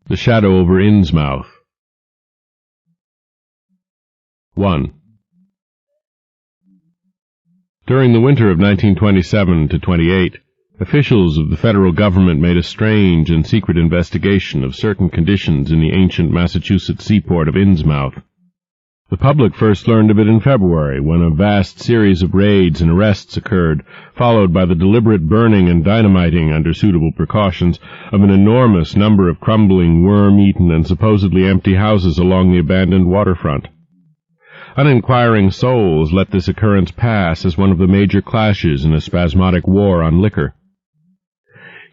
The Shadow over Innsmouth. 1. During the winter of 1927-28, officials of the federal government made a strange and secret investigation of certain conditions in the ancient Massachusetts seaport of Innsmouth. The public first learned of it in February, when a vast series of raids and arrests occurred, followed by the deliberate burning and dynamiting, under suitable precautions, of an enormous number of crumbling, worm-eaten, and supposedly empty houses along the abandoned waterfront. Uninquiring souls let this occurrence pass as one of the major clashes in a spasmodic war on liquor.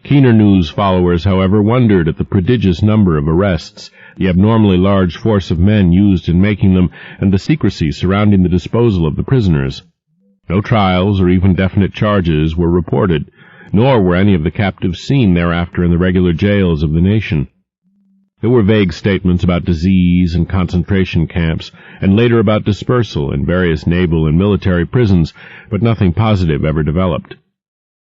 Keener news followers, however, wondered at the prodigious number of arrests, the abnormally large force of men used in making them, and the secrecy surrounding the disposal of the prisoners. No trials or even definite charges were reported, nor were any of the captives seen thereafter in the regular jails of the nation. There were vague statements about disease and concentration camps, and later about dispersal in various naval and military prisons, but nothing positive ever developed.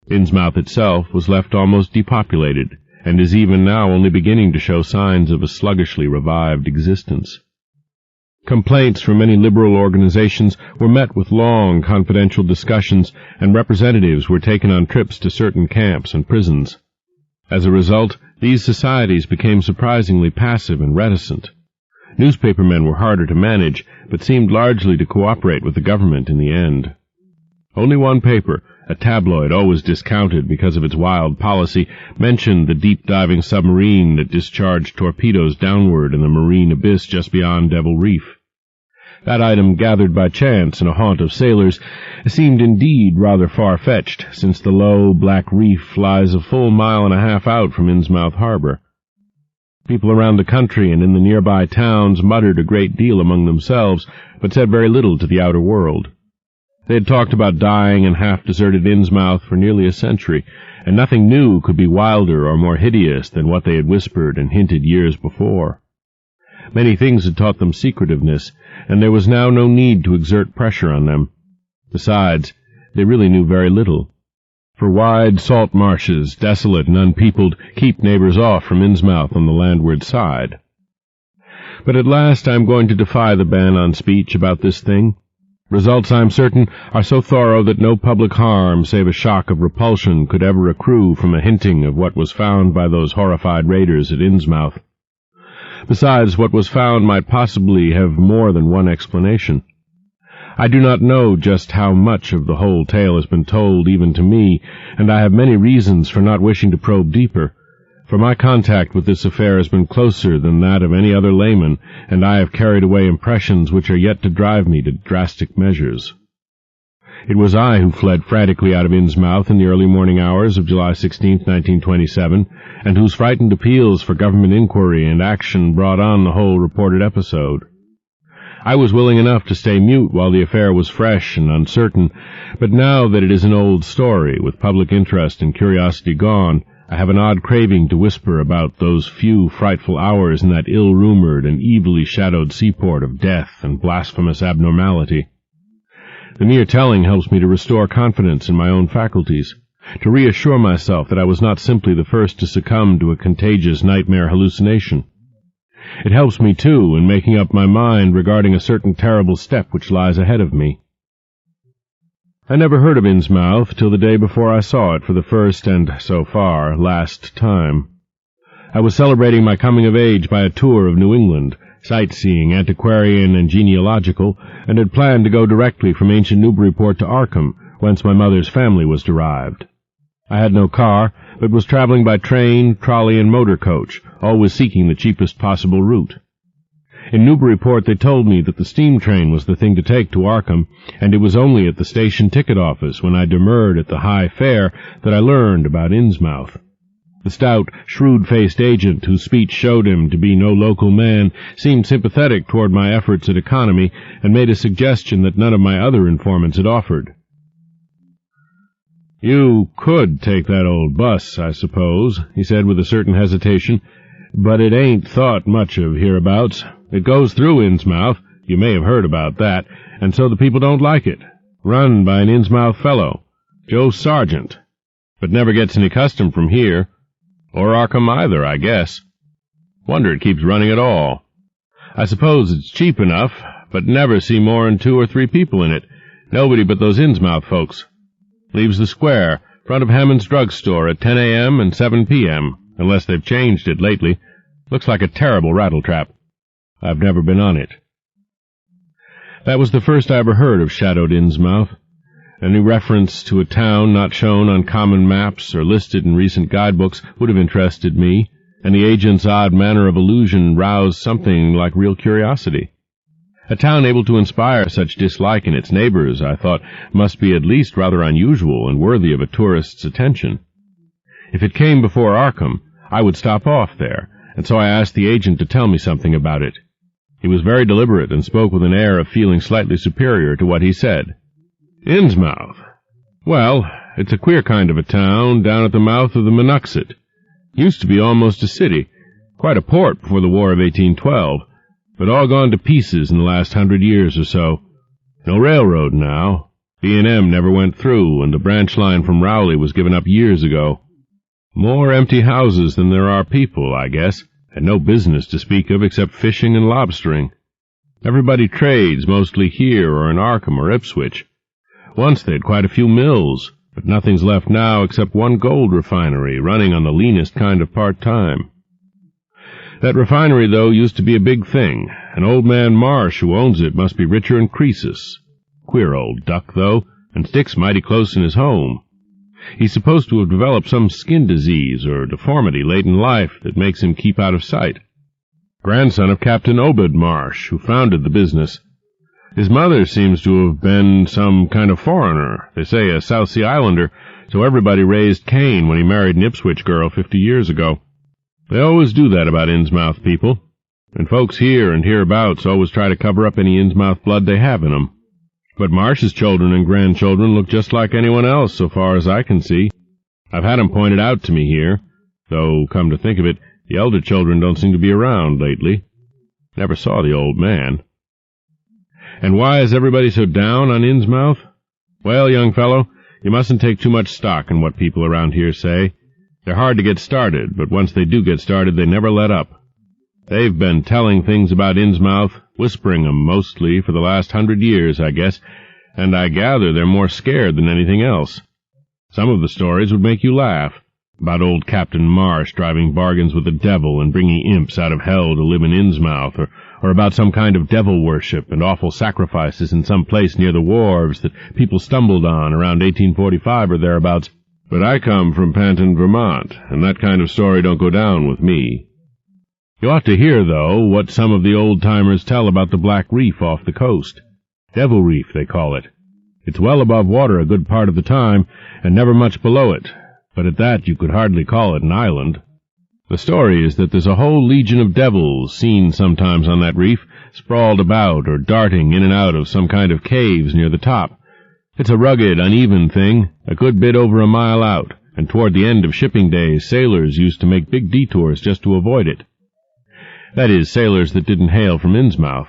Innsmouth itself was left almost depopulated, and is even now only beginning to show signs of a sluggishly revived existence. Complaints from many liberal organizations were met with long, confidential discussions, and representatives were taken on trips to certain camps and prisons. As a result, these societies became surprisingly passive and reticent. Newspapermen were harder to manage, but seemed largely to cooperate with the government in the end. Only one paper, a tabloid always discounted because of its wild policy, mentioned the deep-diving submarine that discharged torpedoes downward in the marine abyss just beyond Devil Reef. That item, gathered by chance in a haunt of sailors, seemed indeed rather far-fetched, since the low, black reef lies a full mile and a half out from Innsmouth harbor. People around the country and in the nearby towns muttered a great deal among themselves, but said very little to the outer world. They had talked about dying and half-deserted Innsmouth for nearly a century, and nothing new could be wilder or more hideous than what they had whispered and hinted years before. Many things had taught them secretiveness, and there was now no need to exert pressure on them. Besides, they really knew very little. For wide salt marshes, desolate and unpeopled, keep neighbors off from Innsmouth on the landward side. But at last I am going to defy the ban on speech about this thing. Results, I am certain, are so thorough that no public harm save a shock of repulsion could ever accrue from a hinting of what was found by those horrified raiders at Innsmouth. Besides, what was found might possibly have more than one explanation. I do not know just how much of the whole tale has been told even to me, and I have many reasons for not wishing to probe deeper, for my contact with this affair has been closer than that of any other layman, and I have carried away impressions which are yet to drive me to drastic measures. It was I who fled frantically out of Innsmouth in the early morning hours of July 16, 1927, and whose frightened appeals for government inquiry and action brought on the whole reported episode. I was willing enough to stay mute while the affair was fresh and uncertain, but now that it is an old story, with public interest and curiosity gone, I have an odd craving to whisper about those few frightful hours in that ill-rumored and evilly shadowed seaport of death and blasphemous abnormality. The mere telling helps me to restore confidence in my own faculties, to reassure myself that I was not simply the first to succumb to a contagious nightmare hallucination. It helps me, too, in making up my mind regarding a certain terrible step which lies ahead of me. I never heard of Innsmouth till the day before I saw it for the first and, so far, last time. I was celebrating my coming of age by a tour of New England, sightseeing, antiquarian, and genealogical, and had planned to go directly from ancient Newburyport to Arkham, whence my mother's family was derived. I had no car, but was traveling by train, trolley, and motor coach, always seeking the cheapest possible route. In Newburyport they told me that the steam train was the thing to take to Arkham, and it was only at the station ticket office, when I demurred at the high fare, that I learned about Innsmouth. The stout, shrewd-faced agent, whose speech showed him to be no local man, seemed sympathetic toward my efforts at economy, and made a suggestion that none of my other informants had offered. "You could take that old bus, I suppose," he said with a certain hesitation, "but it ain't thought much of hereabouts. It goes through Innsmouth, you may have heard about that, and so the people don't like it. Run by an Innsmouth fellow, Joe Sargent, but never gets any custom from here. Or Arkham either, I guess." Wonder it keeps running at all. I suppose it's cheap enough, but never see more than 2 or 3 people in it. Nobody but those Innsmouth folks. Leaves the square, front of Hammond's drugstore at 10 a.m. and 7 p.m., unless they've changed it lately. Looks like a terrible rattletrap. I've never been on it. That was the first I ever heard of shadowed Innsmouth. Any reference to a town not shown on common maps or listed in recent guidebooks would have interested me, and the agent's odd manner of allusion roused something like real curiosity. A town able to inspire such dislike in its neighbors, I thought, must be at least rather unusual and worthy of a tourist's attention. If it came before Arkham, I would stop off there, and so I asked the agent to tell me something about it. He was very deliberate and spoke with an air of feeling slightly superior to what he said. Innsmouth. Well, it's a queer kind of a town down at the mouth of the Monuxet. Used to be almost a city, quite a port before the War of 1812, but all gone to pieces in the last 100 years or so. No railroad now. B&M never went through, and the branch line from Rowley was given up years ago. More empty houses than there are people, I guess, and no business to speak of except fishing and lobstering. Everybody trades, mostly here or in Arkham or Ipswich. Once they had quite a few mills, but nothing's left now except one gold refinery running on the leanest kind of part-time. That refinery, though, used to be a big thing. An old man Marsh who owns it must be richer than Croesus. Queer old duck, though, and sticks mighty close in his home. He's supposed to have developed some skin disease or deformity late in life that makes him keep out of sight. Grandson of Captain Obed Marsh, who founded the business. His mother seems to have been some kind of foreigner, they say a South Sea Islander, so everybody raised Cain when he married an Ipswich girl 50 years ago. They always do that about Innsmouth people, and folks here and hereabouts always try to cover up any Innsmouth blood they have in them. But Marsh's children and grandchildren look just like anyone else, so far as I can see. I've had 'em pointed out to me here, though, come to think of it, the elder children don't seem to be around lately. Never saw the old man. And why is everybody so down on Innsmouth? Well, young fellow, you mustn't take too much stock in what people around here say. They're hard to get started, but once they do get started, they never let up. They've been telling things about Innsmouth, whispering 'em mostly, for the last 100 years, I guess, and I gather they're more scared than anything else. Some of the stories would make you laugh, about old Captain Marsh driving bargains with the devil and bringing imps out of hell to live in Innsmouth, or about some kind of devil worship and awful sacrifices in some place near the wharves that people stumbled on around 1845 or thereabouts. But I come from Panton, Vermont, and that kind of story don't go down with me. You ought to hear, though, what some of the old-timers tell about the Black Reef off the coast. Devil Reef, they call it. It's well above water a good part of the time, and never much below it, but at that you could hardly call it an island. The story is that there's a whole legion of devils seen sometimes on that reef, sprawled about or darting in and out of some kind of caves near the top. It's a rugged, uneven thing, a good bit over a mile out, and toward the end of shipping days sailors used to make big detours just to avoid it. That is, sailors that didn't hail from Innsmouth.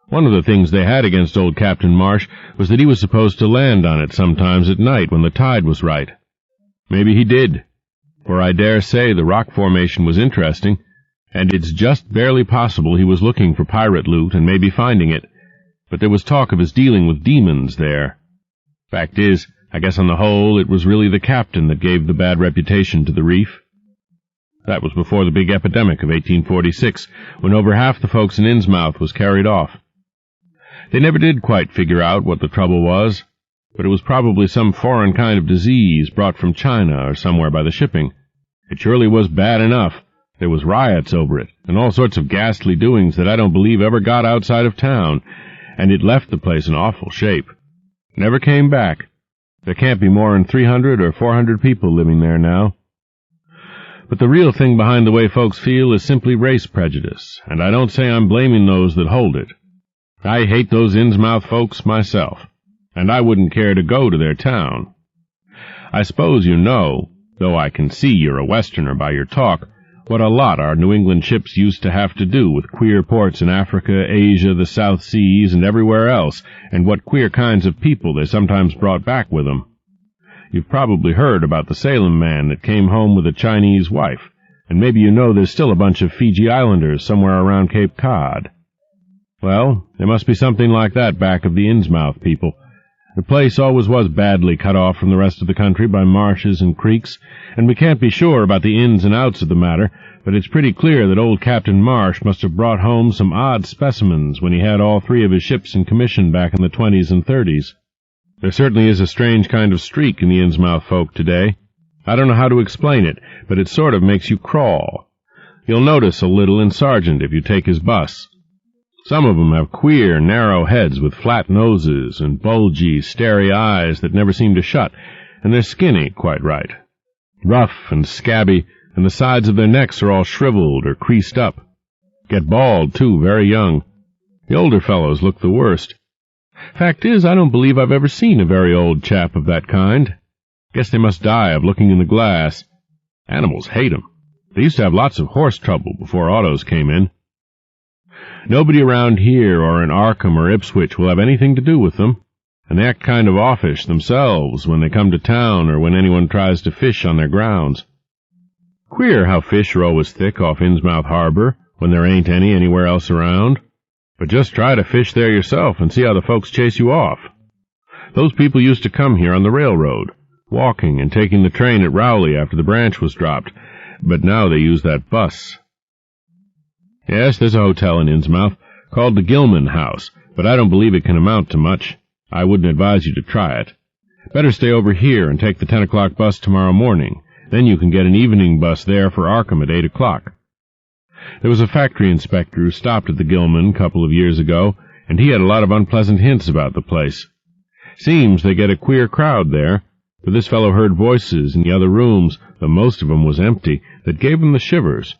One of the things they had against old Captain Marsh was that he was supposed to land on it sometimes at night when the tide was right. Maybe he did, for I dare say the rock formation was interesting, and it's just barely possible he was looking for pirate loot and maybe finding it, but there was talk of his dealing with demons there. Fact is, I guess on the whole it was really the captain that gave the bad reputation to the reef. That was before the big epidemic of 1846, when over half the folks in Innsmouth was carried off. They never did quite figure out what the trouble was, but it was probably some foreign kind of disease brought from China or somewhere by the shipping. It surely was bad enough. There was riots over it, and all sorts of ghastly doings that I don't believe ever got outside of town, and it left the place in awful shape. Never came back. There can't be more than 300 or 400 people living there now. But the real thing behind the way folks feel is simply race prejudice, and I don't say I'm blaming those that hold it. I hate those Innsmouth folks myself, and I wouldn't care to go to their town. I suppose you know, though I can see you're a Westerner by your talk, what a lot our New England ships used to have to do with queer ports in Africa, Asia, the South Seas, and everywhere else, and what queer kinds of people they sometimes brought back with them. You've probably heard about the Salem man that came home with a Chinese wife. and maybe you know there's still a bunch of Fiji Islanders somewhere around Cape Cod. Well, there must be something like that back of the Innsmouth people. The place always was badly cut off from the rest of the country by marshes and creeks, and we can't be sure about the ins and outs of the matter, but it's pretty clear that old Captain Marsh must have brought home some odd specimens when he had all 3 of his ships in commission back in the 20s and 30s. There certainly is a strange kind of streak in the Innsmouth folk today. I don't know how to explain it, but it sort of makes you crawl. You'll notice a little in Sargent if you take his bus. Some of them have queer, narrow heads with flat noses and bulgy, starey eyes that never seem to shut, and their skin ain't quite right. Rough and scabby, and the sides of their necks are all shriveled or creased up. Get bald, too, very young. The older fellows look the worst. Fact is, I don't believe I've ever seen a very old chap of that kind. Guess they must die of looking in the glass. Animals hate 'em. They used to have lots of horse trouble before autos came in. Nobody around here or in Arkham or Ipswich will have anything to do with them, and they act kind of offish themselves when they come to town or when anyone tries to fish on their grounds. Queer how fish are always thick off Innsmouth Harbor when there ain't any anywhere else around. But just try to fish there yourself and see how the folks chase you off. Those people used to come here on the railroad, walking and taking the train at Rowley after the branch was dropped, but now they use that bus. Yes, there's a hotel in Innsmouth called the Gilman House, but I don't believe it can amount to much. I wouldn't advise you to try it. Better stay over here and take the 10 o'clock bus tomorrow morning. Then you can get an evening bus there for Arkham at 8 o'clock. There was a factory inspector who stopped at the Gilman a couple of years ago, and he had a lot of unpleasant hints about the place. Seems they get a queer crowd there, but this fellow heard voices in the other rooms, though most of 'em was empty, that gave him the shivers.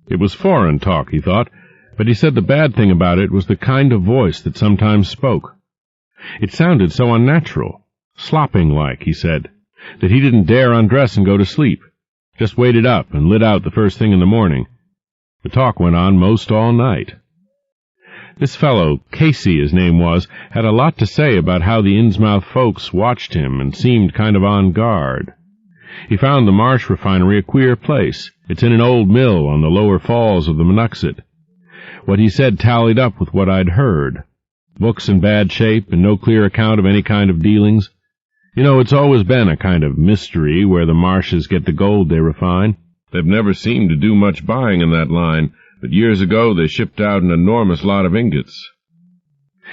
It was foreign talk, he thought, but he said the bad thing about it was the kind of voice that sometimes spoke. It sounded so unnatural, slopping-like, he said, that he didn't dare undress and go to sleep, just waited up and lit out the first thing in the morning. The talk went on most all night. This fellow, Casey his name was, had a lot to say about how the Innsmouth folks watched him and seemed kind of on guard. He found the Marsh refinery a queer place. It's in an old mill on the lower falls of the Monuxet. What he said tallied up with what I'd heard. Books in bad shape and no clear account of any kind of dealings. You know, it's always been a kind of mystery where the Marshes get the gold they refine. They've never seemed to do much buying in that line, but years ago they shipped out an enormous lot of ingots.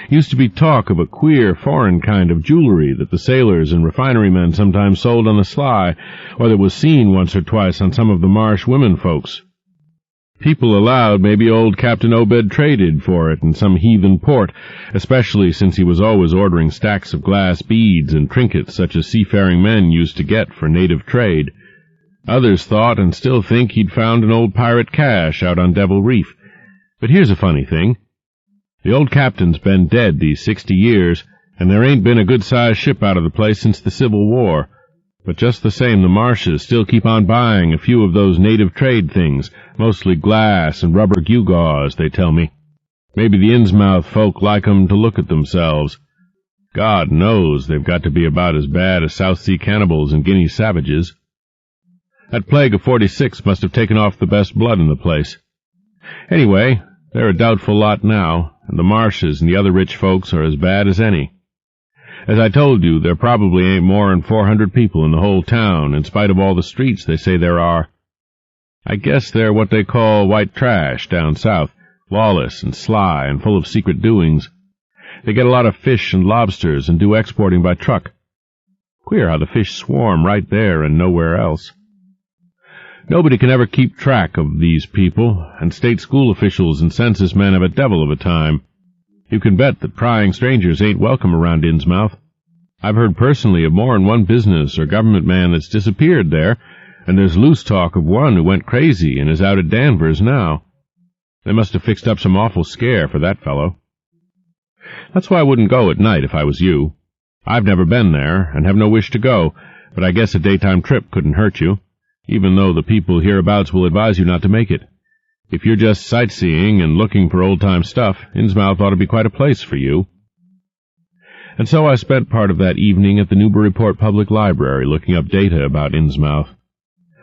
Used to be talk of a queer, foreign kind of jewelry that the sailors and refinery men sometimes sold on the sly, or that was seen once or twice on some of the Marsh women folks. People allowed maybe old Captain Obed traded for it in some heathen port, especially since he was always ordering stacks of glass beads and trinkets such as seafaring men used to get for native trade. Others thought and still think he'd found an old pirate cache out on Devil Reef. But here's a funny thing. The old captain's been dead these 60 years, and there ain't been a good-sized ship out of the place since the Civil War. But just the same, the Marshes still keep on buying a few of those native trade things, mostly glass and rubber gewgaws, they tell me. Maybe the Innsmouth folk like 'em to look at themselves. God knows they've got to be about as bad as South Sea cannibals and Guinea savages. That plague of '46 must have taken off the best blood in the place. Anyway, they're a doubtful lot now, and the Marshes and the other rich folks are as bad as any. As I told you, there probably ain't more than 400 people in the whole town, in spite of all the streets they say there are. I guess they're what they call white trash down south, lawless and sly and full of secret doings. They get a lot of fish and lobsters and do exporting by truck. Queer how the fish swarm right there and nowhere else. Nobody can ever keep track of these people, and state school officials and census men have a devil of a time. You can bet that prying strangers ain't welcome around Innsmouth. I've heard personally of more than one business or government man that's disappeared there, and there's loose talk of one who went crazy and is out at Danvers now. They must have fixed up some awful scare for that fellow. That's why I wouldn't go at night if I was you. I've never been there, and have no wish to go, but I guess a daytime trip couldn't hurt you, even though the people hereabouts will advise you not to make it. If you're just sightseeing and looking for old-time stuff, Innsmouth ought to be quite a place for you. And so I spent part of that evening at the Newburyport Public Library looking up data about Innsmouth.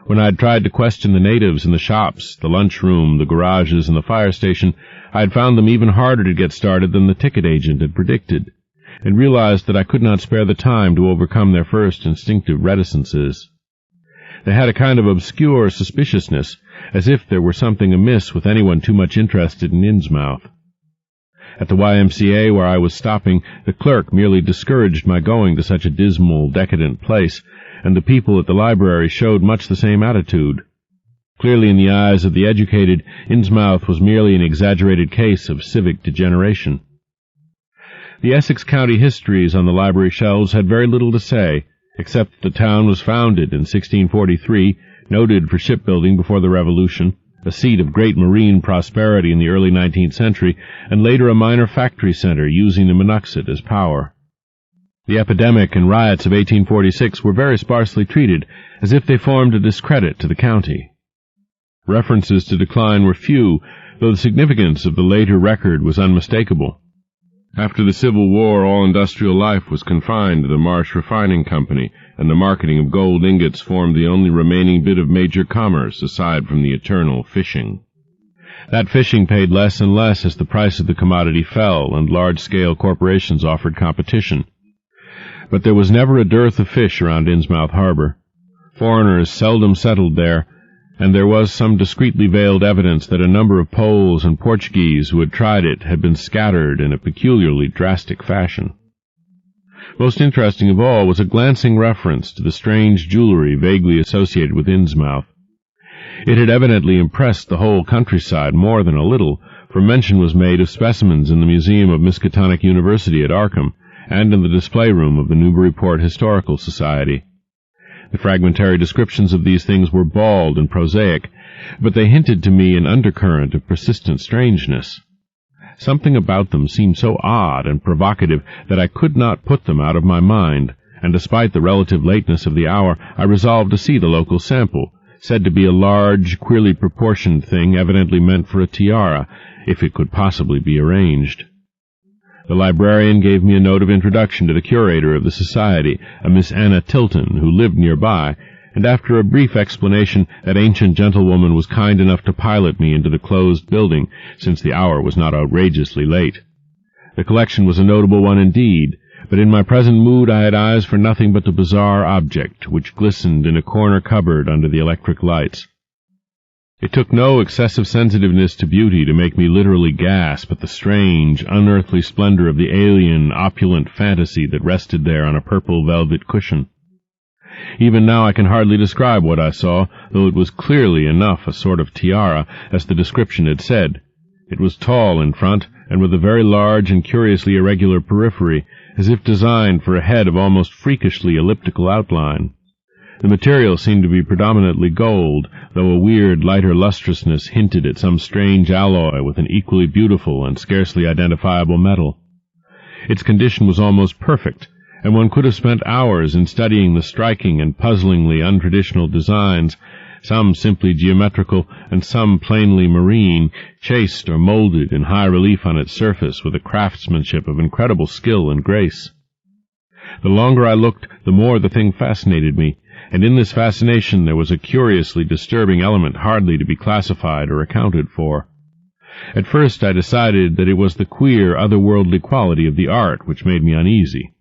When I had tried to question the natives in the shops, the lunchroom, the garages, and the fire station, I had found them even harder to get started than the ticket agent had predicted, and realized that I could not spare the time to overcome their first instinctive reticences. They had a kind of obscure suspiciousness, as if there were something amiss with anyone too much interested in Innsmouth. At the YMCA where I was stopping, the clerk merely discouraged my going to such a dismal, decadent place, and the people at the library showed much the same attitude. Clearly, in the eyes of the educated, Innsmouth was merely an exaggerated case of civic degeneration. The Essex County histories on the library shelves had very little to say, except that the town was founded in 1643, noted for shipbuilding before the Revolution, a seat of great marine prosperity in the early 19th century, and later a minor factory center using the Monuxet as power. The epidemic and riots of 1846 were very sparsely treated, as if they formed a discredit to the county. References to decline were few, though the significance of the later record was unmistakable. After the Civil War, all industrial life was confined to the Marsh Refining Company, and the marketing of gold ingots formed the only remaining bit of major commerce aside from the eternal fishing. That fishing paid less and less as the price of the commodity fell and large-scale corporations offered competition. But there was never a dearth of fish around Innsmouth harbor. Foreigners seldom settled there, and there was some discreetly veiled evidence that a number of Poles and Portuguese who had tried it had been scattered in a peculiarly drastic fashion. Most interesting of all was a glancing reference to the strange jewelry vaguely associated with Innsmouth. It had evidently impressed the whole countryside more than a little, for mention was made of specimens in the Museum of Miskatonic University at Arkham, and in the display room of the Newburyport Historical Society. The fragmentary descriptions of these things were bald and prosaic, but they hinted to me an undercurrent of persistent strangeness. Something about them seemed so odd and provocative that I could not put them out of my mind, and despite the relative lateness of the hour, I resolved to see the local sample, said to be a large, queerly proportioned thing evidently meant for a tiara, if it could possibly be arranged. The librarian gave me a note of introduction to the curator of the society, a Miss Anna Tilton, who lived nearby, and after a brief explanation, that ancient gentlewoman was kind enough to pilot me into the closed building, since the hour was not outrageously late. The collection was a notable one indeed, but in my present mood I had eyes for nothing but the bizarre object, which glistened in a corner cupboard under the electric lights. It took no excessive sensitiveness to beauty to make me literally gasp at the strange, unearthly splendor of the alien, opulent fantasy that rested there on a purple velvet cushion. Even now I can hardly describe what I saw, though it was clearly enough a sort of tiara, as the description had said. It was tall in front, and with a very large and curiously irregular periphery, as if designed for a head of almost freakishly elliptical outline. The material seemed to be predominantly gold, though a weird, lighter lustrousness hinted at some strange alloy with an equally beautiful and scarcely identifiable metal. Its condition was almost perfect, and one could have spent hours in studying the striking and puzzlingly untraditional designs, some simply geometrical and some plainly marine, chased or molded in high relief on its surface with a craftsmanship of incredible skill and grace. The longer I looked, the more the thing fascinated me, and in this fascination there was a curiously disturbing element hardly to be classified or accounted for. At first I decided that it was the queer, otherworldly quality of the art which made me uneasy.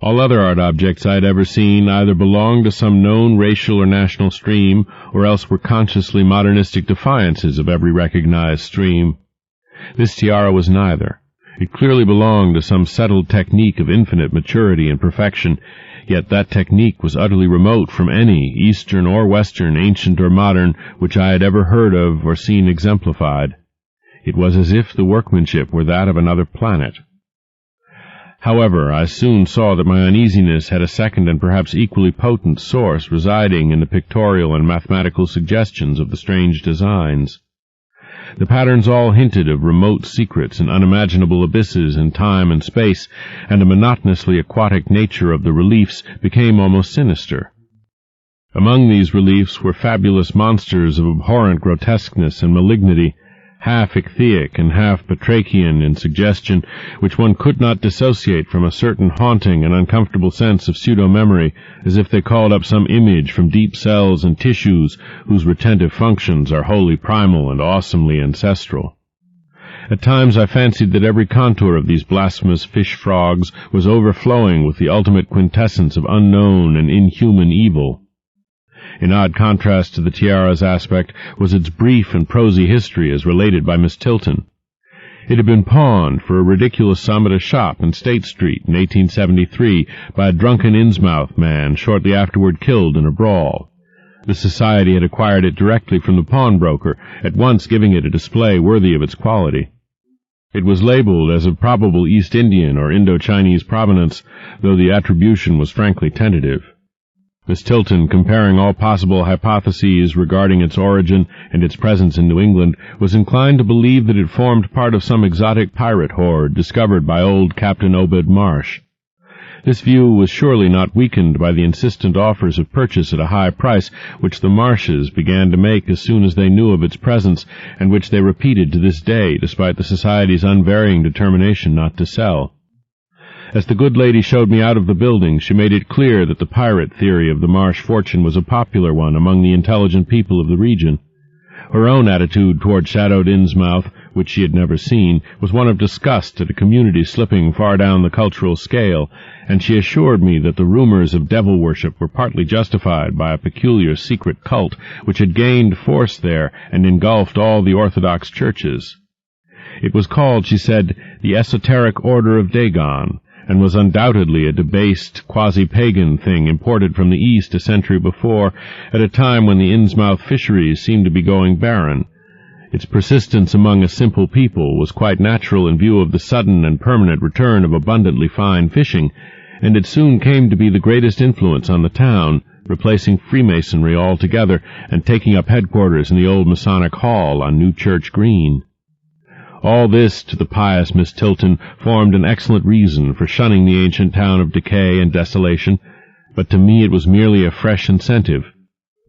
All other art objects I had ever seen either belonged to some known racial or national stream, or else were consciously modernistic defiances of every recognized stream. This tiara was neither. It clearly belonged to some settled technique of infinite maturity and perfection, yet that technique was utterly remote from any, Eastern or Western, ancient or modern, which I had ever heard of or seen exemplified. It was as if the workmanship were that of another planet. However, I soon saw that my uneasiness had a second and perhaps equally potent source residing in the pictorial and mathematical suggestions of the strange designs. The patterns all hinted of remote secrets and unimaginable abysses in time and space, and the monotonously aquatic nature of the reliefs became almost sinister. Among these reliefs were fabulous monsters of abhorrent grotesqueness and malignity, half ichthyaic and half batrachian in suggestion, which one could not dissociate from a certain haunting and uncomfortable sense of pseudo-memory, as if they called up some image from deep cells and tissues whose retentive functions are wholly primal and awesomely ancestral. At times I fancied that every contour of these blasphemous fish-frogs was overflowing with the ultimate quintessence of unknown and inhuman evil. In odd contrast to the tiara's aspect was its brief and prosy history as related by Miss Tilton. It had been pawned for a ridiculous sum at a shop in State Street in 1873 by a drunken Innsmouth man shortly afterward killed in a brawl. The Society had acquired it directly from the pawnbroker, at once giving it a display worthy of its quality. It was labeled as of probable East Indian or Indo-Chinese provenance, though the attribution was frankly tentative. Miss Tilton, comparing all possible hypotheses regarding its origin and its presence in New England, was inclined to believe that it formed part of some exotic pirate horde discovered by old Captain Obed Marsh. This view was surely not weakened by the insistent offers of purchase at a high price which the Marshes began to make as soon as they knew of its presence, and which they repeated to this day, despite the Society's unvarying determination not to sell. As the good lady showed me out of the building, she made it clear that the pirate theory of the Marsh fortune was a popular one among the intelligent people of the region. Her own attitude toward shadowed Innsmouth, which she had never seen, was one of disgust at a community slipping far down the cultural scale, and she assured me that the rumors of devil worship were partly justified by a peculiar secret cult which had gained force there and engulfed all the Orthodox churches. It was called, she said, the Esoteric Order of Dagon, and was undoubtedly a debased, quasi-pagan thing imported from the East a century before, at a time when the Innsmouth fisheries seemed to be going barren. Its persistence among a simple people was quite natural in view of the sudden and permanent return of abundantly fine fishing, and it soon came to be the greatest influence on the town, replacing Freemasonry altogether and taking up headquarters in the old Masonic Hall on New Church Green. All this, to the pious Miss Tilton, formed an excellent reason for shunning the ancient town of decay and desolation, but to me it was merely a fresh incentive.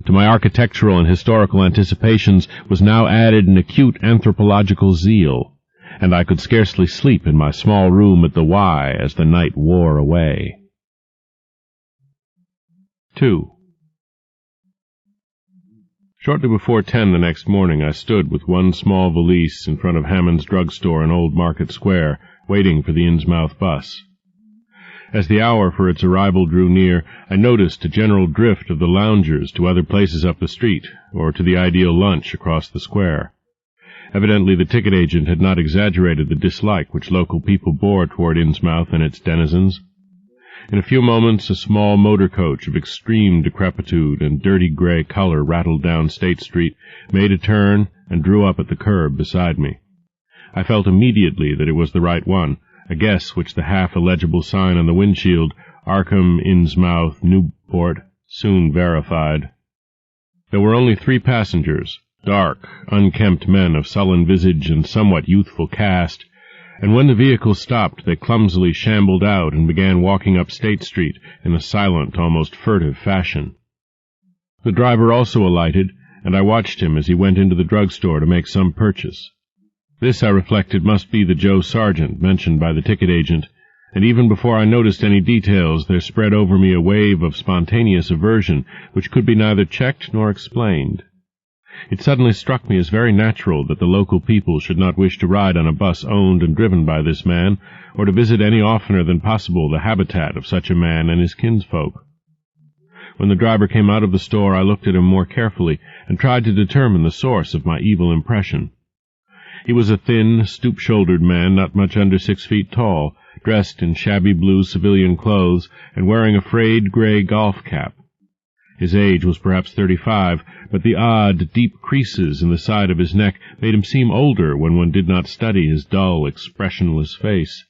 To my architectural and historical anticipations was now added an acute anthropological zeal, and I could scarcely sleep in my small room at the Y as the night wore away. 2. Shortly before 10 the next morning, I stood with one small valise in front of Hammond's drugstore in Old Market Square, waiting for the Innsmouth bus. As the hour for its arrival drew near, I noticed a general drift of the loungers to other places up the street, or to the ideal lunch across the square. Evidently the ticket agent had not exaggerated the dislike which local people bore toward Innsmouth and its denizens. In a few moments a small motor coach of extreme decrepitude and dirty gray color rattled down State Street, made a turn, and drew up at the curb beside me. I felt immediately that it was the right one, a guess which the half-illegible sign on the windshield, Arkham, Innsmouth, Newport, soon verified. There were only 3 passengers, dark, unkempt men of sullen visage and somewhat youthful cast, and when the vehicle stopped they clumsily shambled out and began walking up State Street in a silent, almost furtive fashion. The driver also alighted, and I watched him as he went into the drugstore to make some purchase. This, I reflected, must be the Joe Sargent mentioned by the ticket agent, and even before I noticed any details there spread over me a wave of spontaneous aversion which could be neither checked nor explained. It suddenly struck me as very natural that the local people should not wish to ride on a bus owned and driven by this man, or to visit any oftener than possible the habitat of such a man and his kinsfolk. When the driver came out of the store I looked at him more carefully and tried to determine the source of my evil impression. He was a thin, stoop-shouldered man not much under 6 feet tall, dressed in shabby blue civilian clothes and wearing a frayed gray golf cap. His age was perhaps 35, but the odd, deep creases in the side of his neck made him seem older when one did not study his dull, expressionless face.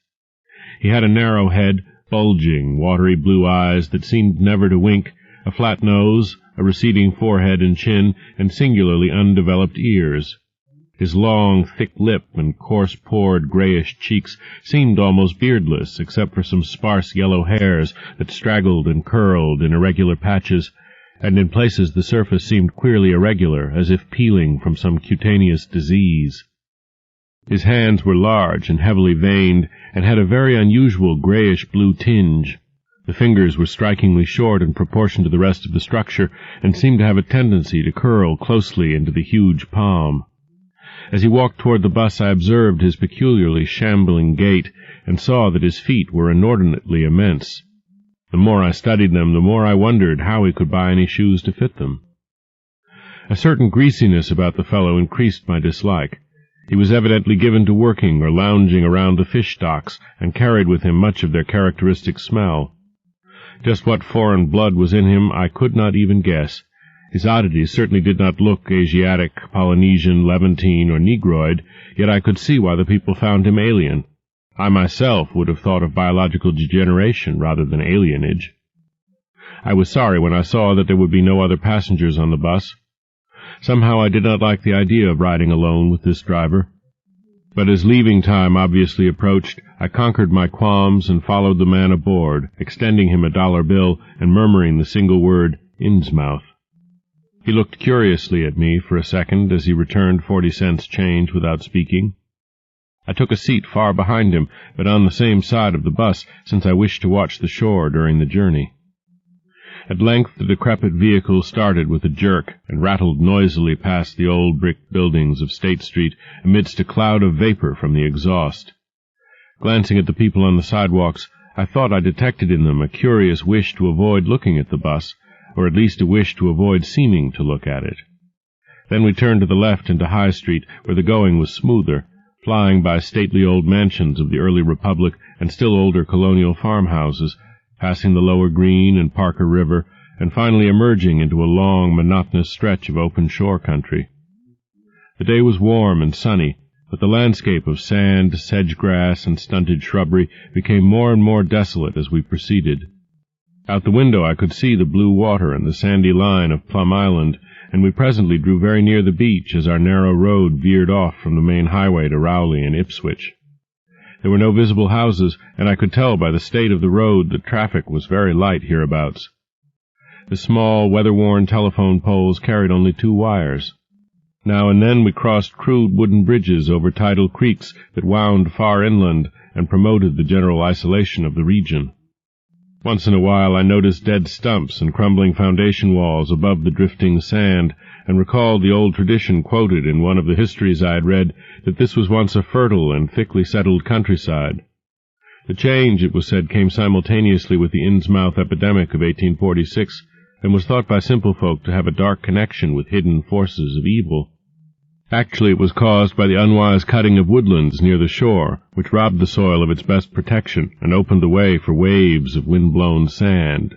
He had a narrow head, bulging, watery blue eyes that seemed never to wink, a flat nose, a receding forehead and chin, and singularly undeveloped ears. His long, thick lip and coarse-pored grayish cheeks seemed almost beardless, except for some sparse yellow hairs that straggled and curled in irregular patches, and in places the surface seemed queerly irregular, as if peeling from some cutaneous disease. His hands were large and heavily veined, and had a very unusual grayish-blue tinge. The fingers were strikingly short in proportion to the rest of the structure, and seemed to have a tendency to curl closely into the huge palm. As he walked toward the bus, I observed his peculiarly shambling gait, and saw that his feet were inordinately immense. The more I studied them, the more I wondered how he could buy any shoes to fit them. A certain greasiness about the fellow increased my dislike. He was evidently given to working or lounging around the fish docks, and carried with him much of their characteristic smell. Just what foreign blood was in him I could not even guess. His oddities certainly did not look Asiatic, Polynesian, Levantine, or Negroid, yet I could see why the people found him alien. I myself would have thought of biological degeneration rather than alienage. I was sorry when I saw that there would be no other passengers on the bus. Somehow I did not like the idea of riding alone with this driver. But as leaving time obviously approached, I conquered my qualms and followed the man aboard, extending him $1 bill and murmuring the single word, "Innsmouth." He looked curiously at me for a second as he returned 40 cents change without speaking. I took a seat far behind him, but on the same side of the bus, since I wished to watch the shore during the journey. At length the decrepit vehicle started with a jerk and rattled noisily past the old brick buildings of State Street amidst a cloud of vapor from the exhaust. Glancing at the people on the sidewalks, I thought I detected in them a curious wish to avoid looking at the bus, or at least a wish to avoid seeming to look at it. Then we turned to the left into High Street, where the going was smoother, flying by stately old mansions of the early Republic and still older colonial farmhouses, passing the Lower Green and Parker River, and finally emerging into a long, monotonous stretch of open shore country. The day was warm and sunny, but the landscape of sand, sedge-grass, and stunted shrubbery became more and more desolate as we proceeded. Out the window I could see the blue water and the sandy line of Plum Island, and we presently drew very near the beach as our narrow road veered off from the main highway to Rowley and Ipswich. There were no visible houses, and I could tell by the state of the road that traffic was very light hereabouts. The small, weather-worn telephone poles carried only 2 wires. Now and then we crossed crude wooden bridges over tidal creeks that wound far inland and promoted the general isolation of the region. Once in a while I noticed dead stumps and crumbling foundation walls above the drifting sand, and recalled the old tradition quoted in one of the histories I had read that this was once a fertile and thickly settled countryside. The change, it was said, came simultaneously with the Innsmouth epidemic of 1846, and was thought by simple folk to have a dark connection with hidden forces of evil. Actually, it was caused by the unwise cutting of woodlands near the shore, which robbed the soil of its best protection and opened the way for waves of wind-blown sand.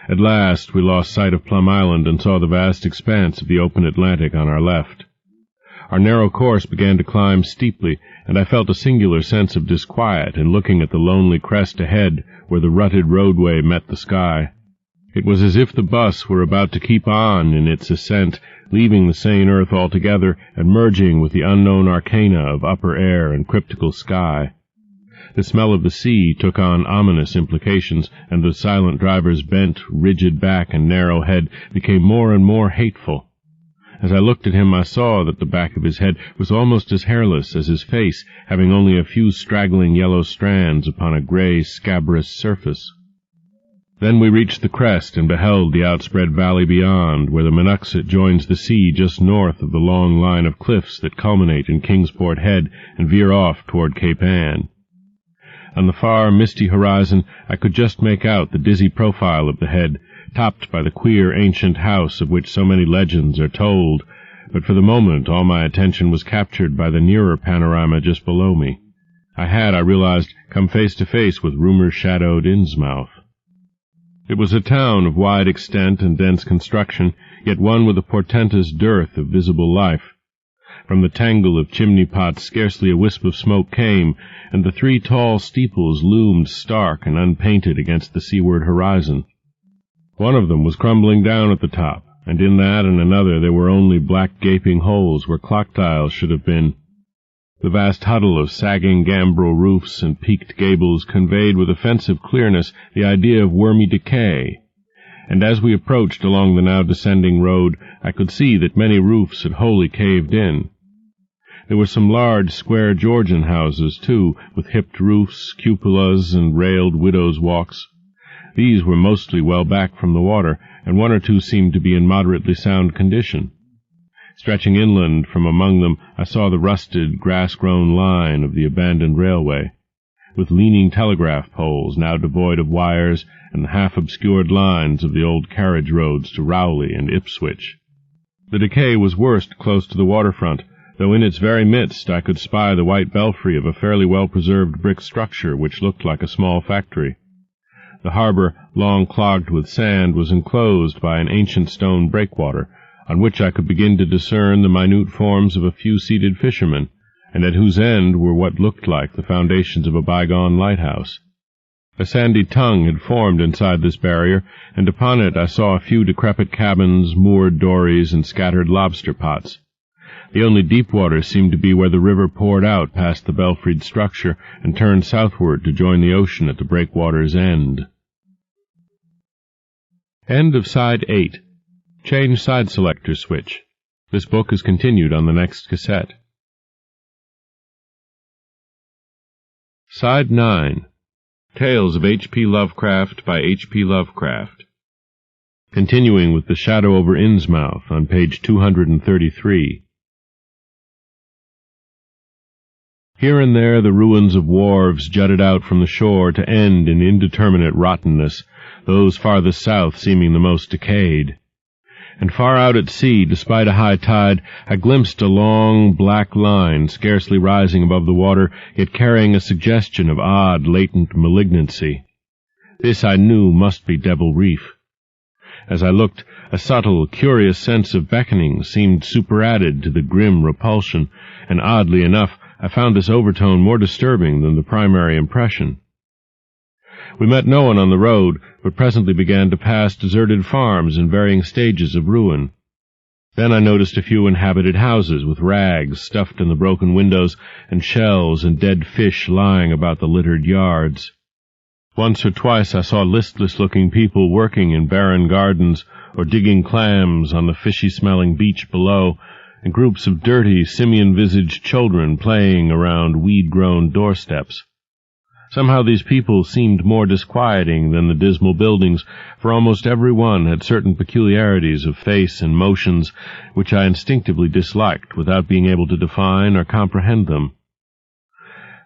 At last we lost sight of Plum Island and saw the vast expanse of the open Atlantic on our left. Our narrow course began to climb steeply, and I felt a singular sense of disquiet in looking at the lonely crest ahead where the rutted roadway met the sky. It was as if the bus were about to keep on in its ascent, leaving the sane earth altogether and merging with the unknown arcana of upper air and cryptical sky. The smell of the sea took on ominous implications, and the silent driver's bent, rigid back and narrow head became more and more hateful. As I looked at him, I saw that the back of his head was almost as hairless as his face, having only a few straggling yellow strands upon a gray, scabrous surface. Then we reached the crest and beheld the outspread valley beyond, where the Monoxet joins the sea just north of the long line of cliffs that culminate in Kingsport Head and veer off toward Cape Ann. On the far, misty horizon I could just make out the dizzy profile of the head, topped by the queer ancient house of which so many legends are told, but for the moment all my attention was captured by the nearer panorama just below me. I had, I realized, come face to face with rumor-shadowed Innsmouth. It was a town of wide extent and dense construction, yet one with a portentous dearth of visible life. From the tangle of chimney-pots scarcely a wisp of smoke came, and the 3 tall steeples loomed stark and unpainted against the seaward horizon. One of them was crumbling down at the top, and in that and another there were only black gaping holes where clock dials should have been. The vast huddle of sagging gambrel roofs and peaked gables conveyed with offensive clearness the idea of wormy decay, and as we approached along the now descending road I could see that many roofs had wholly caved in. There were some large, square Georgian houses, too, with hipped roofs, cupolas, and railed widows' walks. These were mostly well back from the water, and one or two seemed to be in moderately sound condition. Stretching inland from among them, I saw the rusted, grass-grown line of the abandoned railway, with leaning telegraph poles now devoid of wires and the half-obscured lines of the old carriage roads to Rowley and Ipswich. The decay was worst close to the waterfront, though in its very midst I could spy the white belfry of a fairly well-preserved brick structure which looked like a small factory. The harbour, long clogged with sand, was enclosed by an ancient stone breakwater, on which I could begin to discern the minute forms of a few seated fishermen, and at whose end were what looked like the foundations of a bygone lighthouse. A sandy tongue had formed inside this barrier, and upon it I saw a few decrepit cabins, moored dories, and scattered lobster pots. The only deep water seemed to be where the river poured out past the belfried structure and turned southward to join the ocean at the breakwater's end. End of Side 8. Change side selector switch. This book is continued on the next cassette. Side 9. Tales of H.P. Lovecraft by H.P. Lovecraft. Continuing with The Shadow over Innsmouth on page 233. Here and there the ruins of wharves jutted out from the shore to end in indeterminate rottenness, those farthest south seeming the most decayed. And far out at sea, despite a high tide, I glimpsed a long, black line scarcely rising above the water, yet carrying a suggestion of odd, latent malignancy. This I knew must be Devil Reef. As I looked, a subtle, curious sense of beckoning seemed superadded to the grim repulsion, and oddly enough, I found this overtone more disturbing than the primary impression. We met no one on the road, but presently began to pass deserted farms in varying stages of ruin. Then I noticed a few inhabited houses with rags stuffed in the broken windows and shells and dead fish lying about the littered yards. Once or twice I saw listless-looking people working in barren gardens or digging clams on the fishy-smelling beach below, and groups of dirty, simian-visaged children playing around weed-grown doorsteps. Somehow these people seemed more disquieting than the dismal buildings, for almost every one had certain peculiarities of face and motions which I instinctively disliked without being able to define or comprehend them.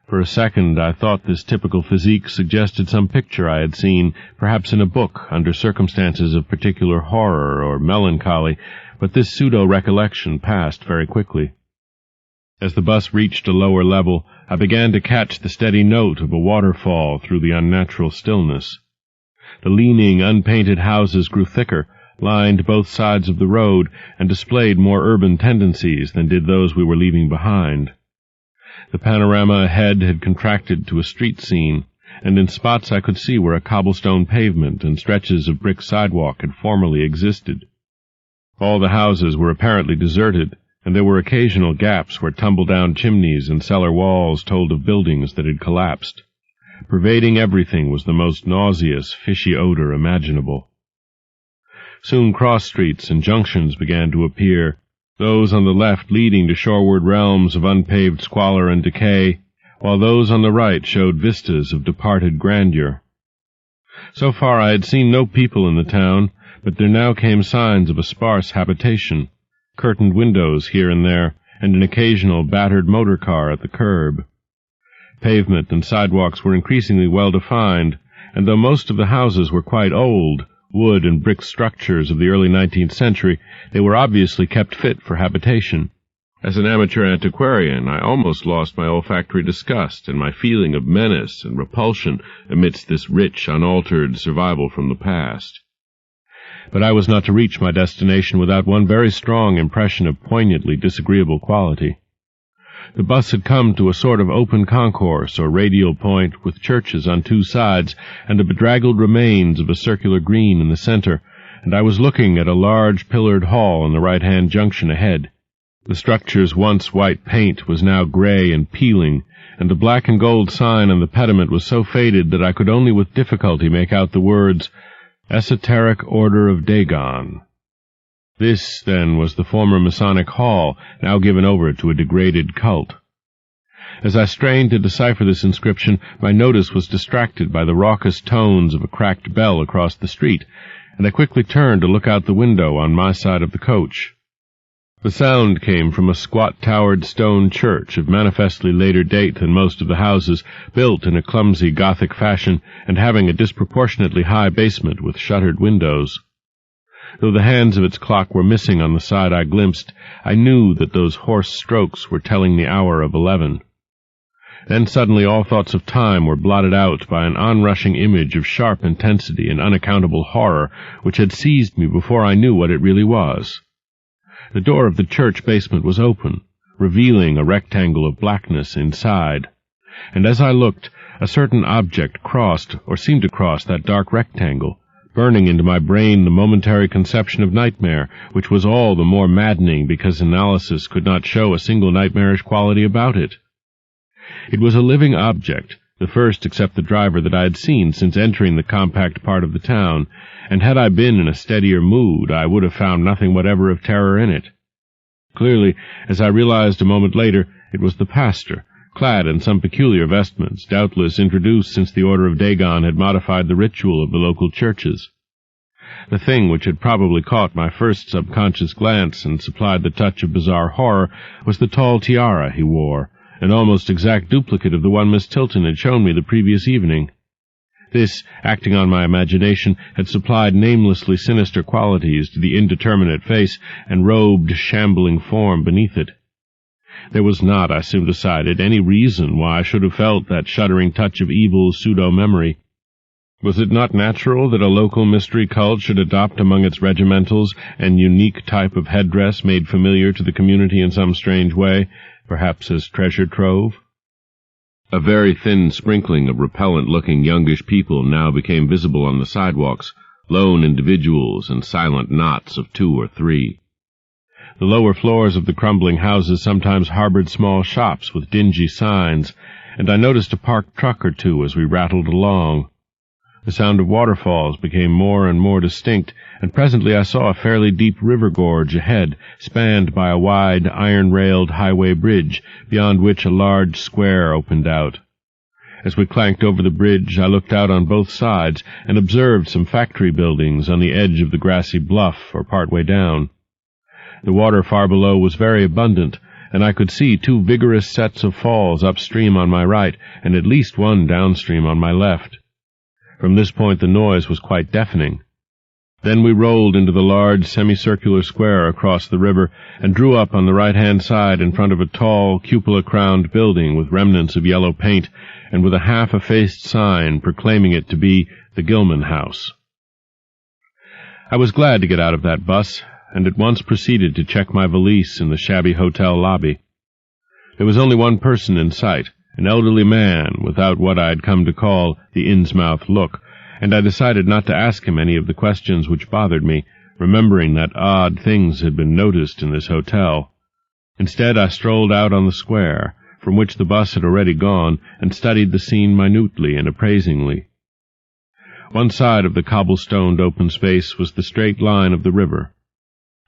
For a second I thought this typical physique suggested some picture I had seen, perhaps in a book, under circumstances of particular horror or melancholy, but this pseudo-recollection passed very quickly. As the bus reached a lower level, I began to catch the steady note of a waterfall through the unnatural stillness. The leaning, unpainted houses grew thicker, lined both sides of the road, and displayed more urban tendencies than did those we were leaving behind. The panorama ahead had contracted to a street scene, and in spots I could see where a cobblestone pavement and stretches of brick sidewalk had formerly existed. All the houses were apparently deserted, and there were occasional gaps where tumble-down chimneys and cellar walls told of buildings that had collapsed. Pervading everything was the most nauseous, fishy odor imaginable. Soon cross-streets and junctions began to appear, those on the left leading to shoreward realms of unpaved squalor and decay, while those on the right showed vistas of departed grandeur. So far I had seen no people in the town, but there now came signs of a sparse habitation, curtained windows here and there, and an occasional battered motor car at the curb. Pavement and sidewalks were increasingly well-defined, and though most of the houses were quite old, wood and brick structures of the early 19th century, they were obviously kept fit for habitation. As an amateur antiquarian, I almost lost my olfactory disgust and my feeling of menace and repulsion amidst this rich, unaltered survival from the past. But I was not to reach my destination without one very strong impression of poignantly disagreeable quality. The bus had come to a sort of open concourse or radial point with churches on two sides and the bedraggled remains of a circular green in the center, and I was looking at a large pillared hall in the right-hand junction ahead. The structure's once white paint was now gray and peeling, and the black and gold sign on the pediment was so faded that I could only with difficulty make out the words, Esoteric Order of Dagon. This, then, was the former Masonic Hall, now given over to a degraded cult. As I strained to decipher this inscription, my notice was distracted by the raucous tones of a cracked bell across the street, and I quickly turned to look out the window on my side of the coach. The sound came from a squat-towered stone church of manifestly later date than most of the houses, built in a clumsy Gothic fashion and having a disproportionately high basement with shuttered windows. Though the hands of its clock were missing on the side I glimpsed, I knew that those hoarse strokes were telling the hour of 11. Then suddenly all thoughts of time were blotted out by an onrushing image of sharp intensity and unaccountable horror which had seized me before I knew what it really was. The door of the church basement was open, revealing a rectangle of blackness inside, and as I looked, a certain object crossed, or seemed to cross, that dark rectangle, burning into my brain the momentary conception of nightmare, which was all the more maddening because analysis could not show a single nightmarish quality about it. It was a living object, the first except the driver that I had seen since entering the compact part of the town, and had I been in a steadier mood, I would have found nothing whatever of terror in it. Clearly, as I realized a moment later, it was the pastor, clad in some peculiar vestments, doubtless introduced since the Order of Dagon had modified the ritual of the local churches. The thing which had probably caught my first subconscious glance and supplied the touch of bizarre horror was the tall tiara he wore, an almost exact duplicate of the one Miss Tilton had shown me the previous evening. This, acting on my imagination, had supplied namelessly sinister qualities to the indeterminate face and robed, shambling form beneath it. There was not, I soon decided, any reason why I should have felt that shuddering touch of evil pseudo-memory. Was it not natural that a local mystery cult should adopt among its regimentals an unique type of headdress made familiar to the community in some strange way, perhaps as treasure trove? A very thin sprinkling of repellent-looking youngish people now became visible on the sidewalks, lone individuals and silent knots of 2 or 3. The lower floors of the crumbling houses sometimes harbored small shops with dingy signs, and I noticed a parked truck or two as we rattled along. The sound of waterfalls became more and more distinct, and presently I saw a fairly deep river gorge ahead, spanned by a wide, iron-railed highway bridge, beyond which a large square opened out. As we clanked over the bridge, I looked out on both sides and observed some factory buildings on the edge of the grassy bluff or part way down. The water far below was very abundant, and I could see 2 vigorous sets of falls upstream on my right and at least one downstream on my left. From this point the noise was quite deafening. Then we rolled into the large semicircular square across the river and drew up on the right-hand side in front of a tall, cupola-crowned building with remnants of yellow paint and with a half-effaced sign proclaiming it to be the Gilman House. I was glad to get out of that bus, and at once proceeded to check my valise in the shabby hotel lobby. There was only one person in sight, an elderly man without what I had come to call the Innsmouth look, and I decided not to ask him any of the questions which bothered me, remembering that odd things had been noticed in this hotel. Instead, I strolled out on the square, from which the bus had already gone, and studied the scene minutely and appraisingly. One side of the cobblestoned open space was the straight line of the river.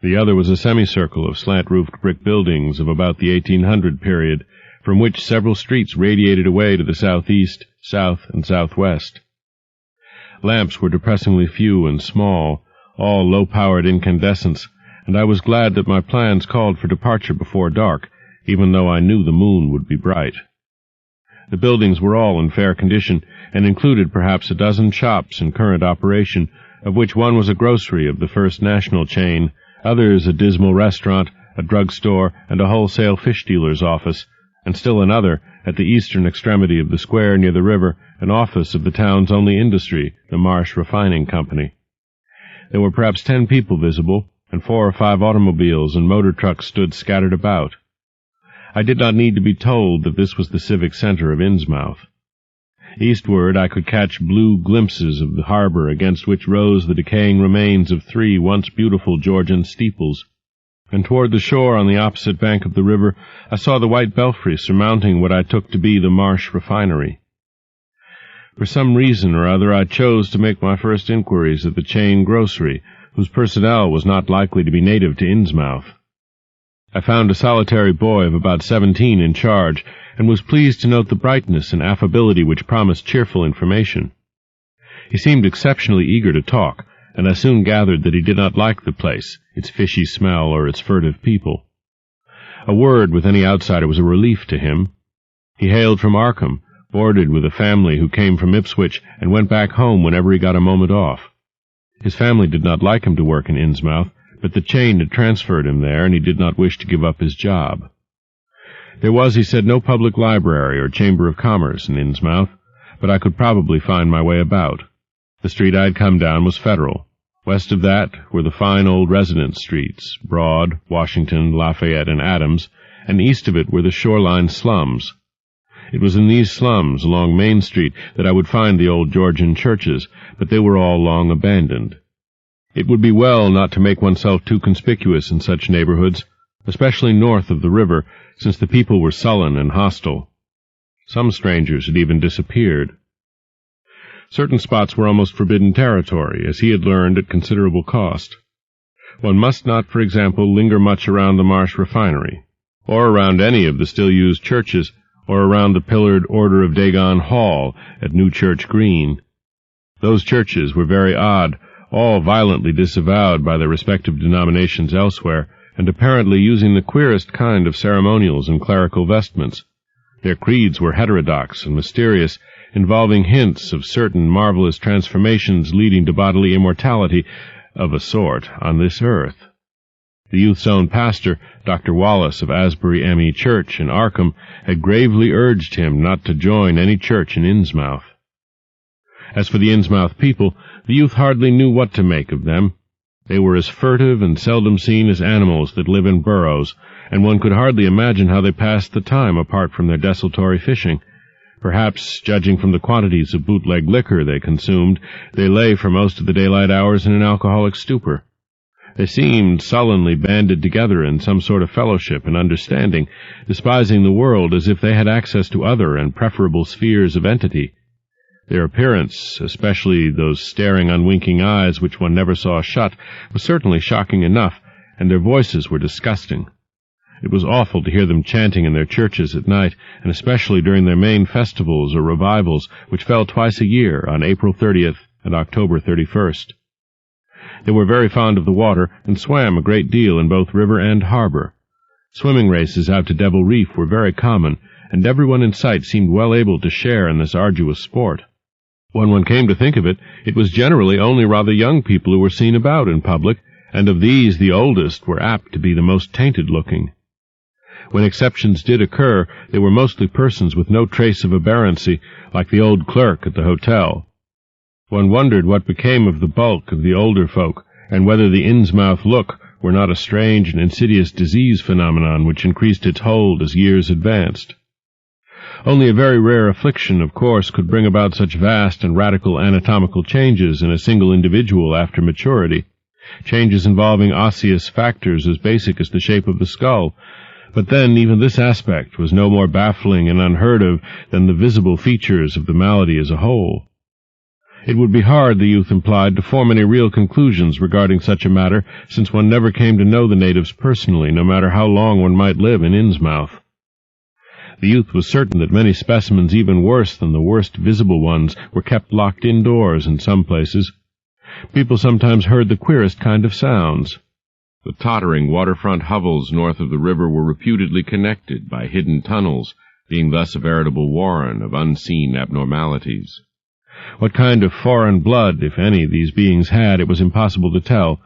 The other was a semicircle of slant-roofed brick buildings of about the 1800 period, from which several streets radiated away to the southeast, south, and southwest. Lamps were depressingly few and small, all low-powered incandescents, and I was glad that my plans called for departure before dark, even though I knew the moon would be bright. The buildings were all in fair condition, and included perhaps a dozen shops in current operation, of which one was a grocery of the First National chain, others a dismal restaurant, a drugstore, and a wholesale fish dealer's office, and still another, at the eastern extremity of the square near the river, an office of the town's only industry, the Marsh Refining Company. There were perhaps 10 people visible, and 4 or 5 automobiles and motor trucks stood scattered about. I did not need to be told that this was the civic center of Innsmouth. Eastward I could catch blue glimpses of the harbor against which rose the decaying remains of 3 once beautiful Georgian steeples, and toward the shore on the opposite bank of the river I saw the white belfry surmounting what I took to be the Marsh Refinery. For some reason or other I chose to make my first inquiries at the chain grocery, whose personnel was not likely to be native to Innsmouth. I found a solitary boy of about 17 in charge, and was pleased to note the brightness and affability which promised cheerful information. He seemed exceptionally eager to talk, and I soon gathered that he did not like the place, its fishy smell, or its furtive people. A word with any outsider was a relief to him. He hailed from Arkham, boarded with a family who came from Ipswich, and went back home whenever he got a moment off. His family did not like him to work in Innsmouth, but the chain had transferred him there, and he did not wish to give up his job. There was, he said, no public library or chamber of commerce in Innsmouth, but I could probably find my way about. The street I had come down was Federal. West of that were the fine old residence streets, Broad, Washington, Lafayette, and Adams, and east of it were the shoreline slums. It was in these slums, along Main Street, that I would find the old Georgian churches, but they were all long abandoned. It would be well not to make oneself too conspicuous in such neighborhoods, especially north of the river, since the people were sullen and hostile. Some strangers had even disappeared. Certain spots were almost forbidden territory, as he had learned at considerable cost. One must not, for example, linger much around the Marsh refinery, or around any of the still-used churches, or around the pillared Order of Dagon Hall at New Church Green. Those churches were very odd, all violently disavowed by their respective denominations elsewhere, and apparently using the queerest kind of ceremonials and clerical vestments. Their creeds were heterodox and mysterious, involving hints of certain marvelous transformations leading to bodily immortality of a sort on this earth. The youth's own pastor, Dr. Wallace of Asbury M.E. Church in Arkham, had gravely urged him not to join any church in Innsmouth. As for the Innsmouth people, the youth hardly knew what to make of them. They were as furtive and seldom seen as animals that live in burrows, and one could hardly imagine how they passed the time apart from their desultory fishing. Perhaps, judging from the quantities of bootleg liquor they consumed, they lay for most of the daylight hours in an alcoholic stupor. They seemed sullenly banded together in some sort of fellowship and understanding, despising the world as if they had access to other and preferable spheres of entity. Their appearance, especially those staring, unwinking eyes which one never saw shut, was certainly shocking enough, and their voices were disgusting. It was awful to hear them chanting in their churches at night, and especially during their main festivals or revivals, which fell twice a year, on April 30th and October 31st. They were very fond of the water, and swam a great deal in both river and harbor. Swimming races out to Devil Reef were very common, and everyone in sight seemed well able to share in this arduous sport. When one came to think of it, it was generally only rather young people who were seen about in public, and of these the oldest were apt to be the most tainted-looking. When exceptions did occur, they were mostly persons with no trace of aberrancy, like the old clerk at the hotel. One wondered what became of the bulk of the older folk, and whether the Innsmouth look were not a strange and insidious disease phenomenon which increased its hold as years advanced. Only a very rare affliction, of course, could bring about such vast and radical anatomical changes in a single individual after maturity, changes involving osseous factors as basic as the shape of the skull. But then even this aspect was no more baffling and unheard of than the visible features of the malady as a whole. It would be hard, the youth implied, to form any real conclusions regarding such a matter, since one never came to know the natives personally, no matter how long one might live in Innsmouth. The youth was certain that many specimens even worse than the worst visible ones were kept locked indoors in some places. People sometimes heard the queerest kind of sounds. The tottering waterfront hovels north of the river were reputedly connected by hidden tunnels, being thus a veritable warren of unseen abnormalities. What kind of foreign blood, if any, these beings had, it was impossible to tell.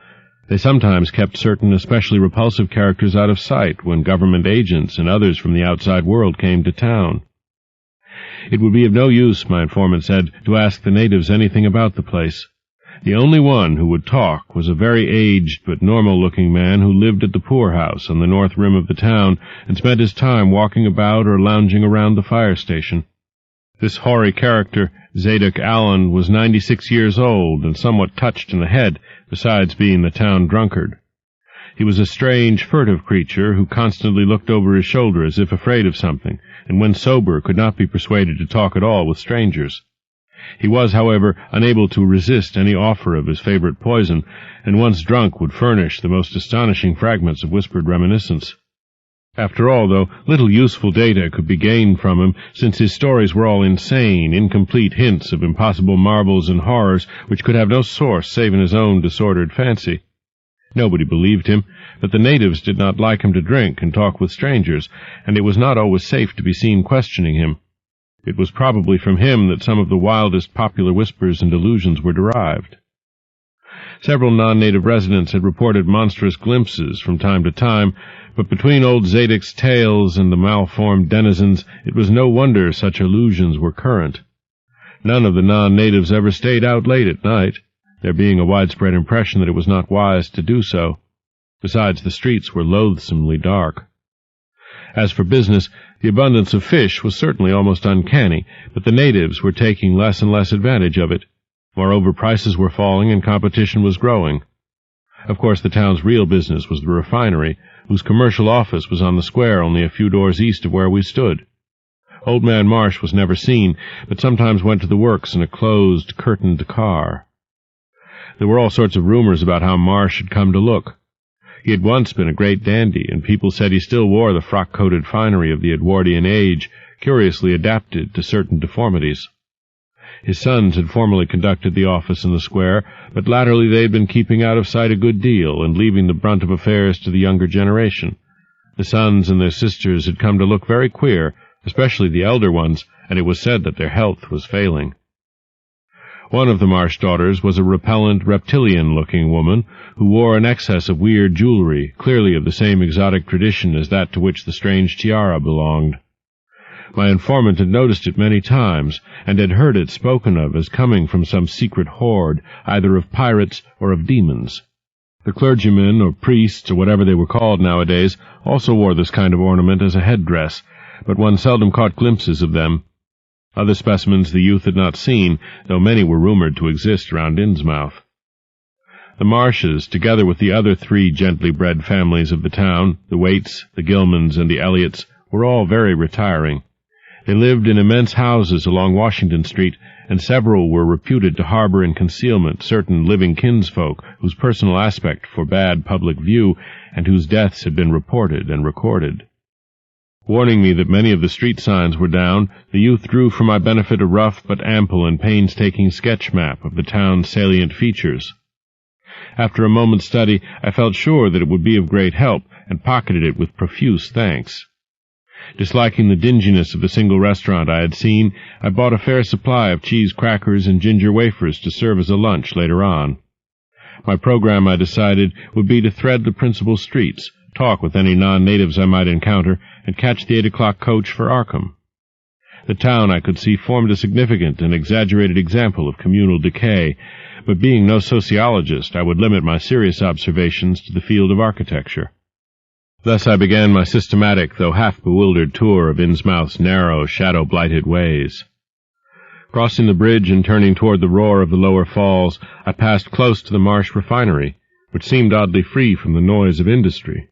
They sometimes kept certain especially repulsive characters out of sight when government agents and others from the outside world came to town. It would be of no use, my informant said, to ask the natives anything about the place. The only one who would talk was a very aged but normal-looking man who lived at the poorhouse on the north rim of the town and spent his time walking about or lounging around the fire station. This hoary character, Zadok Allen, was 96 years old and somewhat touched in the head, besides being the town drunkard. He was a strange, furtive creature who constantly looked over his shoulder as if afraid of something, and when sober could not be persuaded to talk at all with strangers. He was, however, unable to resist any offer of his favorite poison, and once drunk would furnish the most astonishing fragments of whispered reminiscence. After all, though, little useful data could be gained from him, since his stories were all insane, incomplete hints of impossible marvels and horrors which could have no source save in his own disordered fancy. Nobody believed him, but the natives did not like him to drink and talk with strangers, and it was not always safe to be seen questioning him. It was probably from him that some of the wildest popular whispers and delusions were derived. Several non-native residents had reported monstrous glimpses from time to time, but between old Zadok's tales and the malformed denizens, it was no wonder such illusions were current. None of the non-natives ever stayed out late at night, there being a widespread impression that it was not wise to do so. Besides, the streets were loathsomely dark. As for business, the abundance of fish was certainly almost uncanny, but the natives were taking less and less advantage of it. Moreover, prices were falling and competition was growing. Of course, the town's real business was the refinery, whose commercial office was on the square only a few doors east of where we stood. Old Man Marsh was never seen, but sometimes went to the works in a closed, curtained car. There were all sorts of rumors about how Marsh had come to look. He had once been a great dandy, and people said he still wore the frock-coated finery of the Edwardian age, curiously adapted to certain deformities. His sons had formerly conducted the office in the square, but latterly they had been keeping out of sight a good deal and leaving the brunt of affairs to the younger generation. The sons and their sisters had come to look very queer, especially the elder ones, and it was said that their health was failing. One of the Marsh daughters was a repellent, reptilian-looking woman who wore an excess of weird jewelry, clearly of the same exotic tradition as that to which the strange tiara belonged. My informant had noticed it many times, and had heard it spoken of as coming from some secret horde, either of pirates or of demons. The clergymen, or priests, or whatever they were called nowadays, also wore this kind of ornament as a headdress, but one seldom caught glimpses of them. Other specimens the youth had not seen, though many were rumored to exist around Innsmouth. The Marshes, together with the other 3 gently bred families of the town, the Waits, the Gilmans, and the Elliots, were all very retiring. They lived in immense houses along Washington Street, and several were reputed to harbor in concealment certain living kinsfolk whose personal aspect forbade public view, and whose deaths had been reported and recorded. Warning me that many of the street signs were down, the youth drew for my benefit a rough but ample and painstaking sketch map of the town's salient features. After a moment's study, I felt sure that it would be of great help, and pocketed it with profuse thanks. Disliking the dinginess of the single restaurant I had seen, I bought a fair supply of cheese crackers and ginger wafers to serve as a lunch later on. My program, I decided, would be to thread the principal streets, talk with any non-natives I might encounter, and catch the 8 o'clock coach for Arkham. The town, I could see, formed a significant and exaggerated example of communal decay, but being no sociologist, I would limit my serious observations to the field of architecture. Thus I began my systematic, though half-bewildered tour of Innsmouth's narrow, shadow-blighted ways. Crossing the bridge and turning toward the roar of the lower falls, I passed close to the Marsh refinery, which seemed oddly free from the noise of industry.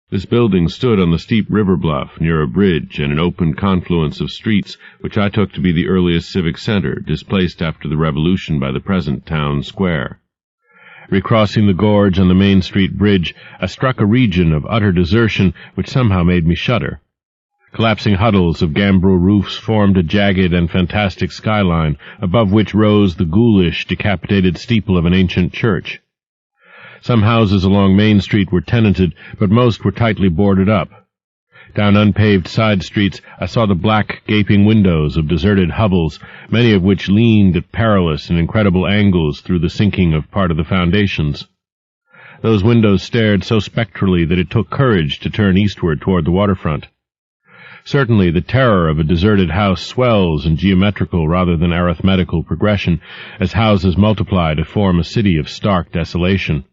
This building stood on the steep river bluff near a bridge and an open confluence of streets which I took to be the earliest civic center, displaced after the Revolution by the present town square. Recrossing the gorge on the Main Street bridge, I struck a region of utter desertion which somehow made me shudder. Collapsing huddles of gambrel roofs formed a jagged and fantastic skyline, above which rose the ghoulish, decapitated steeple of an ancient church. Some houses along Main Street were tenanted, but most were tightly boarded up. Down unpaved side streets I saw the black, gaping windows of deserted hovels, many of which leaned at perilous and incredible angles through the sinking of part of the foundations. Those windows stared so spectrally that it took courage to turn eastward toward the waterfront. Certainly the terror of a deserted house swells in geometrical rather than arithmetical progression, as houses multiply to form a city of stark desolation.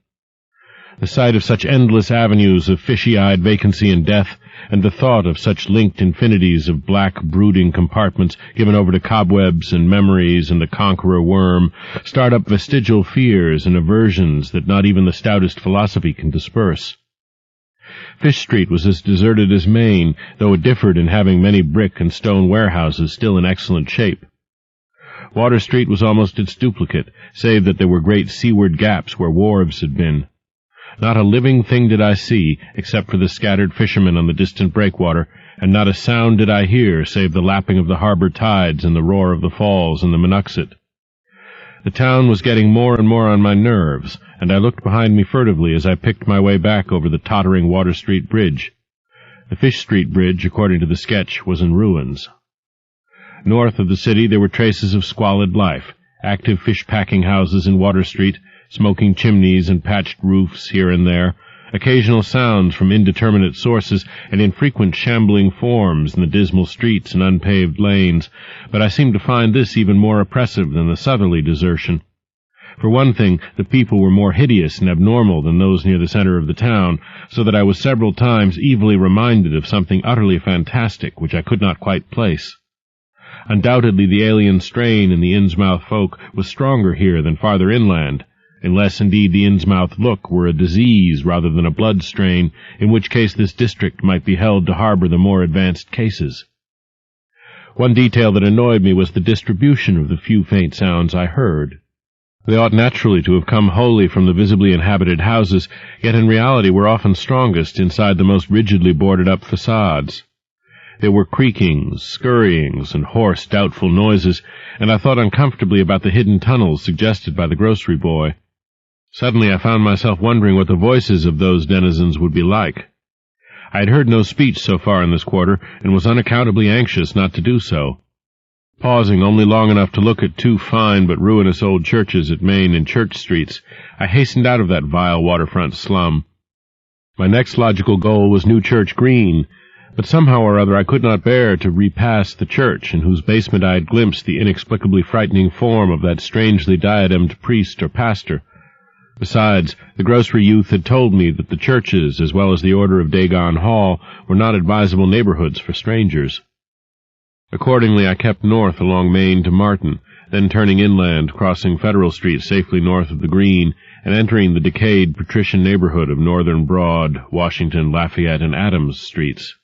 The sight of such endless avenues of fishy-eyed vacancy and death, and the thought of such linked infinities of black, brooding compartments given over to cobwebs and memories and the conqueror worm, start up vestigial fears and aversions that not even the stoutest philosophy can disperse. Fish Street was as deserted as Main, though it differed in having many brick and stone warehouses still in excellent shape. Water Street was almost its duplicate, save that there were great seaward gaps where wharves had been. Not a living thing did I see, except for the scattered fishermen on the distant breakwater, and not a sound did I hear, save the lapping of the harbor tides and the roar of the falls and the Monoxet. The town was getting more and more on my nerves, and I looked behind me furtively as I picked my way back over the tottering Water Street Bridge. The Fish Street Bridge, according to the sketch, was in ruins. North of the city there were traces of squalid life, active fish-packing houses in Water Street, smoking chimneys and patched roofs here and there, occasional sounds from indeterminate sources, and infrequent shambling forms in the dismal streets and unpaved lanes, but I seemed to find this even more oppressive than the southerly desertion. For one thing, the people were more hideous and abnormal than those near the center of the town, so that I was several times evilly reminded of something utterly fantastic which I could not quite place. Undoubtedly the alien strain in the Innsmouth folk was stronger here than farther inland, unless indeed the Innsmouth look were a disease rather than a blood strain, in which case this district might be held to harbor the more advanced cases. One detail that annoyed me was the distribution of the few faint sounds I heard. They ought naturally to have come wholly from the visibly inhabited houses, yet in reality were often strongest inside the most rigidly boarded-up facades. There were creakings, scurryings, and hoarse, doubtful noises, and I thought uncomfortably about the hidden tunnels suggested by the grocery boy. Suddenly I found myself wondering what the voices of those denizens would be like. I had heard no speech so far in this quarter, and was unaccountably anxious not to do so. Pausing only long enough to look at two fine but ruinous old churches at Main and Church Streets, I hastened out of that vile waterfront slum. My next logical goal was New Church Green, but somehow or other I could not bear to repass the church in whose basement I had glimpsed the inexplicably frightening form of that strangely diademed priest or pastor. Besides, the grocery youth had told me that the churches, as well as the order of Dagon Hall, were not advisable neighborhoods for strangers. Accordingly, I kept north along Main to Martin, then turning inland, crossing Federal Street safely north of the Green, and entering the decayed patrician neighborhood of Northern Broad, Washington, Lafayette, and Adams Streets.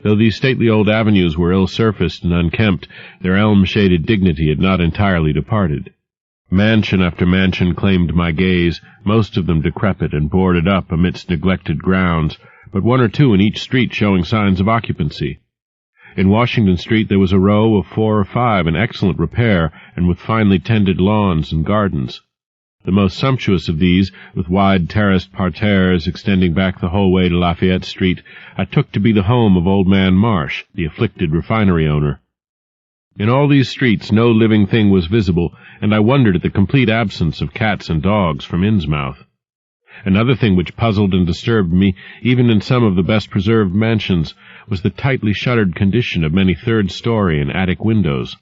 Though these stately old avenues were ill-surfaced and unkempt, their elm-shaded dignity had not entirely departed. Mansion after mansion claimed my gaze, most of them decrepit and boarded up amidst neglected grounds, but one or two in each street showing signs of occupancy. In Washington Street there was a row of 4 or 5 in excellent repair and with finely tended lawns and gardens. The most sumptuous of these, with wide terraced parterres extending back the whole way to Lafayette Street, I took to be the home of Old Man Marsh, the afflicted refinery owner. In all these streets no living thing was visible, and I wondered at the complete absence of cats and dogs from Innsmouth. Another thing which puzzled and disturbed me, even in some of the best-preserved mansions, was the tightly shuttered condition of many third-story and attic windows.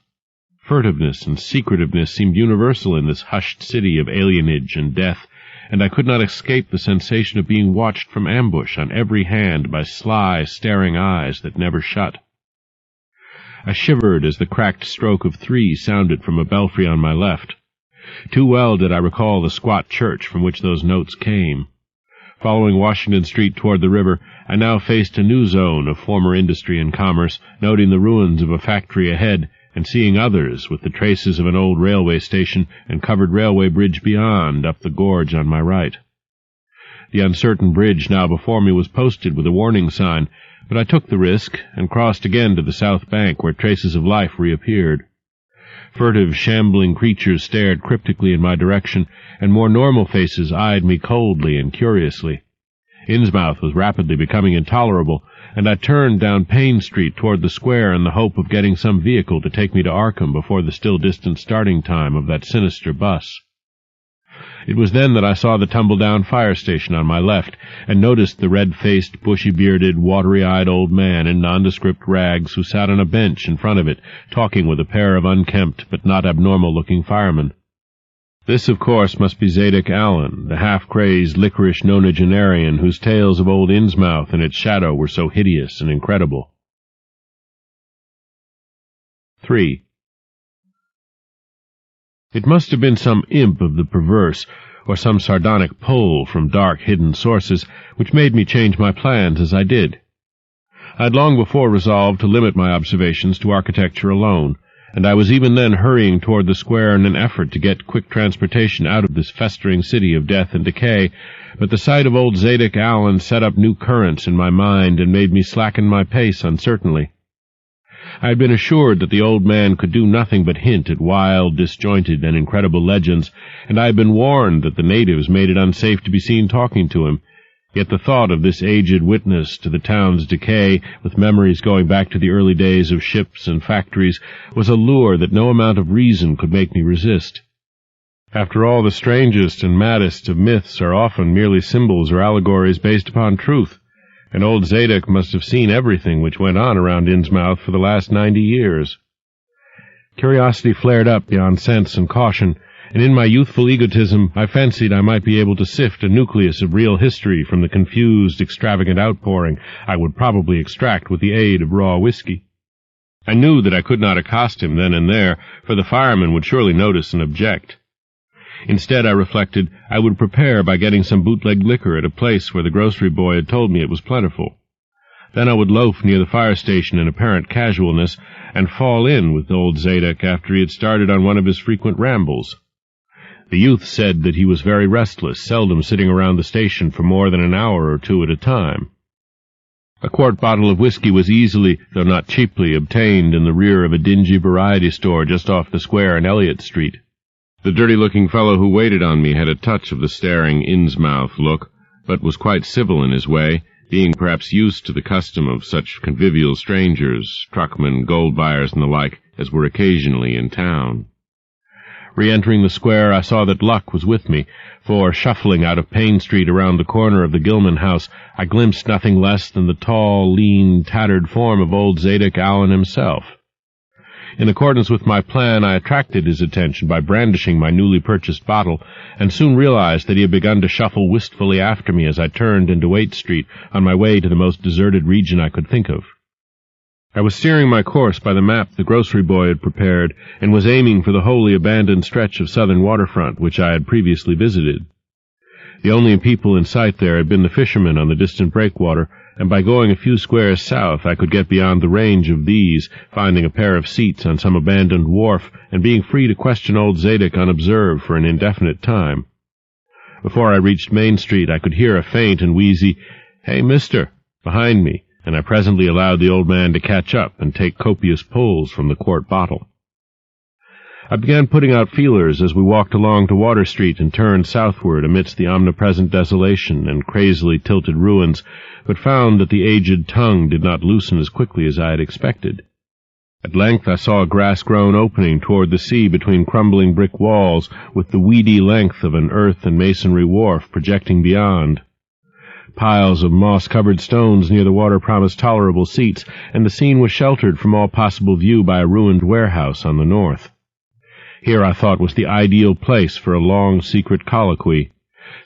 Furtiveness and secretiveness seemed universal in this hushed city of alienage and death, and I could not escape the sensation of being watched from ambush on every hand by sly, staring eyes that never shut. I shivered as the cracked stroke of 3 sounded from a belfry on my left. Too well did I recall the squat church from which those notes came. Following Washington Street toward the river, I now faced a new zone of former industry and commerce, noting the ruins of a factory ahead, and seeing others with the traces of an old railway station and covered railway bridge beyond, up the gorge on my right. The uncertain bridge now before me was posted with a warning sign, but I took the risk and crossed again to the south bank where traces of life reappeared. Furtive, shambling creatures stared cryptically in my direction, and more normal faces eyed me coldly and curiously. Innsmouth was rapidly becoming intolerable, and I turned down Payne Street toward the square in the hope of getting some vehicle to take me to Arkham before the still distant starting time of that sinister bus. It was then that I saw the tumble-down fire station on my left, and noticed the red-faced, bushy-bearded, watery-eyed old man in nondescript rags who sat on a bench in front of it, talking with a pair of unkempt but not abnormal-looking firemen. This, of course, must be Zadok Allen, the half-crazed, licorice nonagenarian whose tales of old Innsmouth and its shadow were so hideous and incredible. 3. It must have been some imp of the perverse, or some sardonic pull from dark, hidden sources, which made me change my plans as I did. I had long before resolved to limit my observations to architecture alone, and I was even then hurrying toward the square in an effort to get quick transportation out of this festering city of death and decay, but the sight of old Zadok Allen set up new currents in my mind and made me slacken my pace uncertainly. I had been assured that the old man could do nothing but hint at wild, disjointed, and incredible legends, and I had been warned that the natives made it unsafe to be seen talking to him. Yet the thought of this aged witness to the town's decay, with memories going back to the early days of ships and factories, was a lure that no amount of reason could make me resist. After all, the strangest and maddest of myths are often merely symbols or allegories based upon truth, and old Zadok must have seen everything which went on around Innsmouth for the last 90 years. Curiosity flared up beyond sense and caution, and in my youthful egotism I fancied I might be able to sift a nucleus of real history from the confused, extravagant outpouring I would probably extract with the aid of raw whiskey. I knew that I could not accost him then and there, for the fireman would surely notice and object. Instead, I reflected, I would prepare by getting some bootleg liquor at a place where the grocery boy had told me it was plentiful. Then I would loaf near the fire station in apparent casualness, and fall in with old Zadok after he had started on one of his frequent rambles. The youth said that he was very restless, seldom sitting around the station for more than an hour or two at a time. A quart bottle of whiskey was easily, though not cheaply, obtained in the rear of a dingy variety store just off the square in Elliott Street. The dirty-looking fellow who waited on me had a touch of the staring Innsmouth look, but was quite civil in his way, being perhaps used to the custom of such convivial strangers, truckmen, gold buyers, and the like, as were occasionally in town. Re-entering the square, I saw that luck was with me, for, shuffling out of Payne Street around the corner of the Gilman house, I glimpsed nothing less than the tall, lean, tattered form of old Zadok Allen himself. In accordance with my plan, I attracted his attention by brandishing my newly purchased bottle, and soon realized that he had begun to shuffle wistfully after me as I turned into Waite Street on my way to the most deserted region I could think of. I was steering my course by the map the grocery boy had prepared, and was aiming for the wholly abandoned stretch of southern waterfront which I had previously visited. The only people in sight there had been the fishermen on the distant breakwater, and by going a few squares south I could get beyond the range of these, finding a pair of seats on some abandoned wharf, and being free to question old Zadok unobserved for an indefinite time. Before I reached Main Street I could hear a faint and wheezy, "Hey, mister," behind me, and I presently allowed the old man to catch up and take copious pulls from the quart bottle. I began putting out feelers as we walked along to Water Street and turned southward amidst the omnipresent desolation and crazily tilted ruins, but found that the aged tongue did not loosen as quickly as I had expected. At length I saw a grass-grown opening toward the sea between crumbling brick walls, with the weedy length of an earth and masonry wharf projecting beyond. Piles of moss-covered stones near the water promised tolerable seats, and the scene was sheltered from all possible view by a ruined warehouse on the north. Here I thought was the ideal place for a long, secret colloquy,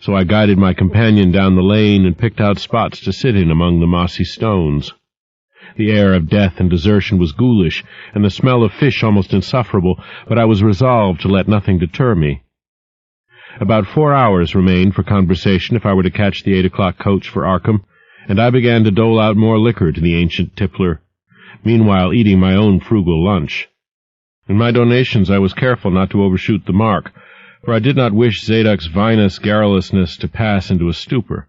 so I guided my companion down the lane and picked out spots to sit in among the mossy stones. The air of death and desertion was ghoulish, and the smell of fish almost insufferable, but I was resolved to let nothing deter me. About 4 hours remained for conversation if I were to catch the 8 o'clock coach for Arkham, and I began to dole out more liquor to the ancient tippler, meanwhile eating my own frugal lunch. In my donations I was careful not to overshoot the mark, for I did not wish Zadok's vinous garrulousness to pass into a stupor.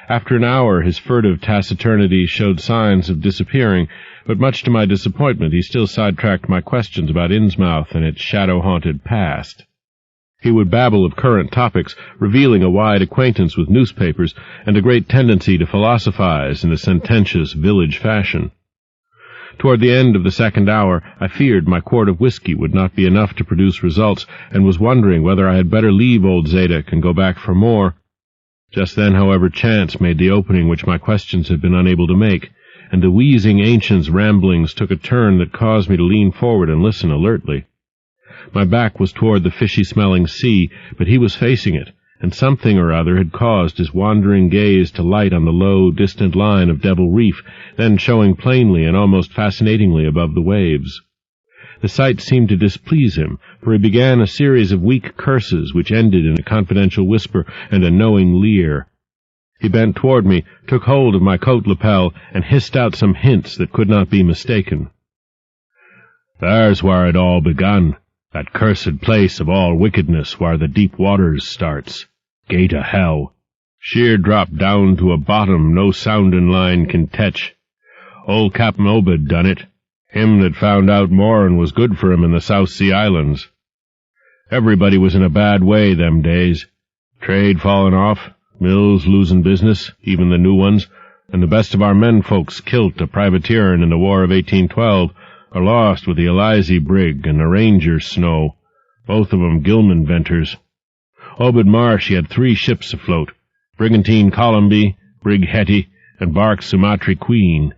After an hour his furtive taciturnity showed signs of disappearing, but much to my disappointment he still sidetracked my questions about Innsmouth and its shadow-haunted past. He would babble of current topics, revealing a wide acquaintance with newspapers and a great tendency to philosophize in a sententious village fashion. Toward the end of the second hour, I feared my quart of whiskey would not be enough to produce results, and was wondering whether I had better leave old Zadok and go back for more. Just then, however, chance made the opening which my questions had been unable to make, and the wheezing ancient's ramblings took a turn that caused me to lean forward and listen alertly. My back was toward the fishy-smelling sea, but he was facing it, and something or other had caused his wandering gaze to light on the low, distant line of Devil Reef, then showing plainly and almost fascinatingly above the waves. The sight seemed to displease him, for he began a series of weak curses which ended in a confidential whisper and a knowing leer. He bent toward me, took hold of my coat lapel, and hissed out some hints that could not be mistaken. There's where it all begun, that cursed place of all wickedness where the deep waters starts, gate o' hell. Sheer drop down to a bottom no soundin' line can tetch. Old Captain Obed done it, him that found out more'n was good for him in the South Sea Islands. Everybody was in a bad way them days. Trade fallin' off, mills losin' business, even the new ones, and the best of our men folks kilt a privateerin' in the War of 1812, or lost with the Elizy brig and the Ranger Snow, both of 'em Gilman venters. Obed Marsh, he had 3 ships afloat, Brigantine Columby, Brig Hetty, and bark Sumatra Queen.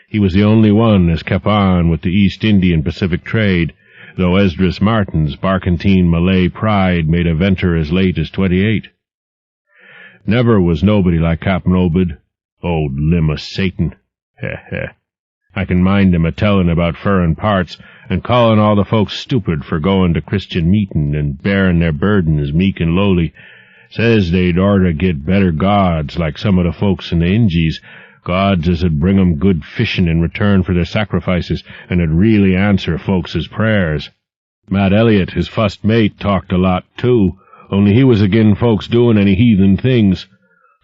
He was the only one as kept on with the East Indian Pacific trade, though Esdras Martin's barkentine Malay Pride made a venture as late as 28. Never was nobody like Captain Obed, old limb o' Satan. Heh. I can mind him a-tellin' about furrin parts, and callin' all the folks stupid for goin' to Christian meetin' and bearin' their burdens meek and lowly. Says they'd orter get better gods like some of the folks in the Injies, gods as 'ud bring 'em good fishin' in return for their sacrifices, and 'ud really answer folks' prayers. Matt Elliott, his fust mate, talked a lot, too, only he was agin folks doin' any heathen things.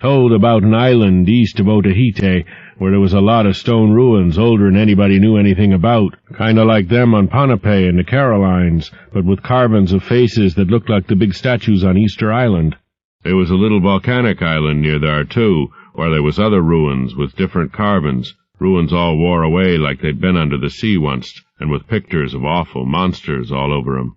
Told about an island east of Otaheite, where there was a lot of stone ruins older'n anybody knew anything about, kind of like them on Ponape and the Carolines, but with carvings of faces that looked like the big statues on Easter Island. There was a little volcanic island near there, too, where there was other ruins with different carvings, ruins all wore away like they'd been under the sea once, and with pictures of awful monsters all over 'em.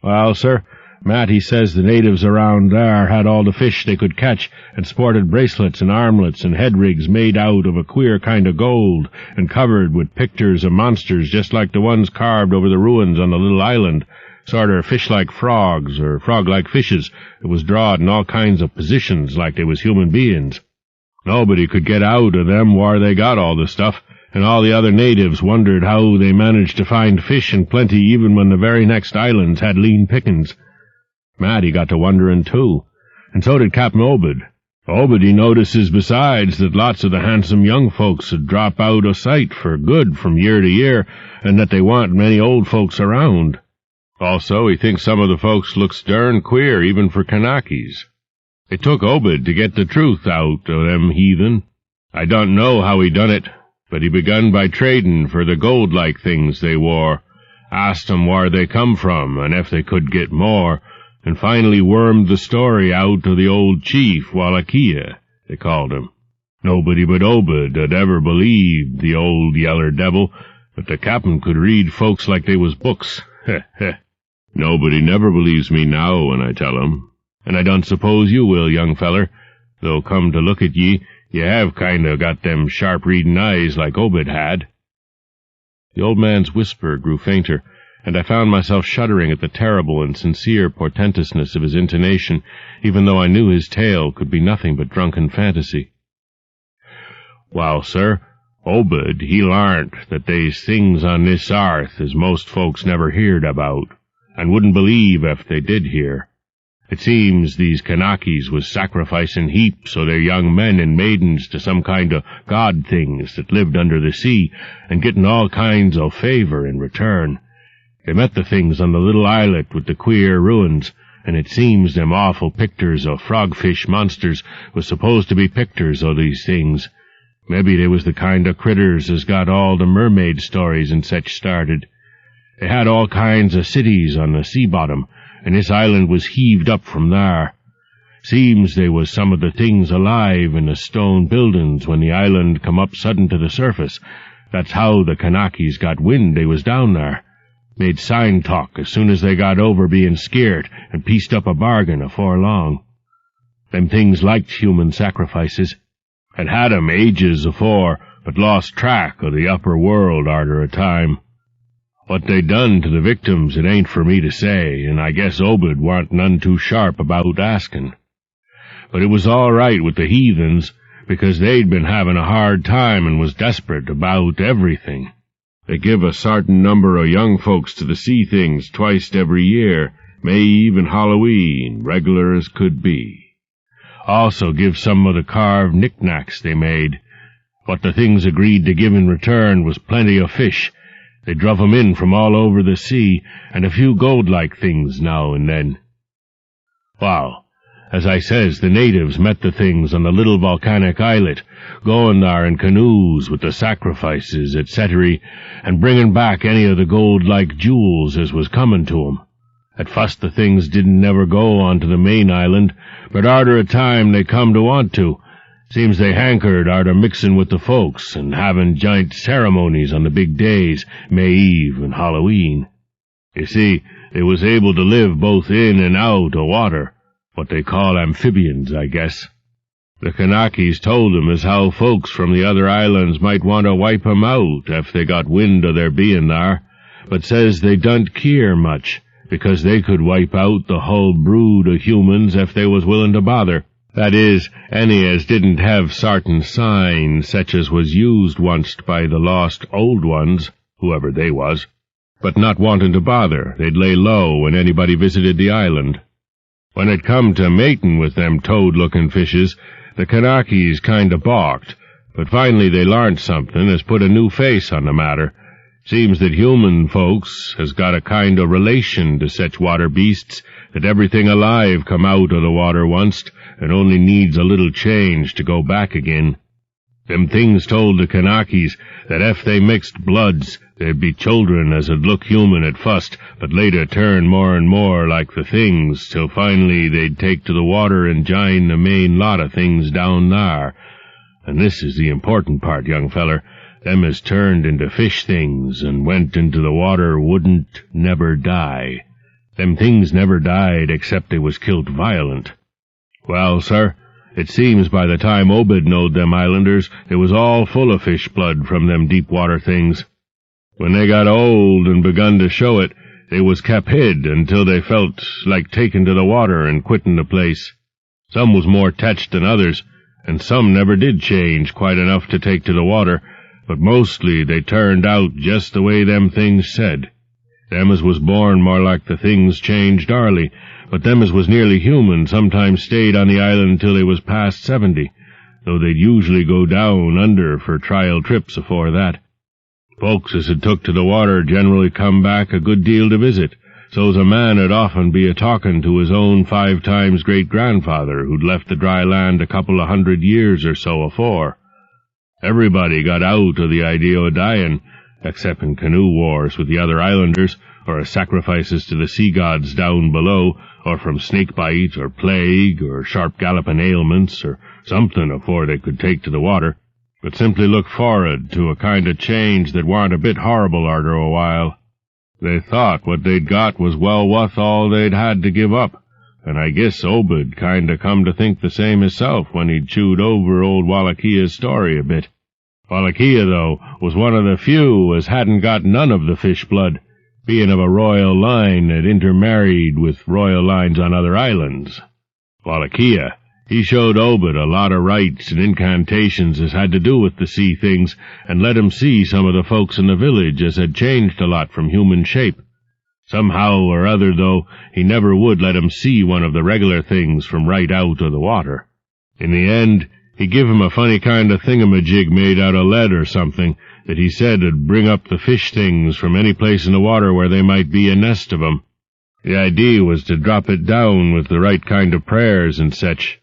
Well, sir, Matt, he says the natives around there had all the fish they could catch, and sported bracelets and armlets and head rigs made out of a queer kind of gold, and covered with pictures of monsters just like the ones carved over the ruins on the little island, sorter fish-like frogs, or frog-like fishes, that was drawed in all kinds of positions like they was human beings. Nobody could get out of them where they got all the stuff, and all the other natives wondered how they managed to find fish in plenty even when the very next islands had lean pickin's. Matt, he got to wonderin', too, and so did Captain Obed. Obed, he notices besides that lots of the handsome young folks would drop out o' sight for good from year to year, and that they want many old folks around. Also, he thinks some of the folks looks dern queer even for Kanakas. It took Obed to get the truth out o' them heathen. I don't know how he done it, but he begun by tradin' for the gold-like things they wore, asked 'em where they come from, and if they could get more, and finally wormed the story out of the old chief, Wallachia, they called him. Nobody but Obed had ever believed the old yeller devil, but the captain could read folks like they was books. Heh. Nobody never believes me now when I tell 'em, and I don't suppose you will, young feller, though come to look at ye, you have kind of got them sharp-readin' eyes like Obed had. The old man's whisper grew fainter, and I found myself shuddering at the terrible and sincere portentousness of his intonation, even though I knew his tale could be nothing but drunken fantasy. Well, sir, Obed, he larnt that they's things on this arth as most folks never heard about, and wouldn't believe if they did hear. It seems these Kanakas was sacrificing heaps o' their young men and maidens to some kind o' god things that lived under the sea, and getting all kinds o' favor in return. They met the things on the little islet with the queer ruins, and it seems them awful pictures o' frogfish monsters was supposed to be pictures o' these things. Maybe they was the kind o' critters as got all the mermaid stories and such started. They had all kinds o' cities on the sea bottom, and this island was heaved up from there. Seems they was some of the things alive in the stone buildings when the island come up sudden to the surface. That's how the Kanakas got wind they was down there. Made sign talk as soon as they got over being scared, and pieced up a bargain afore long. Them things liked human sacrifices. Had 'em ages afore, but lost track o' the upper world arter a time. What they done to the victims it ain't for me to say, and I guess Obed warn't none too sharp about askin'. But it was all right with the heathens, because they'd been havin' a hard time and was desperate about everything. They give a sartain number o' young folks to the sea things twice every year, May Eve and Halloween, regular as could be. Also give some of the carved knickknacks they made. What the things agreed to give in return was plenty o' fish, They druv 'em in from all over the sea, and a few gold-like things now and then. Well, as I says, the natives met the things on the little volcanic islet, going there in canoes with the sacrifices, etc., and bringing back any of the gold-like jewels as was coming to 'em. At fust the things didn't never go on to the main island, but arter a time they come to want to. Seems they hankered arter mixin' with the folks and having giant ceremonies on the big days, May Eve and Halloween. You see, they was able to live both in and out o' water, what they call amphibians, I guess. The Kanakis told 'em as how folks from the other islands might want to wipe 'em out if they got wind o' their being there, but says they don't keer much, because they could wipe out the whole brood o' humans if they was willin' to bother. That is, any as didn't have sartain signs, such as was used once by the lost old ones, whoever they was. But not wantin' to bother, they'd lay low when anybody visited the island. When it come to matin' with them toad-looking fishes, the Kanakis kinda balked, but finally they larnt somethin' as put a new face on the matter. Seems that human folks has got a kind o' relation to such water beasts, that everything alive come out o' the water onct, and only needs a little change to go back again. Them things told the Kanakis that ef they mixed bloods, there'd be children as 'ud look human at fust, but later turn more and more like the things, till finally they'd take to the water and jine the main lot o' things down thar. And this is the important part, young feller. Them as turned into fish things and went into the water wouldn't never die. Them things never died except they was killed violent. Well, sir, it seems by the time Obed knowed them islanders, they was all full of fish blood from them deep-water things. When they got old and begun to show it, they was kep hid until they felt like taking to the water and quitting the place. Some was more tetched than others, and some never did change quite enough to take to the water, but mostly they turned out just the way them things said. Them as was born more like the things changed early, but them as was nearly human sometimes stayed on the island till they was past 70, though they'd usually go down under for trial trips afore that. Folks as had took to the water generally come back a good deal to visit, so's a man 'ud often be a-talkin' to his own 5 times great-grandfather who'd left the dry land a couple of 100 years or so afore. Everybody got out o' the idea o' dyin', except in canoe wars with the other islanders, or as sacrifices to the sea gods down below, or from snake-bite, or plague, or sharp gallopin' ailments, or somethin' afore they could take to the water, but simply look for'ard to a kind of change that warn't a bit horrible arter a while. They thought what they'd got was well wuth all they'd had to give up, and I guess Obed kinda come to think the same hisself when he'd chewed over old Wallachiyah's story a bit. Wallachiyah, though, was one of the few as hadn't got none of the fish blood, being of a royal line that intermarried with royal lines on other islands. Wallachiyah, he showed Obed a lot of rites and incantations as had to do with the sea things, and let him see some of the folks in the village as had changed a lot from human shape. Somehow or other, though, he never would let him see one of the regular things from right out of the water. In the end, he give him a funny kind of thingamajig made out of lead or something that he said would bring up the fish things from any place in the water where they might be a nest of 'em. The idea was to drop it down with the right kind of prayers and such.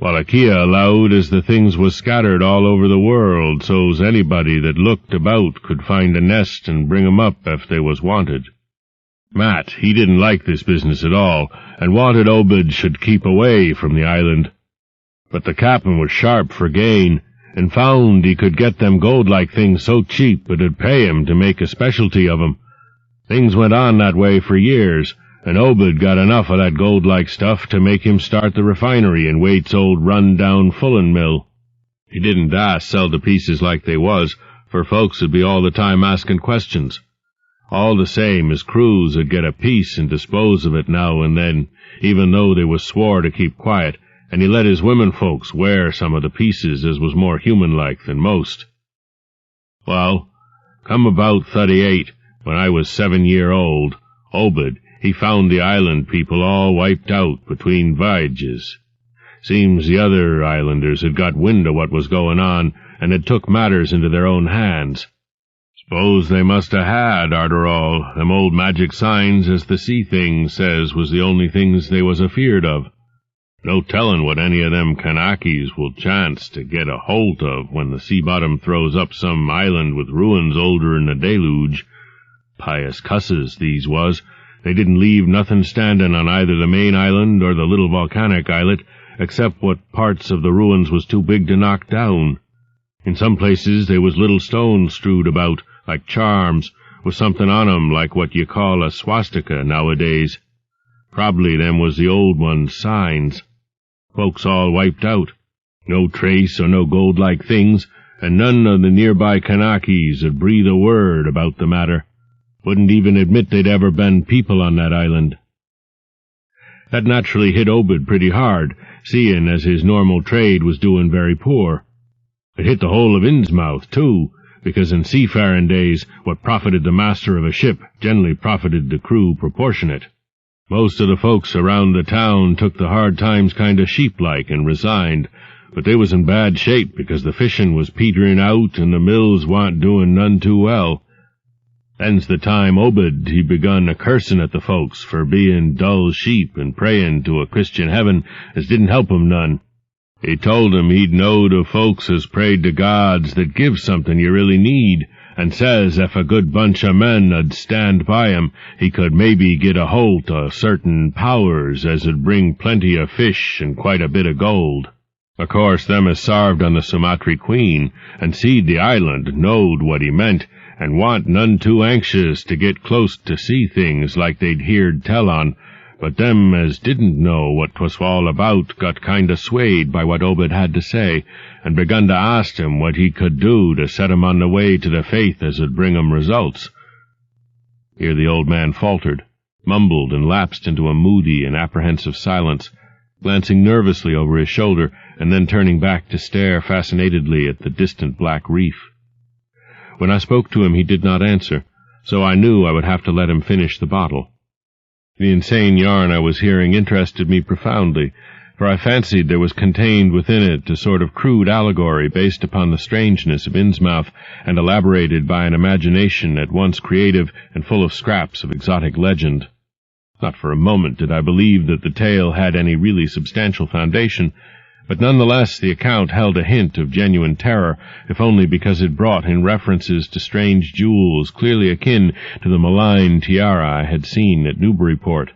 Wallachiyah allowed as the things was scattered all over the world, so's anybody that looked about could find a nest and bring 'em up if they was wanted. Matt, he didn't like this business at all, and wanted Obed should keep away from the island. But the cap'n was sharp for gain, and found he could get them gold-like things so cheap it'd pay him to make a specialty of 'em. Things went on that way for years, and Obed got enough of that gold-like stuff to make him start the refinery in Waite's old run-down fullin' mill. He didn't dast sell the pieces like they was, for folks would be all the time asking questions. All the same, his crews would get a piece and dispose of it now and then, even though they was swore to keep quiet, and he let his women folks wear some of the pieces as was more human-like than most. Well, come about 38, when I was 7-year-old, Obed, he found the island people all wiped out between voyages. Seems the other islanders had got wind of what was going on, and had took matters into their own hands. S'pose they must ha' had, arter all. Them old magic signs, as the sea things says, was the only things they was afeard of. No tellin' what any of them Kanakas will chance to get a holt of when the sea bottom throws up some island with ruins older'n the deluge. Pious cusses, these was. They didn't leave nothin' standin' on either the main island or the little volcanic islet, except what parts of the ruins was too big to knock down. In some places they was little stones strewed about, like charms, with somethin' on 'em like what you call a swastika nowadays. Probably them was the old ones' signs. Folks all wiped out. No trace or no gold-like things, and none of the nearby Kanakas 'ud breathe a word about the matter. Wouldn't even admit they'd ever been people on that island. That naturally hit Obed pretty hard, seein' as his normal trade was doin' very poor. It hit the whole of Innsmouth, too, because in seafarin' days what profited the master of a ship generally profited the crew proportionate. Most of the folks around the town took the hard times kind of sheep-like and resigned, but they was in bad shape because the fishin' was peterin' out and the mills wa'n't doin' none too well. Then's the time Obed he begun a-cursin' at the folks for bein' dull sheep and prayin' to a Christian heaven as didn't help 'em none. He told 'em he'd knowed of folks as prayed to gods that give something you really need, and says if a good bunch of men 'ud stand by him, he could maybe get a holt o' certain powers as 'ud bring plenty of fish and quite a bit of gold. O' course, them as sarved on the Sumatry Queen and seed the island knowed what he meant, and wa'n't none too anxious to get close to see things like they'd heerd tell on, but them as didn't know what 'twas all about got kind of swayed by what Obed had to say, and begun to ask him what he could do to set 'em on the way to the faith as 'ud bring 'em results. Here the old man faltered, mumbled, and lapsed into a moody and apprehensive silence, glancing nervously over his shoulder, and then turning back to stare fascinatedly at the distant black reef. When I spoke to him he did not answer, so I knew I would have to let him finish the bottle. The insane yarn I was hearing interested me profoundly, for I fancied there was contained within it a sort of crude allegory based upon the strangeness of Innsmouth and elaborated by an imagination at once creative and full of scraps of exotic legend. Not for a moment did I believe that the tale had any really substantial foundation, but nonetheless the account held a hint of genuine terror, if only because it brought in references to strange jewels clearly akin to the malign tiara I had seen at Newburyport.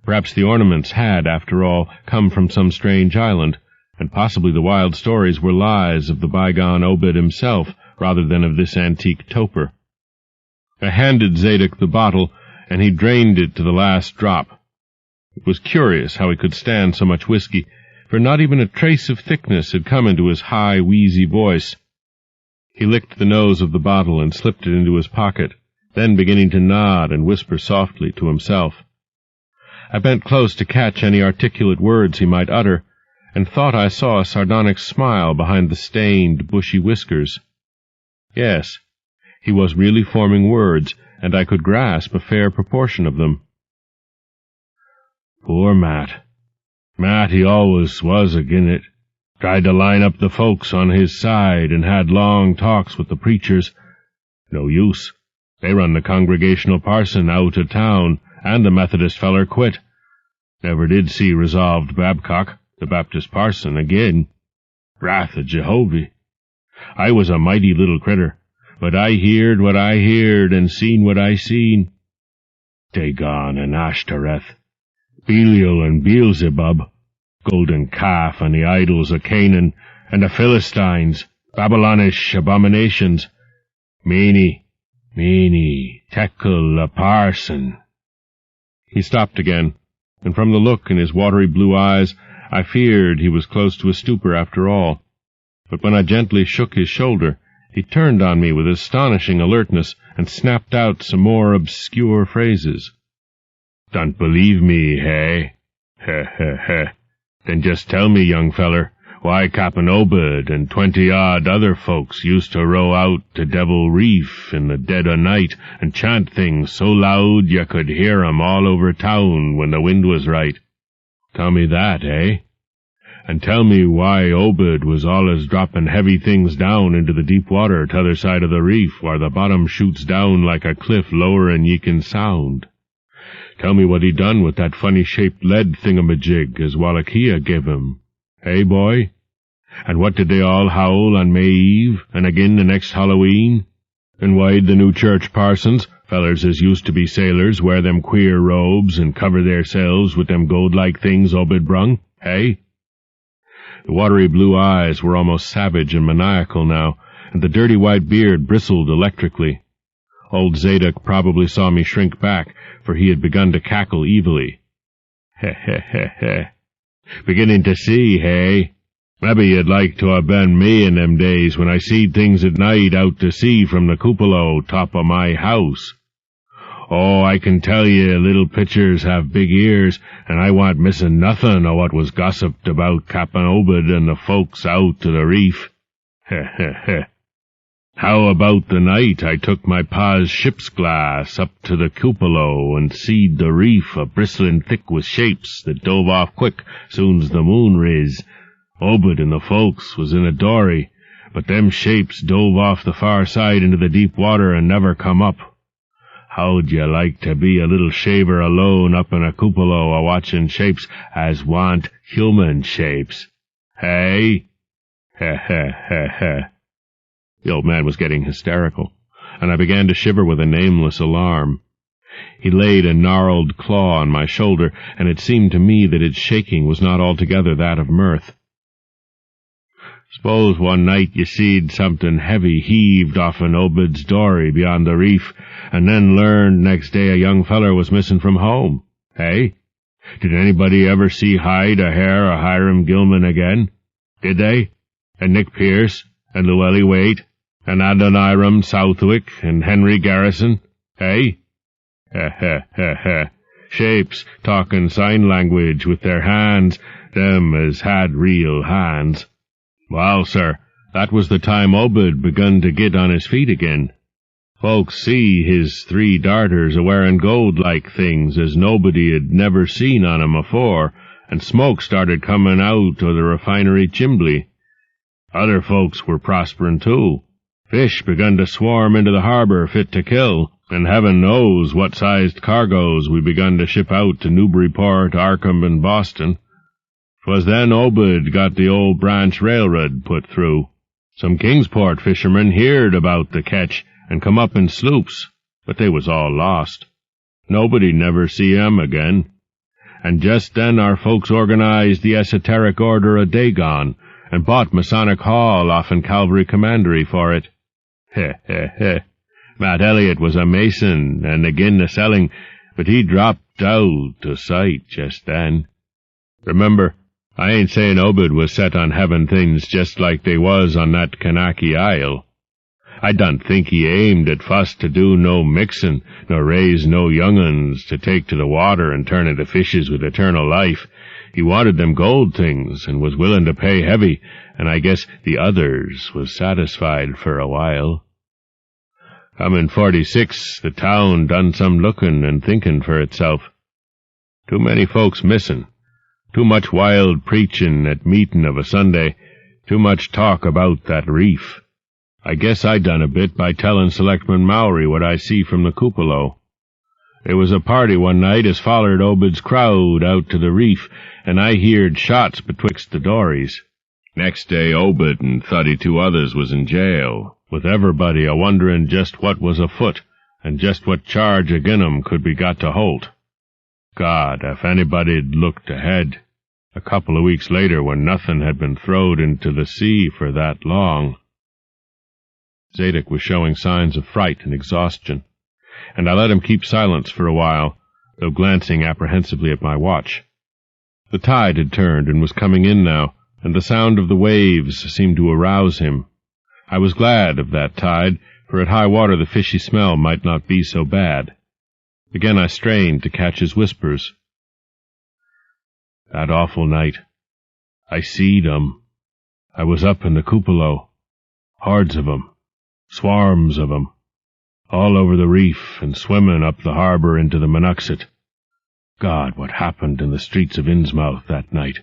Perhaps the ornaments had, after all, come from some strange island, and possibly the wild stories were lies of the bygone Obed himself, rather than of this antique toper. I handed Zadok the bottle, and he drained it to the last drop. It was curious how he could stand so much whiskey, for not even a trace of thickness had come into his high, wheezy voice. He licked the nose of the bottle and slipped it into his pocket, then beginning to nod and whisper softly to himself. I bent close to catch any articulate words he might utter, and thought I saw a sardonic smile behind the stained, bushy whiskers. Yes, he was really forming words, and I could grasp a fair proportion of them. Poor Matt. Matt, he always was agin it. Tried to line up the folks on his side and had long talks with the preachers. No use. They run the Congregational parson out of town, and the Methodist feller quit. Never did see Resolved Babcock, the Baptist parson, again. Wrath of Jehovah. I was a mighty little critter, but I heerd what I heerd and seen what I seen. Dagon and Ashtoreth, Belial and Beelzebub, golden calf and the idols of Canaan, and the Philistines, Babylonish abominations. Meany, Tekel a parson. He stopped again, and from the look in his watery blue eyes, I feared he was close to a stupor after all. But when I gently shook his shoulder, he turned on me with astonishing alertness and snapped out some more obscure phrases. Don't believe me, hey? Heh, heh, heh. Then just tell me, young feller, why Cap'n Obed and 20-odd other folks used to row out to Devil Reef in the dead o' night and chant things so loud you could hear 'em all over town when the wind was right. Tell me that, eh? And tell me why Obed was allus droppin' heavy things down into the deep water t'other side of the reef, where the bottom shoots down like a cliff lower'n ye can sound. Tell me what he done with that funny-shaped lead thingamajig as Wallachia give him. Hey, boy? And what did they all howl on May Eve, and agin the next Halloween? And why'd the new church parsons, fellers as used to be sailors, wear them queer robes and cover theirselves with them gold-like things Obed brung? Hey? The watery blue eyes were almost savage and maniacal now, and the dirty white beard bristled electrically. Old Zadok probably saw me shrink back, for he had begun to cackle evilly. Heh, heh, heh, heh. Beginning to see, hey? Maybe you'd like to have been me in them days when I seed things at night out to sea from the cupola top of my house. Oh, I can tell ye, little pitchers have big ears, and I want missin' nothin' o' what was gossiped about Cap'n Obed and the folks out to the reef. Heh, heh, heh. How about the night I took my pa's ship's glass up to the cupola and seed the reef a-bristlin' thick with shapes that dove off quick soon's the moon riz. Obed and the folks was in a dory, but them shapes dove off the far side into the deep water and never come up. How'd you like to be a little shaver alone up in a cupola a-watchin' shapes as want human shapes? Hey? Heh, heh, heh, heh. The old man was getting hysterical, and I began to shiver with a nameless alarm. He laid a gnarled claw on my shoulder, and it seemed to me that its shaking was not altogether that of mirth. S'pose one night you seed something heavy heaved off an Obed's dory beyond the reef, and then learned next day a young feller was missing from home, hey? Did anybody ever see hide or hair of Hiram Gilman again? Did they? And Nick Pierce, and Llewellyn Waite, and Adoniram Southwick, and Henry Garrison, hey? Heh, heh, heh, heh. Shapes talkin' sign language with their hands, them as had real hands. Well, sir, that was the time Obed begun to git on his feet again. Folks see his 3 darters a-wearin' gold-like things as nobody had never seen on 'em afore, and smoke started comin' out o' the refinery chimbley. Other folks were prosperin' too. Fish begun to swarm into the harbor fit to kill, and heaven knows what sized cargoes we begun to ship out to Newburyport, Arkham, and Boston. 'Twas then Obed got the old branch railroad put through. Some Kingsport fishermen heerd about the ketch and come up in sloops, but they was all lost. Nobody never see 'em again. And just then our folks organized the Esoteric Order of Dagon and bought Masonic Hall offen Calvary Commandery for it. Heh, heh, heh. Matt Elliott was a Mason and agin the selling, but he dropped out o' sight just then. Remember, I ain't sayin' Obed was set on havin' things just like they was on that Kanaki Isle. I don't think he aimed at fust to do no mixin', nor raise no young'uns to take to the water and turn into fishes with eternal life. He wanted them gold things, and was willin' to pay heavy, and I guess the others was satisfied for a while. Come in 46, the town done some lookin' and thinkin' for itself. Too many folks missin'. Too much wild preachin' at meetin' of a Sunday, too much talk about that reef. I guess I done a bit by tellin' Selectman Mowry what I see from the cupola. There was a party one night as follered Obed's crowd out to the reef, and I heerd shots betwixt the dories. Next day Obed and 32 others was in jail, with everybody a-wonderin' just what was afoot, and just what charge agin 'em could be got to holt. God, if anybody'd looked ahead, a couple of weeks later when nothin' had been throwed into the sea for that long. Zadok was showing signs of fright and exhaustion, and I let him keep silence for a while, though glancing apprehensively at my watch. The tide had turned and was coming in now, and the sound of the waves seemed to arouse him. I was glad of that tide, for at high water the fishy smell might not be so bad. Again I strained to catch his whispers. That awful night, I seed 'em. I was up in the cupola. Hordes of 'em. Swarms of 'em. All over the reef and swimmin' up the harbor into the Monuxet. God, what happened in the streets of Innsmouth that night.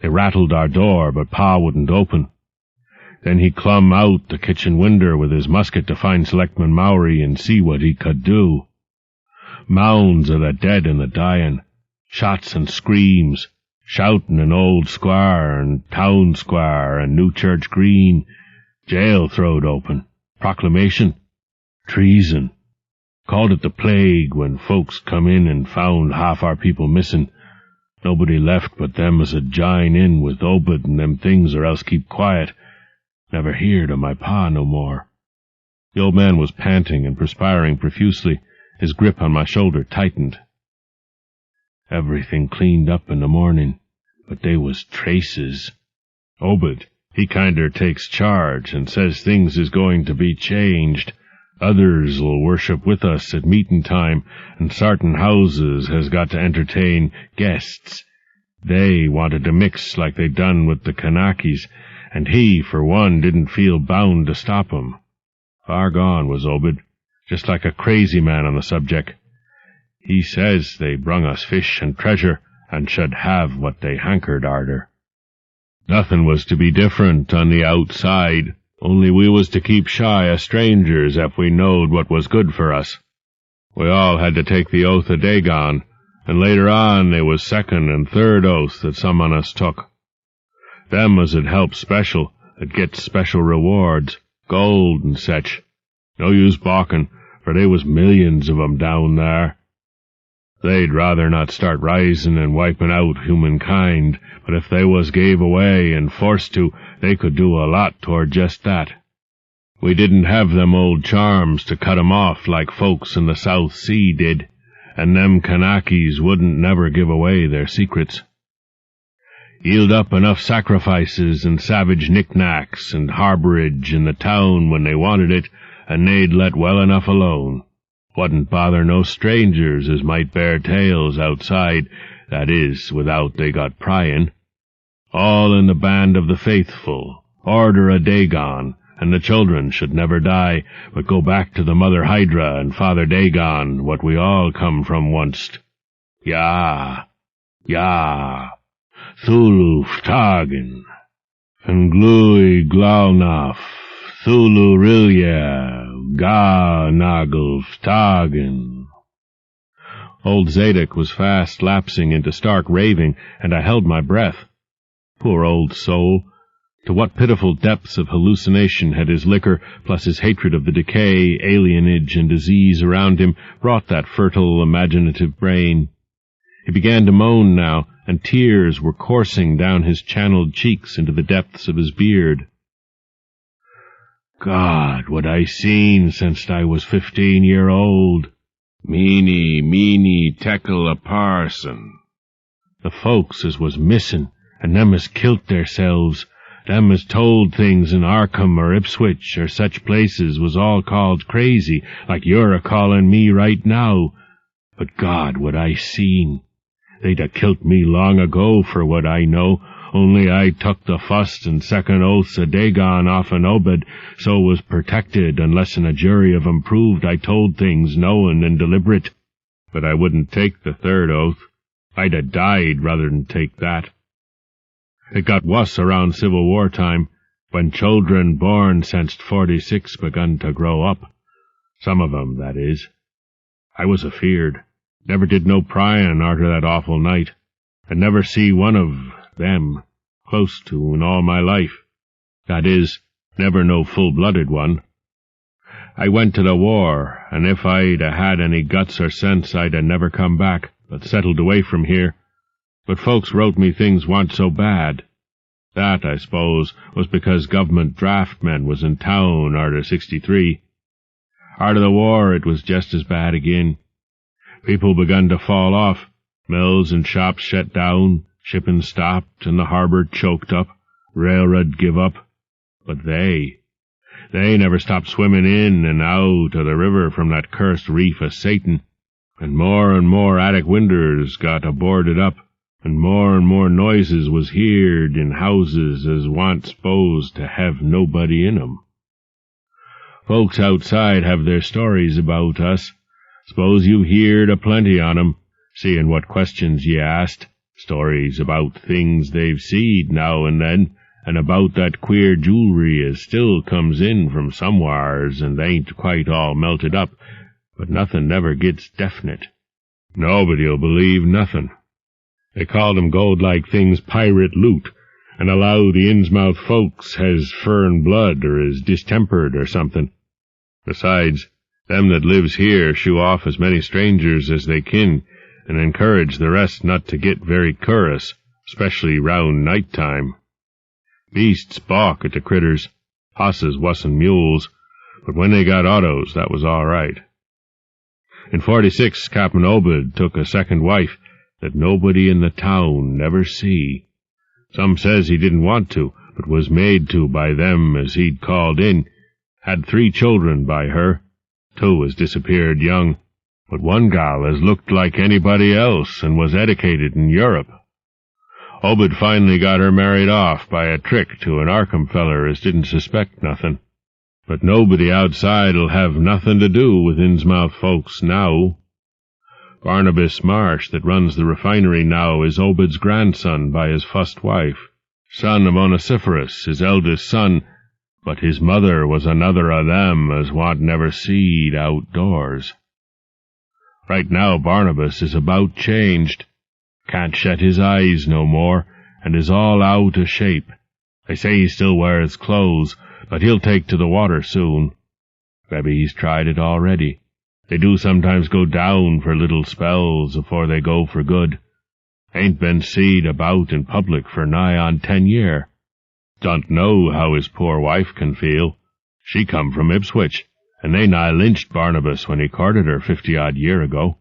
They rattled our door, but Pa wouldn't open. Then he clum out the kitchen winder with his musket to find Selectman Mowry and see what he could do. Mounds of the dead and the dying, shots and screams, shouting in Old Square and Town Square and New Church Green. Jail throwed open. Proclamation. Treason. Called it the plague when folks come in and found half our people missing. Nobody left but them as had jine in with Obed and them things or else keep quiet. Never heard of my pa no more. The old man was panting and perspiring profusely. His grip on my shoulder tightened. Everything cleaned up in the morning, but they was traces. Obed, he kinder takes charge and says things is going to be changed. Others'll worship with us at meetin' time, and sartin houses has got to entertain guests. They wanted to mix like they done with the Kanaki's, and he, for one, didn't feel bound to stop 'em. Far gone was Obed, just like a crazy man on the subject. He says they brung us fish and treasure, and should have what they hankered arter. Nothin' was to be different on the outside, only we was to keep shy o' strangers if we knowed what was good for us. We all had to take the oath of Dagon, and later on they was second and third oaths that some on us took. Them as 'ud help special, 'ud get special rewards, gold and sech. No use balkin', for they was millions of 'em down there. They'd rather not start risin' and wipin' out humankind, but if they was gave away and forced to, they could do a lot toward just that. We didn't have them old charms to cut 'em off like folks in the South Sea did, and them Kanakis wouldn't never give away their secrets. Yield up enough sacrifices and savage knickknacks and harborage in the town when they wanted it, and they'd let well enough alone. Wouldn't bother no strangers as might bear tales outside, that is, without they got pryin'. All in the band of the faithful, order a Dagon, and the children should never die, but go back to the Mother Hydra and Father Dagon, what we all come from onct. Ya, ya, Thulu Ftagan, and Glui Glalnaf, Thulu Rilya, Ga Nagel Ftagan. Old Zadok was fast lapsing into stark raving, and I held my breath. Poor old soul! To what pitiful depths of hallucination had his liquor, plus his hatred of the decay, alienage, and disease around him, brought that fertile, imaginative brain? He began to moan now, and tears were coursing down his channeled cheeks into the depths of his beard. God, what I seen since I was 15-year-old. Meeny, tekel a parson. The folks as was missin', and them as kilt theirselves, them as told things in Arkham or Ipswich or such places was all called crazy, like you're a-callin' me right now. But God, what I seen. They'd a kilt me long ago for what I know, only I took the fust and second oaths of Dagon off an Obed, so was protected unless in a jury of 'em proved I told things knowin' and deliberate. But I wouldn't take the third oath. I'd a died rather than take that. It got wuss around Civil War time, when children born since 46 begun to grow up. Some of 'em, that is. I was afeard. Never did no pryin' arter that awful night, and never see one of them close to in all my life. That is, never no full-blooded one. I went to the war, and if I'd had any guts or sense, I'd never come back, but settled away from here. But folks wrote me things warn't so bad. That, I suppose, was because government draftmen was in town arter 63. Arter the war it was just as bad again. People begun to fall off. Mills and shops shut down, shipping stopped, and the harbor choked up, railroad give up. But they never stopped swimming in and out of the river from that cursed reef of Satan, and more attic windows got boarded up, and more noises was heard in houses as wa'n't s'posed to have nobody in 'em. Folks outside have their stories about us. S'pose you heerd a plenty on 'em, seein' what questions ye asked, Stories about things they've seed now and then, and about that queer jewelry as still comes in from somewheres and ain't quite all melted up, but nothing never gets definite. Nobody'll believe nothing. They call them gold-like things pirate loot, and allow the Innsmouth folks has furrin blood or is distempered or something. Besides, them that lives here shoo off as many strangers as they kin, and encourage the rest not to get very cur'ous, especially round night time. Beasts balk at the critters. Hosses wuss'n mules, but when they got autos, that was all right. In 46, Captain Obed took a second wife that nobody in the town never see. Some says he didn't want to, but was made to by them as he'd called in. Had 3 children by her. 2 has disappeared young, but one gal has looked like anybody else and was educated in Europe. Obed finally got her married off by a trick to an Arkham feller as didn't suspect nothing. But nobody outside'll have nothing to do with Innsmouth folks now. Barnabas Marsh, that runs the refinery now, is Obed's grandson by his first wife, son of Onesiphorus, his eldest son, but his mother was another of them as wa'n't never seed outdoors. Right now Barnabas is about changed. Can't shut his eyes no more, and is all out o' shape. They say he still wears clothes, but he'll take to the water soon. Mebbe he's tried it already. They do sometimes go down for little spells afore they go for good. Ain't been seed about in public for nigh on 10 year. Don't know how his poor wife can feel. She come from Ipswich, and they nigh lynched Barnabas when he courted her 50-odd year ago.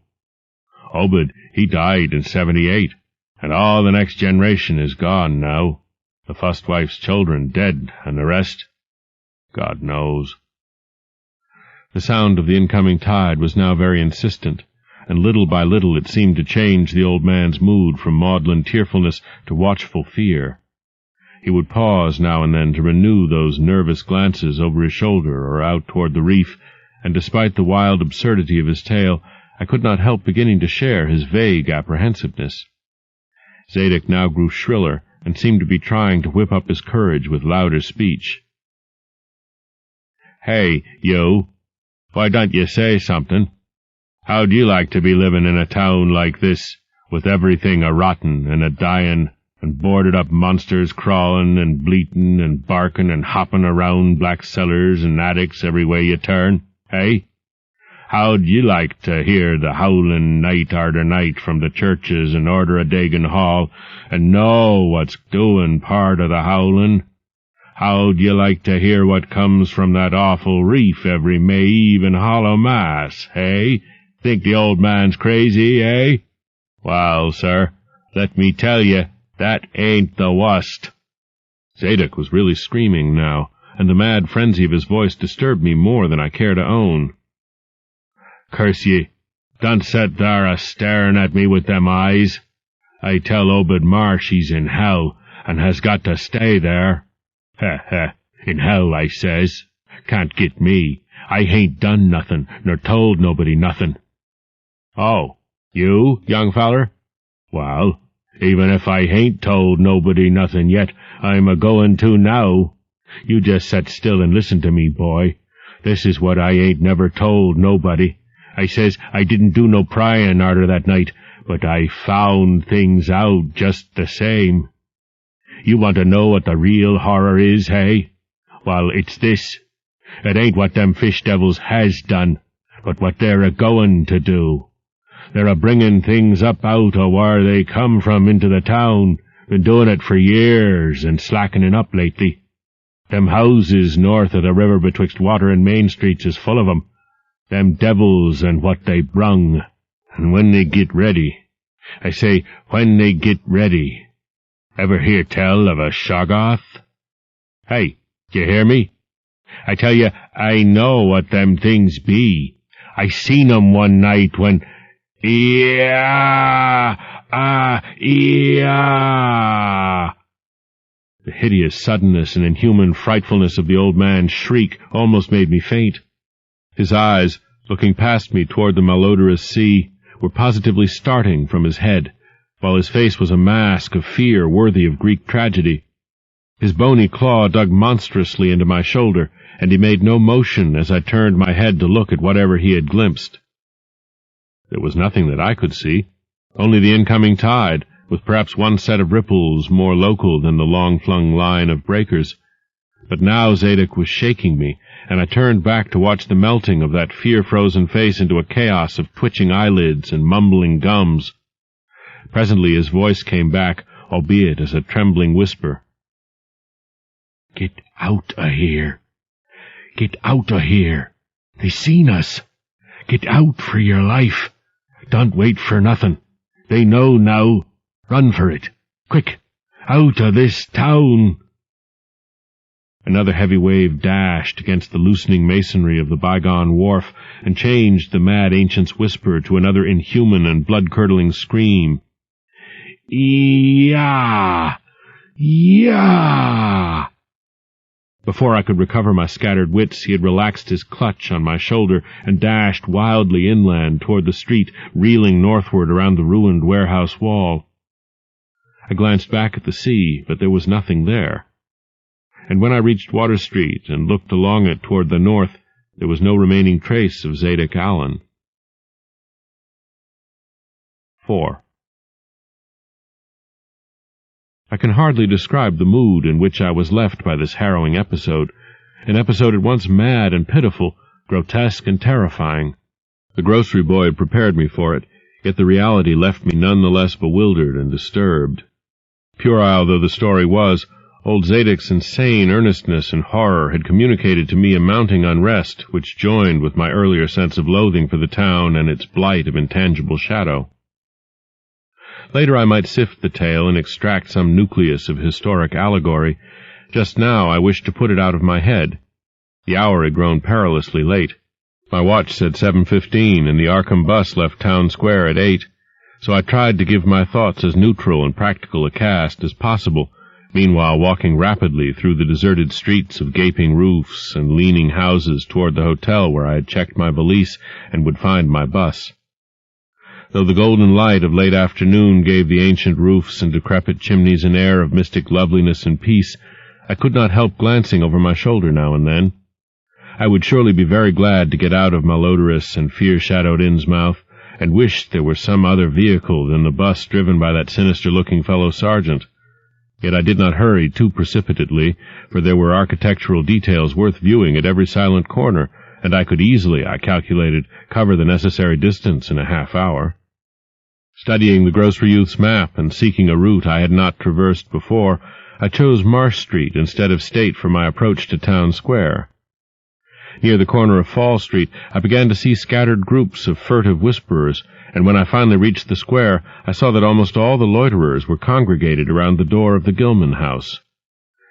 Obed, he died in 78, and all the next generation is gone now. The first wife's children dead, and the rest, God knows. The sound of the incoming tide was now very insistent, and little by little it seemed to change the old man's mood from maudlin tearfulness to watchful fear. He would pause now and then to renew those nervous glances over his shoulder or out toward the reef, and despite the wild absurdity of his tale, I could not help beginning to share his vague apprehensiveness. Zadok now grew shriller, and seemed to be trying to whip up his courage with louder speech. "Hey, you! Why don't you say something? How'd you like to be living in a town like this, with everything a-rotten and a-dying, and boarded-up monsters crawling and bleating and barking and hopping around black cellars and attics every way you turn, hey? How'd you like to hear the howling night arter night from the churches and order of Dagon Hall, and know what's doing part of the howling? How'd you like to hear what comes from that awful reef every May Eve and Hollow Mass, hey? Think the old man's crazy, eh? Well, sir, let me tell you, that ain't the wust." Zadok was really screaming now, and the mad frenzy of his voice disturbed me more than I care to own. "Curse ye, don't set there a-staring at me with them eyes. I tell Obed Marsh he's in hell, and has got to stay there. Ha, ha, in hell, I says. Can't get me. I hain't done nothin', nor told nobody nothin'." "Oh, you, young feller? Well, even if I hain't told nobody nothin' yet, I'm a-goin' to now. You just set still and listen to me, boy. This is what I ain't never told nobody. I says I didn't do no pryin' arter that night, but I found things out just the same. You want to know what the real horror is, hey? Well, it's this. It ain't what them fish devils has done, but what they're a-goin' to do. They're a-bringin' things up out o' where they come from into the town, been doin' it for years and slackening up lately. Them houses north of the river betwixt Water and Main Streets is full of 'em. Them devils and what they brung. And when they git ready, I say, when they git ready. Ever hear tell of a Shoggoth? Hey, you hear me? I tell you, I know what them things be. I seen 'em one night when... Yeah! The hideous suddenness and inhuman frightfulness of the old man's shriek almost made me faint. His eyes, looking past me toward the malodorous sea, were positively starting from his head, while his face was a mask of fear worthy of Greek tragedy. His bony claw dug monstrously into my shoulder, and he made no motion as I turned my head to look at whatever he had glimpsed. There was nothing that I could see, only the incoming tide, with perhaps one set of ripples more local than the long-flung line of breakers. But now Zadok was shaking me, and I turned back to watch the melting of that fear-frozen face into a chaos of twitching eyelids and mumbling gums. Presently his voice came back, albeit as a trembling whisper. "Get out o' here! Get out o' here! They seen us! Get out for your life! Don't wait for nothing! They know now! Run for it! Quick! Out o' this town!" Another heavy wave dashed against the loosening masonry of the bygone wharf and changed the mad ancient's whisper to another inhuman and blood-curdling scream. "Yah! Yah!" Before I could recover my scattered wits, he had relaxed his clutch on my shoulder and dashed wildly inland toward the street, reeling northward around the ruined warehouse wall. I glanced back at the sea, but there was nothing there. And when I reached Water Street and looked along it toward the north, there was no remaining trace of Zadok Allen. 4. I can hardly describe the mood in which I was left by this harrowing episode, an episode at once mad and pitiful, grotesque and terrifying. The grocery boy had prepared me for it, yet the reality left me none the less bewildered and disturbed. Puerile though the story was, old Zadok's insane earnestness and horror had communicated to me a mounting unrest which joined with my earlier sense of loathing for the town and its blight of intangible shadow. Later I might sift the tale and extract some nucleus of historic allegory. Just now I wished to put it out of my head. The hour had grown perilously late. My watch said 7:15, and the Arkham bus left Town Square at 8, so I tried to give my thoughts as neutral and practical a cast as possible, meanwhile walking rapidly through the deserted streets of gaping roofs and leaning houses toward the hotel where I had checked my valise and would find my bus. Though the golden light of late afternoon gave the ancient roofs and decrepit chimneys an air of mystic loveliness and peace, I could not help glancing over my shoulder now and then. I would surely be very glad to get out of malodorous and fear-shadowed Innsmouth, and wished there were some other vehicle than the bus driven by that sinister-looking fellow sergeant. Yet I did not hurry too precipitately, for there were architectural details worth viewing at every silent corner, and I could easily, I calculated, cover the necessary distance in a half-hour. Studying the grocery youth's map and seeking a route I had not traversed before, I chose Marsh Street instead of State for my approach to Town Square. Near the corner of Fall Street, I began to see scattered groups of furtive whisperers, and when I finally reached the square, I saw that almost all the loiterers were congregated around the door of the Gilman house.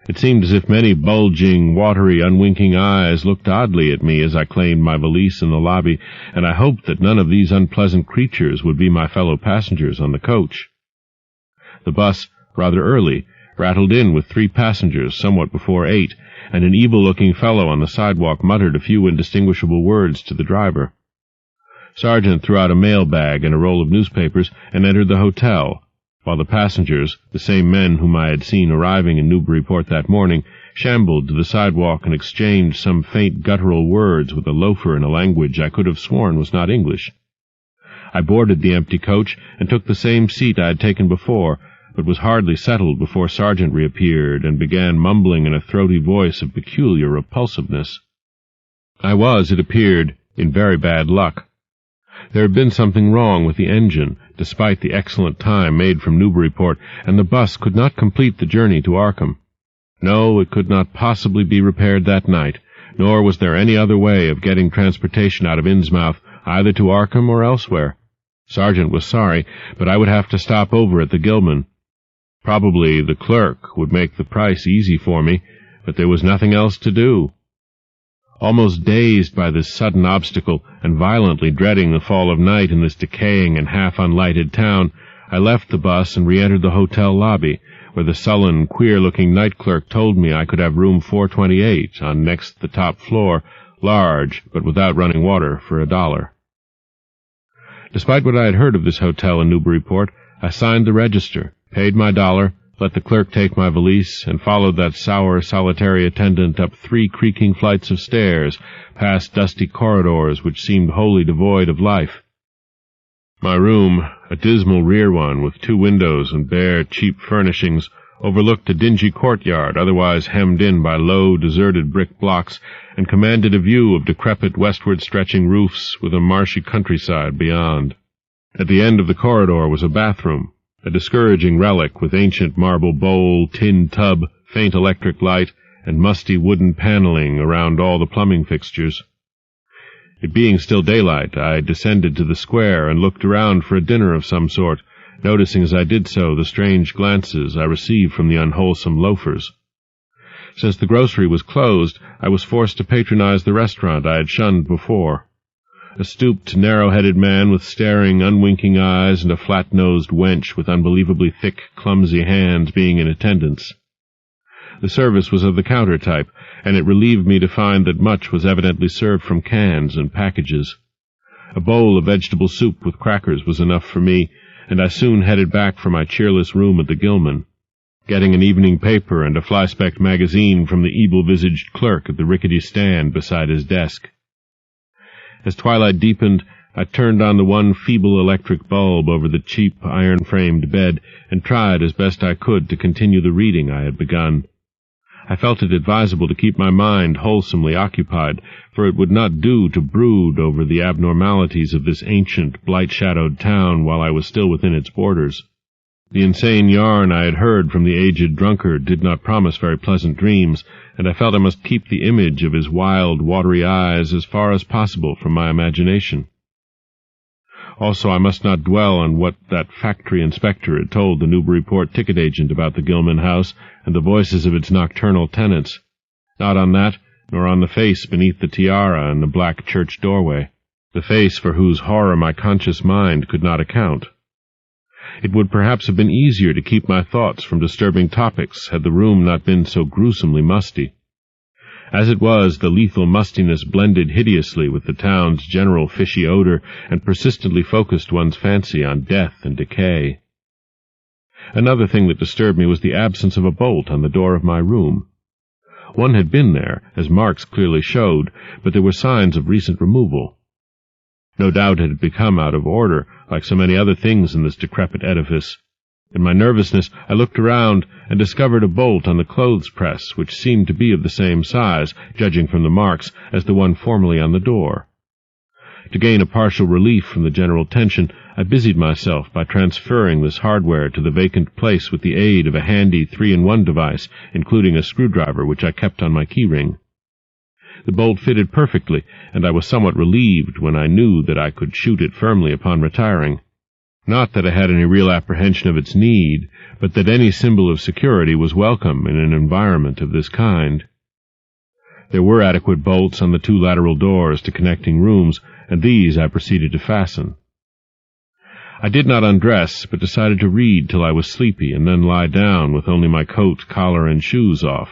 It seemed as if many bulging, watery, unwinking eyes looked oddly at me as I claimed my valise in the lobby, and I hoped that none of these unpleasant creatures would be my fellow passengers on the coach. The bus, rather early, rattled in with 3 passengers somewhat before 8, and an evil-looking fellow on the sidewalk muttered a few indistinguishable words to the driver. Sergeant threw out a mail bag and a roll of newspapers and entered the hotel, while the passengers, the same men whom I had seen arriving in Newburyport that morning, shambled to the sidewalk and exchanged some faint guttural words with a loafer in a language I could have sworn was not English. I boarded the empty coach and took the same seat I had taken before, but was hardly settled before Sergeant reappeared and began mumbling in a throaty voice of peculiar repulsiveness. I was, it appeared, in very bad luck. There had been something wrong with the engine, despite the excellent time made from Newburyport, and the bus could not complete the journey to Arkham. No, it could not possibly be repaired that night, nor was there any other way of getting transportation out of Innsmouth, either to Arkham or elsewhere. Sergeant was sorry, but I would have to stop over at the Gilman. Probably the clerk would make the price easy for me, but there was nothing else to do. Almost dazed by this sudden obstacle, and violently dreading the fall of night in this decaying and half-unlighted town, I left the bus and re-entered the hotel lobby, where the sullen, queer-looking night clerk told me I could have room 428 on next the top floor, large, but without running water, for $1. Despite what I had heard of this hotel in Newburyport, I signed the register, paid my $1, let the clerk take my valise, and followed that sour, solitary attendant up 3 creaking flights of stairs, past dusty corridors which seemed wholly devoid of life. My room, a dismal rear one with 2 windows and bare, cheap furnishings, overlooked a dingy courtyard otherwise hemmed in by low, deserted brick blocks, and commanded a view of decrepit westward-stretching roofs with a marshy countryside beyond. At the end of the corridor was a bathroom, a discouraging relic with ancient marble bowl, tin tub, faint electric light, and musty wooden paneling around all the plumbing fixtures. It being still daylight, I descended to the square and looked around for a dinner of some sort, noticing as I did so the strange glances I received from the unwholesome loafers. Since the grocery was closed, I was forced to patronize the restaurant I had shunned before. A stooped, narrow-headed man with staring, unwinking eyes and a flat-nosed wench with unbelievably thick, clumsy hands being in attendance. The service was of the counter type, and it relieved me to find that much was evidently served from cans and packages. A bowl of vegetable soup with crackers was enough for me, and I soon headed back for my cheerless room at the Gilman, getting an evening paper and a fly-specked magazine from the evil-visaged clerk at the rickety stand beside his desk. As twilight deepened, I turned on the one feeble electric bulb over the cheap, iron-framed bed and tried as best I could to continue the reading I had begun. I felt it advisable to keep my mind wholesomely occupied, for it would not do to brood over the abnormalities of this ancient, blight-shadowed town while I was still within its borders. The insane yarn I had heard from the aged drunkard did not promise very pleasant dreams, and I felt I must keep the image of his wild, watery eyes as far as possible from my imagination. Also, I must not dwell on what that factory inspector had told the Newburyport ticket agent about the Gilman house and the voices of its nocturnal tenants. Not on that, nor on the face beneath the tiara in the black church doorway, the face for whose horror my conscious mind could not account. It would perhaps have been easier to keep my thoughts from disturbing topics had the room not been so gruesomely musty. As it was, the lethal mustiness blended hideously with the town's general fishy odor and persistently focused one's fancy on death and decay. Another thing that disturbed me was the absence of a bolt on the door of my room. One had been there, as marks clearly showed, but there were signs of recent removal. No doubt it had become out of order, like so many other things in this decrepit edifice. In my nervousness, I looked around and discovered a bolt on the clothes press, which seemed to be of the same size, judging from the marks, as the one formerly on the door. To gain a partial relief from the general tension, I busied myself by transferring this hardware to the vacant place with the aid of a handy 3-in-1 device, including a screwdriver which I kept on my key-ring. The bolt fitted perfectly, and I was somewhat relieved when I knew that I could shoot it firmly upon retiring. Not that I had any real apprehension of its need, but that any symbol of security was welcome in an environment of this kind. There were adequate bolts on the 2 lateral doors to connecting rooms, and these I proceeded to fasten. I did not undress, but decided to read till I was sleepy and then lie down with only my coat, collar, and shoes off.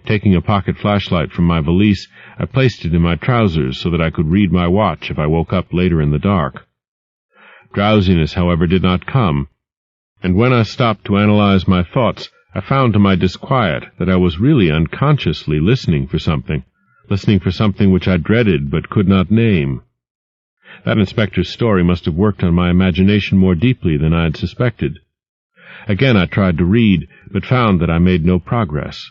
Taking a pocket flashlight from my valise, I placed it in my trousers so that I could read my watch if I woke up later in the dark. Drowsiness, however, did not come, and when I stopped to analyze my thoughts, I found to my disquiet that I was really unconsciously listening for something which I dreaded but could not name. That inspector's story must have worked on my imagination more deeply than I had suspected. Again I tried to read, but found that I made no progress.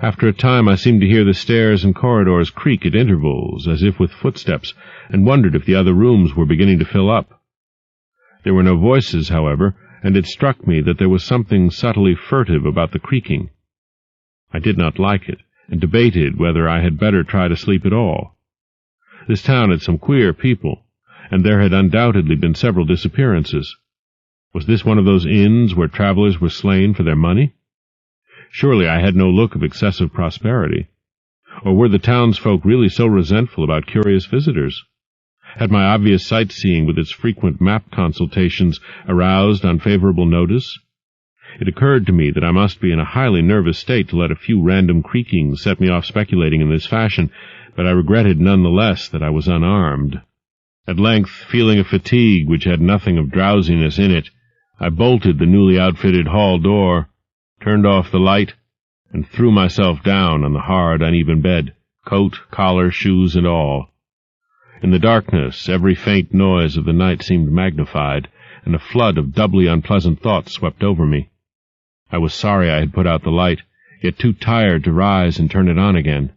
After a time I seemed to hear the stairs and corridors creak at intervals, as if with footsteps, and wondered if the other rooms were beginning to fill up. There were no voices, however, and it struck me that there was something subtly furtive about the creaking. I did not like it, and debated whether I had better try to sleep at all. This town had some queer people, and there had undoubtedly been several disappearances. Was this one of those inns where travelers were slain for their money? Surely I had no look of excessive prosperity. Or were the townsfolk really so resentful about curious visitors? Had my obvious sightseeing with its frequent map consultations aroused unfavorable notice? It occurred to me that I must be in a highly nervous state to let a few random creakings set me off speculating in this fashion, but I regretted none the less that I was unarmed. At length, feeling a fatigue which had nothing of drowsiness in it, I bolted the newly outfitted hall door, turned off the light, and threw myself down on the hard, uneven bed, coat, collar, shoes, and all. In the darkness, every faint noise of the night seemed magnified, and a flood of doubly unpleasant thoughts swept over me. I was sorry I had put out the light, yet too tired to rise and turn it on again.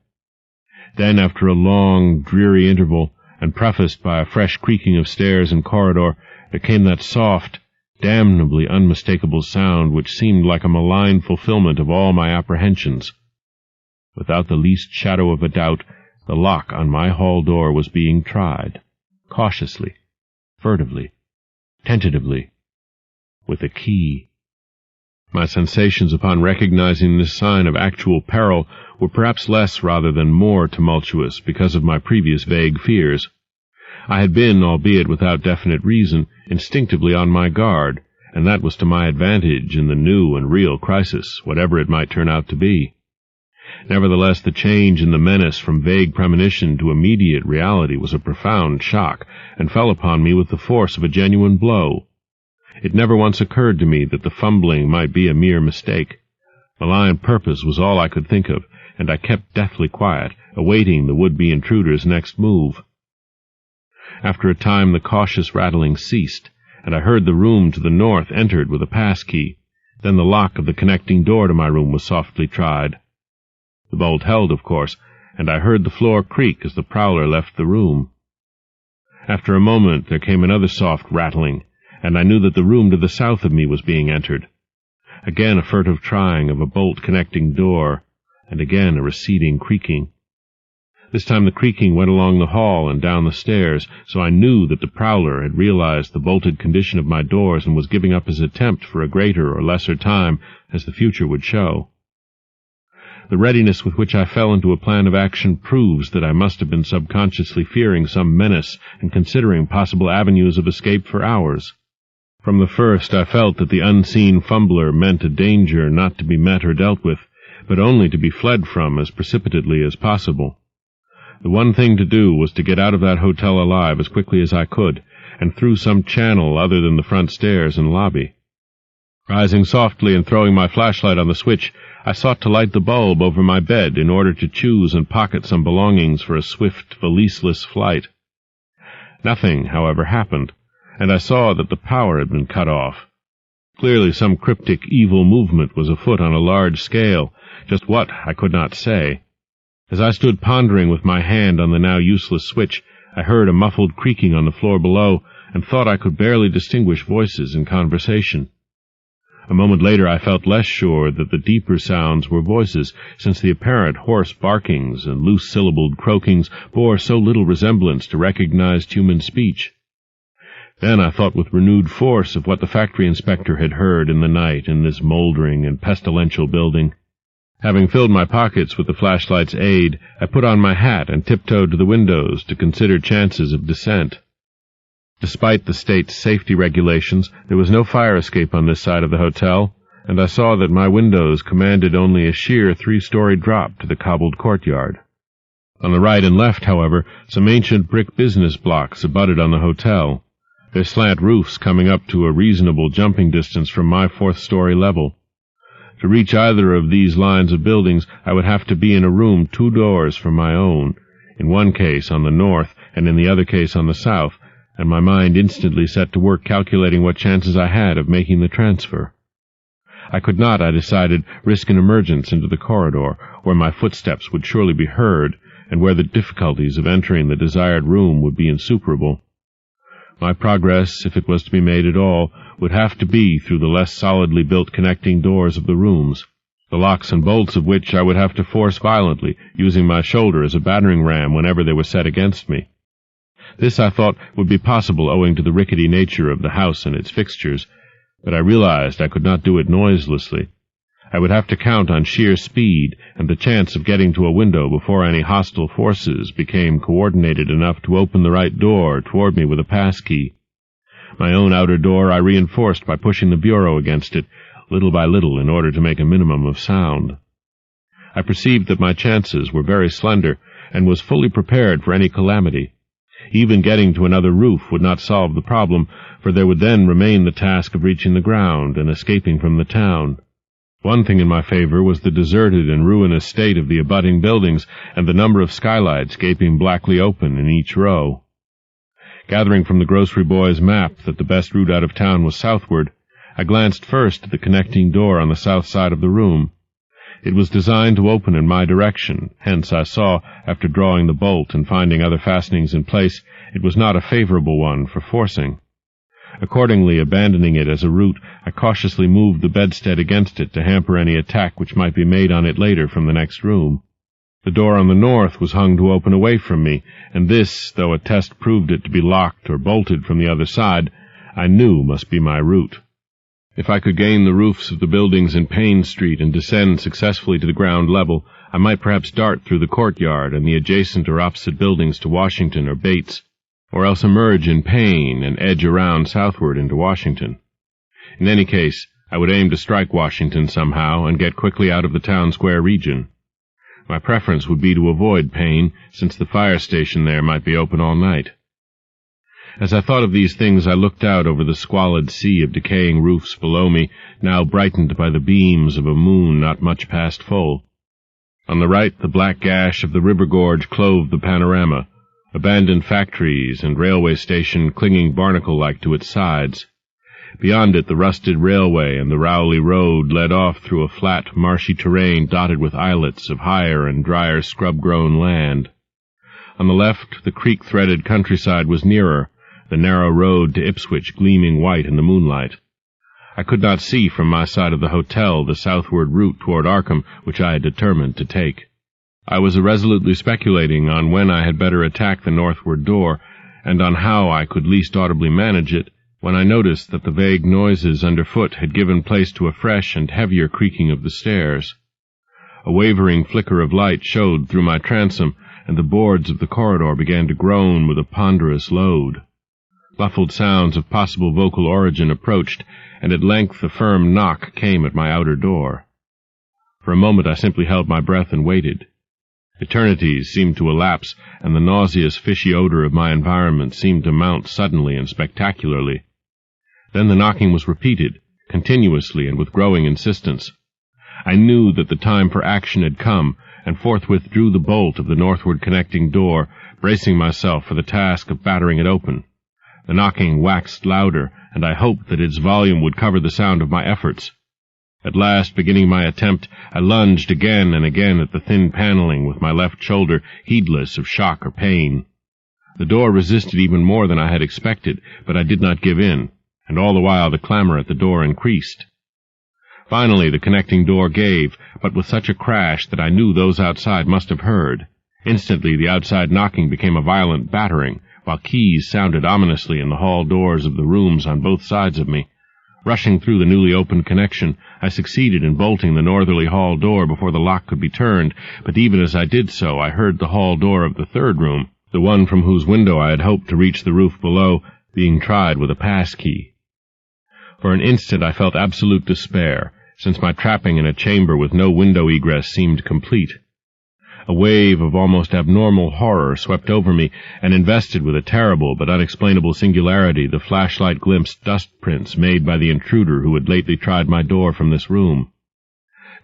Then, after a long, dreary interval, and prefaced by a fresh creaking of stairs and corridor, there came that soft, damnably unmistakable sound which seemed like a malign fulfillment of all my apprehensions. Without the least shadow of a doubt, the lock on my hall door was being tried, cautiously, furtively, tentatively, with a key. My sensations upon recognizing this sign of actual peril were perhaps less rather than more tumultuous because of my previous vague fears. I had been, albeit without definite reason, instinctively on my guard, and that was to my advantage in the new and real crisis, whatever it might turn out to be. Nevertheless, the change in the menace from vague premonition to immediate reality was a profound shock, and fell upon me with the force of a genuine blow. It never once occurred to me that the fumbling might be a mere mistake. Malign purpose was all I could think of, and I kept deathly quiet, awaiting the would-be intruder's next move. After a time the cautious rattling ceased, and I heard the room to the north entered with a pass-key. Then the lock of the connecting door to my room was softly tried. The bolt held, of course, and I heard the floor creak as the prowler left the room. After a moment there came another soft rattling, and I knew that the room to the south of me was being entered. Again a furtive trying of a bolt-connecting door, and again a receding creaking. This time the creaking went along the hall and down the stairs, so I knew that the prowler had realized the bolted condition of my doors and was giving up his attempt for a greater or lesser time, as the future would show. The readiness with which I fell into a plan of action proves that I must have been subconsciously fearing some menace and considering possible avenues of escape for hours. From the first I felt that the unseen fumbler meant a danger not to be met or dealt with, but only to be fled from as precipitately as possible. The one thing to do was to get out of that hotel alive as quickly as I could, and through some channel other than the front stairs and lobby. Rising softly and throwing my flashlight on the switch, I sought to light the bulb over my bed in order to choose and pocket some belongings for a swift, valiseless flight. Nothing, however, happened, and I saw that the power had been cut off. Clearly some cryptic evil movement was afoot on a large scale, just what I could not say. As I stood pondering with my hand on the now useless switch, I heard a muffled creaking on the floor below, and thought I could barely distinguish voices in conversation. A moment later I felt less sure that the deeper sounds were voices, since the apparent hoarse barkings and loose-syllabled croakings bore so little resemblance to recognized human speech. Then I thought with renewed force of what the factory inspector had heard in the night in this moldering and pestilential building. Having filled my pockets with the flashlight's aid, I put on my hat and tiptoed to the windows to consider chances of descent. Despite the state's safety regulations, there was no fire escape on this side of the hotel, and I saw that my windows commanded only a sheer 3-story drop to the cobbled courtyard. On the right and left, however, some ancient brick business blocks abutted on the hotel, their slant roofs coming up to a reasonable jumping distance from my 4th-story level. To reach either of these lines of buildings, I would have to be in a room 2 doors from my own, in one case on the north and in the other case on the south, and my mind instantly set to work calculating what chances I had of making the transfer. I could not, I decided, risk an emergence into the corridor, where my footsteps would surely be heard, and where the difficulties of entering the desired room would be insuperable. My progress, if it was to be made at all, would have to be through the less solidly built connecting doors of the rooms, the locks and bolts of which I would have to force violently, using my shoulder as a battering ram whenever they were set against me. This, I thought, would be possible owing to the rickety nature of the house and its fixtures, but I realized I could not do it noiselessly. I would have to count on sheer speed and the chance of getting to a window before any hostile forces became coordinated enough to open the right door toward me with a pass-key. My own outer door I reinforced by pushing the bureau against it, little by little, in order to make a minimum of sound. I perceived that my chances were very slender, and was fully prepared for any calamity. Even getting to another roof would not solve the problem, for there would then remain the task of reaching the ground and escaping from the town. One thing in my favor was the deserted and ruinous state of the abutting buildings and the number of skylights gaping blackly open in each row. Gathering from the grocery boy's map that the best route out of town was southward, I glanced first at the connecting door on the south side of the room. It was designed to open in my direction, hence I saw, after drawing the bolt and finding other fastenings in place, it was not a favorable one for forcing. Accordingly, abandoning it as a route, I cautiously moved the bedstead against it to hamper any attack which might be made on it later from the next room. The door on the north was hung to open away from me, and this, though a test proved it to be locked or bolted from the other side, I knew must be my route. If I could gain the roofs of the buildings in Payne Street and descend successfully to the ground level, I might perhaps dart through the courtyard and the adjacent or opposite buildings to Washington or Bates, or else emerge in Payne and edge around southward into Washington. In any case, I would aim to strike Washington somehow and get quickly out of the town square region. My preference would be to avoid Payne, since the fire station there might be open all night. As I thought of these things, I looked out over the squalid sea of decaying roofs below me, now brightened by the beams of a moon not much past full. On the right, the black gash of the river gorge clove the panorama, abandoned factories and railway station clinging barnacle-like to its sides. Beyond it, the rusted railway and the Rowley Road led off through a flat, marshy terrain dotted with islets of higher and drier scrub-grown land. On the left, the creek-threaded countryside was nearer, the narrow road to Ipswich gleaming white in the moonlight. I could not see from my side of the hotel the southward route toward Arkham which I had determined to take. I was irresolutely speculating on when I had better attack the northward door, and on how I could least audibly manage it, when I noticed that the vague noises underfoot had given place to a fresh and heavier creaking of the stairs. A wavering flicker of light showed through my transom, and the boards of the corridor began to groan with a ponderous load. Muffled sounds of possible vocal origin approached, and at length a firm knock came at my outer door. For a moment I simply held my breath and waited. Eternities seemed to elapse, and the nauseous, fishy odor of my environment seemed to mount suddenly and spectacularly. Then the knocking was repeated, continuously and with growing insistence. I knew that the time for action had come, and forthwith drew the bolt of the northward connecting door, bracing myself for the task of battering it open. The knocking waxed louder, and I hoped that its volume would cover the sound of my efforts. At last, beginning my attempt, I lunged again and again at the thin paneling with my left shoulder, heedless of shock or pain. The door resisted even more than I had expected, but I did not give in, and all the while the clamor at the door increased. Finally, the connecting door gave, but with such a crash that I knew those outside must have heard. Instantly, the outside knocking became a violent battering, while keys sounded ominously in the hall doors of the rooms on both sides of me. Rushing through the newly opened connection, I succeeded in bolting the northerly hall door before the lock could be turned, but even as I did so, I heard the hall door of the third room, the one from whose window I had hoped to reach the roof below, being tried with a pass-key. For an instant I felt absolute despair, since my trapping in a chamber with no window egress seemed complete. A wave of almost abnormal horror swept over me, and invested with a terrible but unexplainable singularity the flashlight glimpsed dust prints made by the intruder who had lately tried my door from this room.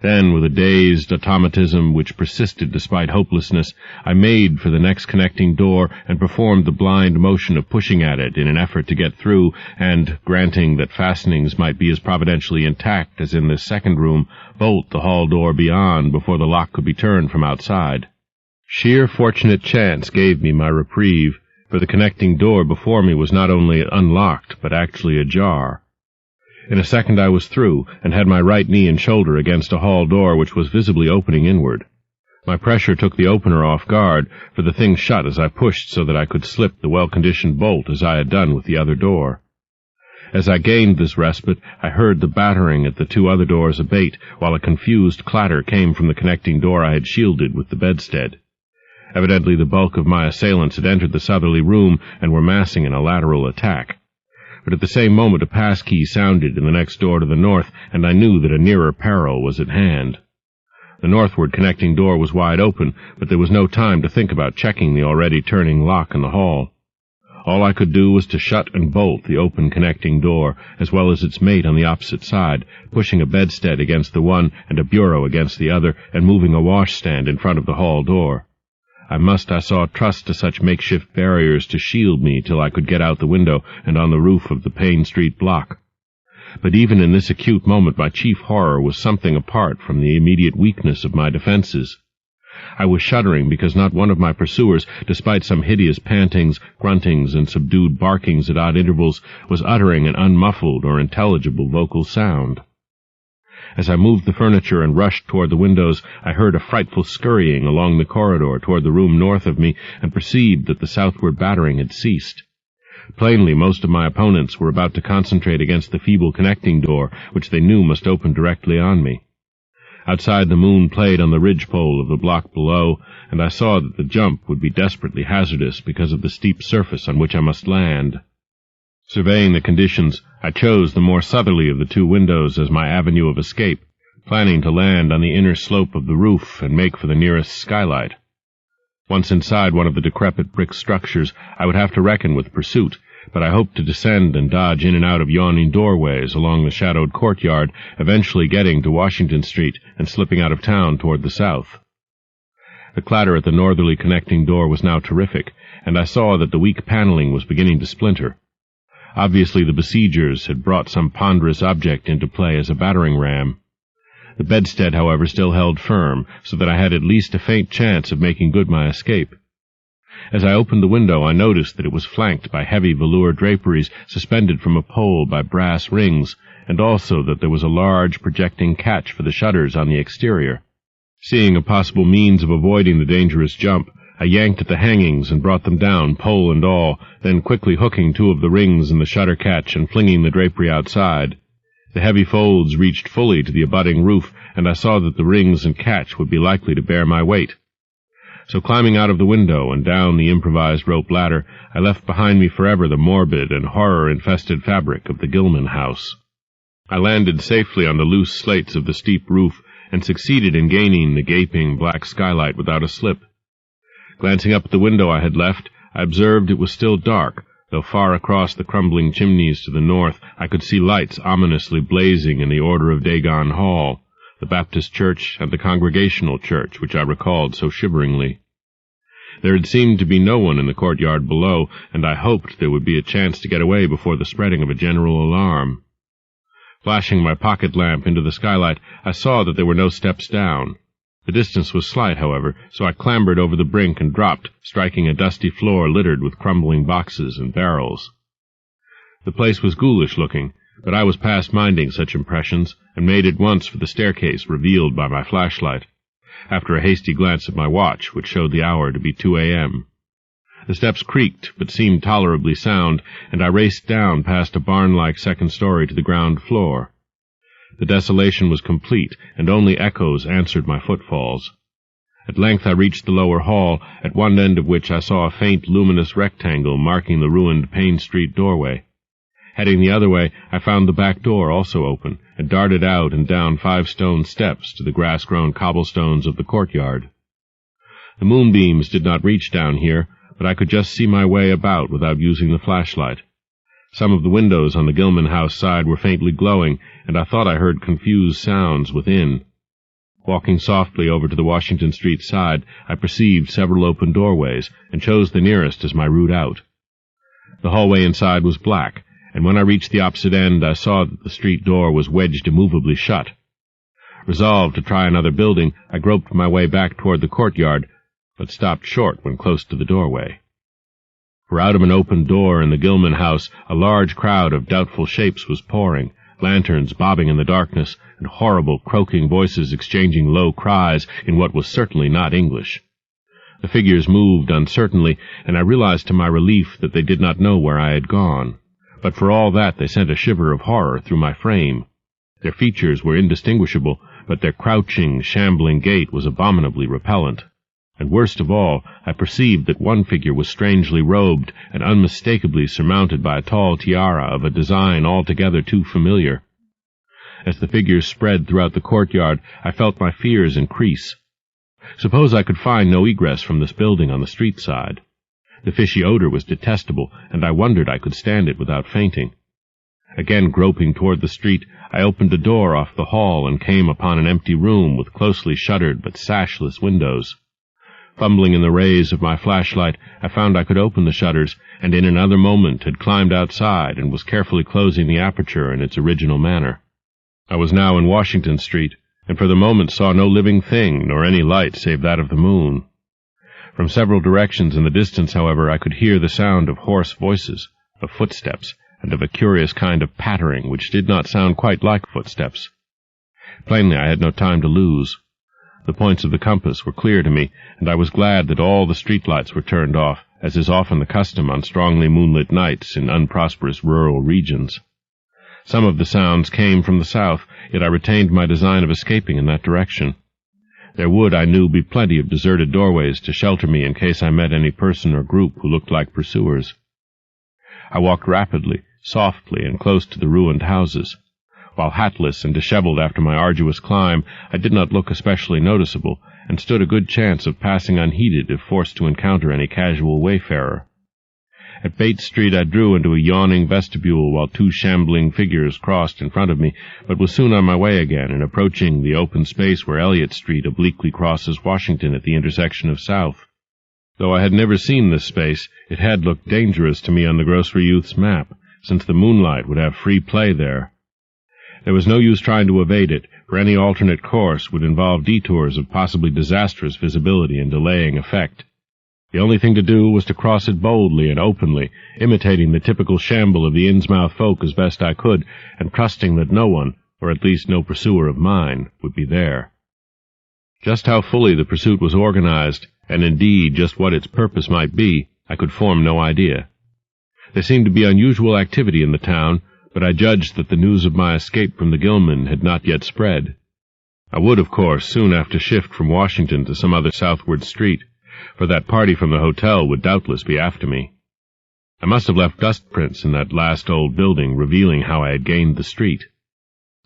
Then, with a dazed automatism which persisted despite hopelessness, I made for the next connecting door and performed the blind motion of pushing at it in an effort to get through, and, granting that fastenings might be as providentially intact as in this second room, bolt the hall door beyond before the lock could be turned from outside. Sheer fortunate chance gave me my reprieve, for the connecting door before me was not only unlocked, but actually ajar. In a second I was through, and had my right knee and shoulder against a hall door which was visibly opening inward. My pressure took the opener off guard, for the thing shut as I pushed so that I could slip the well-conditioned bolt as I had done with the other door. As I gained this respite, I heard the battering at the two other doors abate, while a confused clatter came from the connecting door I had shielded with the bedstead. Evidently the bulk of my assailants had entered the southerly room and were massing in a lateral attack. But at the same moment a pass-key sounded in the next door to the north, and I knew that a nearer peril was at hand. The northward connecting door was wide open, but there was no time to think about checking the already turning lock in the hall. All I could do was to shut and bolt the open connecting door, as well as its mate on the opposite side, pushing a bedstead against the one and a bureau against the other, and moving a washstand in front of the hall door. I saw, trust to such makeshift barriers to shield me till I could get out the window and on the roof of the Payne Street block. But even in this acute moment my chief horror was something apart from the immediate weakness of my defenses. I was shuddering because not one of my pursuers, despite some hideous pantings, gruntings, and subdued barkings at odd intervals, was uttering an unmuffled or intelligible vocal sound. As I moved the furniture and rushed toward the windows, I heard a frightful scurrying along the corridor toward the room north of me, and perceived that the southward battering had ceased. Plainly, most of my opponents were about to concentrate against the feeble connecting door, which they knew must open directly on me. Outside, the moon played on the ridgepole of the block below, and I saw that the jump would be desperately hazardous because of the steep surface on which I must land. Surveying the conditions, I chose the more southerly of the two windows as my avenue of escape, planning to land on the inner slope of the roof and make for the nearest skylight. Once inside one of the decrepit brick structures, I would have to reckon with pursuit, but I hoped to descend and dodge in and out of yawning doorways along the shadowed courtyard, eventually getting to Washington Street and slipping out of town toward the south. The clatter at the northerly connecting door was now terrific, and I saw that the weak paneling was beginning to splinter. Obviously the besiegers had brought some ponderous object into play as a battering ram. The bedstead, however, still held firm, so that I had at least a faint chance of making good my escape. As I opened the window, I noticed that it was flanked by heavy velour draperies suspended from a pole by brass rings, and also that there was a large projecting catch for the shutters on the exterior. Seeing a possible means of avoiding the dangerous jump, I yanked at the hangings and brought them down, pole and all, then quickly hooking two of the rings in the shutter catch and flinging the drapery outside. The heavy folds reached fully to the abutting roof, and I saw that the rings and catch would be likely to bear my weight. So climbing out of the window and down the improvised rope ladder, I left behind me forever the morbid and horror-infested fabric of the Gilman house. I landed safely on the loose slates of the steep roof, and succeeded in gaining the gaping black skylight without a slip. Glancing up at the window I had left, I observed it was still dark, though far across the crumbling chimneys to the north I could see lights ominously blazing in the Order of Dagon Hall, the Baptist church and the Congregational church, which I recalled so shiveringly. There had seemed to be no one in the courtyard below, and I hoped there would be a chance to get away before the spreading of a general alarm. Flashing my pocket lamp into the skylight, I saw that there were no steps down. The distance was slight, however, so I clambered over the brink and dropped, striking a dusty floor littered with crumbling boxes and barrels. The place was ghoulish-looking, but I was past minding such impressions, and made at once for the staircase revealed by my flashlight, after a hasty glance at my watch, which showed the hour to be 2 a.m. The steps creaked, but seemed tolerably sound, and I raced down past a barn-like second story to the ground floor. The desolation was complete, and only echoes answered my footfalls. At length I reached the lower hall, at one end of which I saw a faint luminous rectangle marking the ruined Payne Street doorway. Heading the other way, I found the back door also open, and darted out and down 5 stone steps to the grass-grown cobblestones of the courtyard. The moonbeams did not reach down here, but I could just see my way about without using the flashlight. Some of the windows on the Gilman house side were faintly glowing, and I thought I heard confused sounds within. Walking softly over to the Washington Street side, I perceived several open doorways, and chose the nearest as my route out. The hallway inside was black, and when I reached the opposite end I saw that the street door was wedged immovably shut. Resolved to try another building, I groped my way back toward the courtyard, but stopped short when close to the doorway. For out of an open door in the Gilman house a large crowd of doubtful shapes was pouring, lanterns bobbing in the darkness, and horrible croaking voices exchanging low cries in what was certainly not English. The figures moved uncertainly, and I realized to my relief that they did not know where I had gone. But for all that they sent a shiver of horror through my frame. Their features were indistinguishable, but their crouching, shambling gait was abominably repellent. And worst of all, I perceived that one figure was strangely robed and unmistakably surmounted by a tall tiara of a design altogether too familiar. As the figures spread throughout the courtyard, I felt my fears increase. Suppose I could find no egress from this building on the street side. The fishy odor was detestable, and I wondered I could stand it without fainting. Again groping toward the street, I opened a door off the hall and came upon an empty room with closely shuttered but sashless windows. Fumbling in the rays of my flashlight, I found I could open the shutters, and in another moment had climbed outside and was carefully closing the aperture in its original manner. I was now in Washington Street, and for the moment saw no living thing nor any light save that of the moon. From several directions in the distance, however, I could hear the sound of hoarse voices, of footsteps, and of a curious kind of pattering which did not sound quite like footsteps. Plainly I had no time to lose. The points of the compass were clear to me, and I was glad that all the street lights were turned off, as is often the custom on strongly moonlit nights in unprosperous rural regions. Some of the sounds came from the south, yet I retained my design of escaping in that direction. There would, I knew, be plenty of deserted doorways to shelter me in case I met any person or group who looked like pursuers. I walked rapidly, softly, and close to the ruined houses. While hatless and disheveled after my arduous climb, I did not look especially noticeable, and stood a good chance of passing unheeded if forced to encounter any casual wayfarer. At Bates Street I drew into a yawning vestibule while two shambling figures crossed in front of me, but was soon on my way again and approaching the open space where Elliott Street obliquely crosses Washington at the intersection of South. Though I had never seen this space, it had looked dangerous to me on the grocery youth's map, since the moonlight would have free play there. There was no use trying to evade it, for any alternate course would involve detours of possibly disastrous visibility and delaying effect. The only thing to do was to cross it boldly and openly, imitating the typical shamble of the Innsmouth folk as best I could, and trusting that no one, or at least no pursuer of mine, would be there. Just how fully the pursuit was organized, and indeed just what its purpose might be, I could form no idea. There seemed to be unusual activity in the town, but I judged that the news of my escape from the Gilman had not yet spread. I would, of course, soon have to shift from Washington to some other southward street, for that party from the hotel would doubtless be after me. I must have left dust prints in that last old building, revealing how I had gained the street.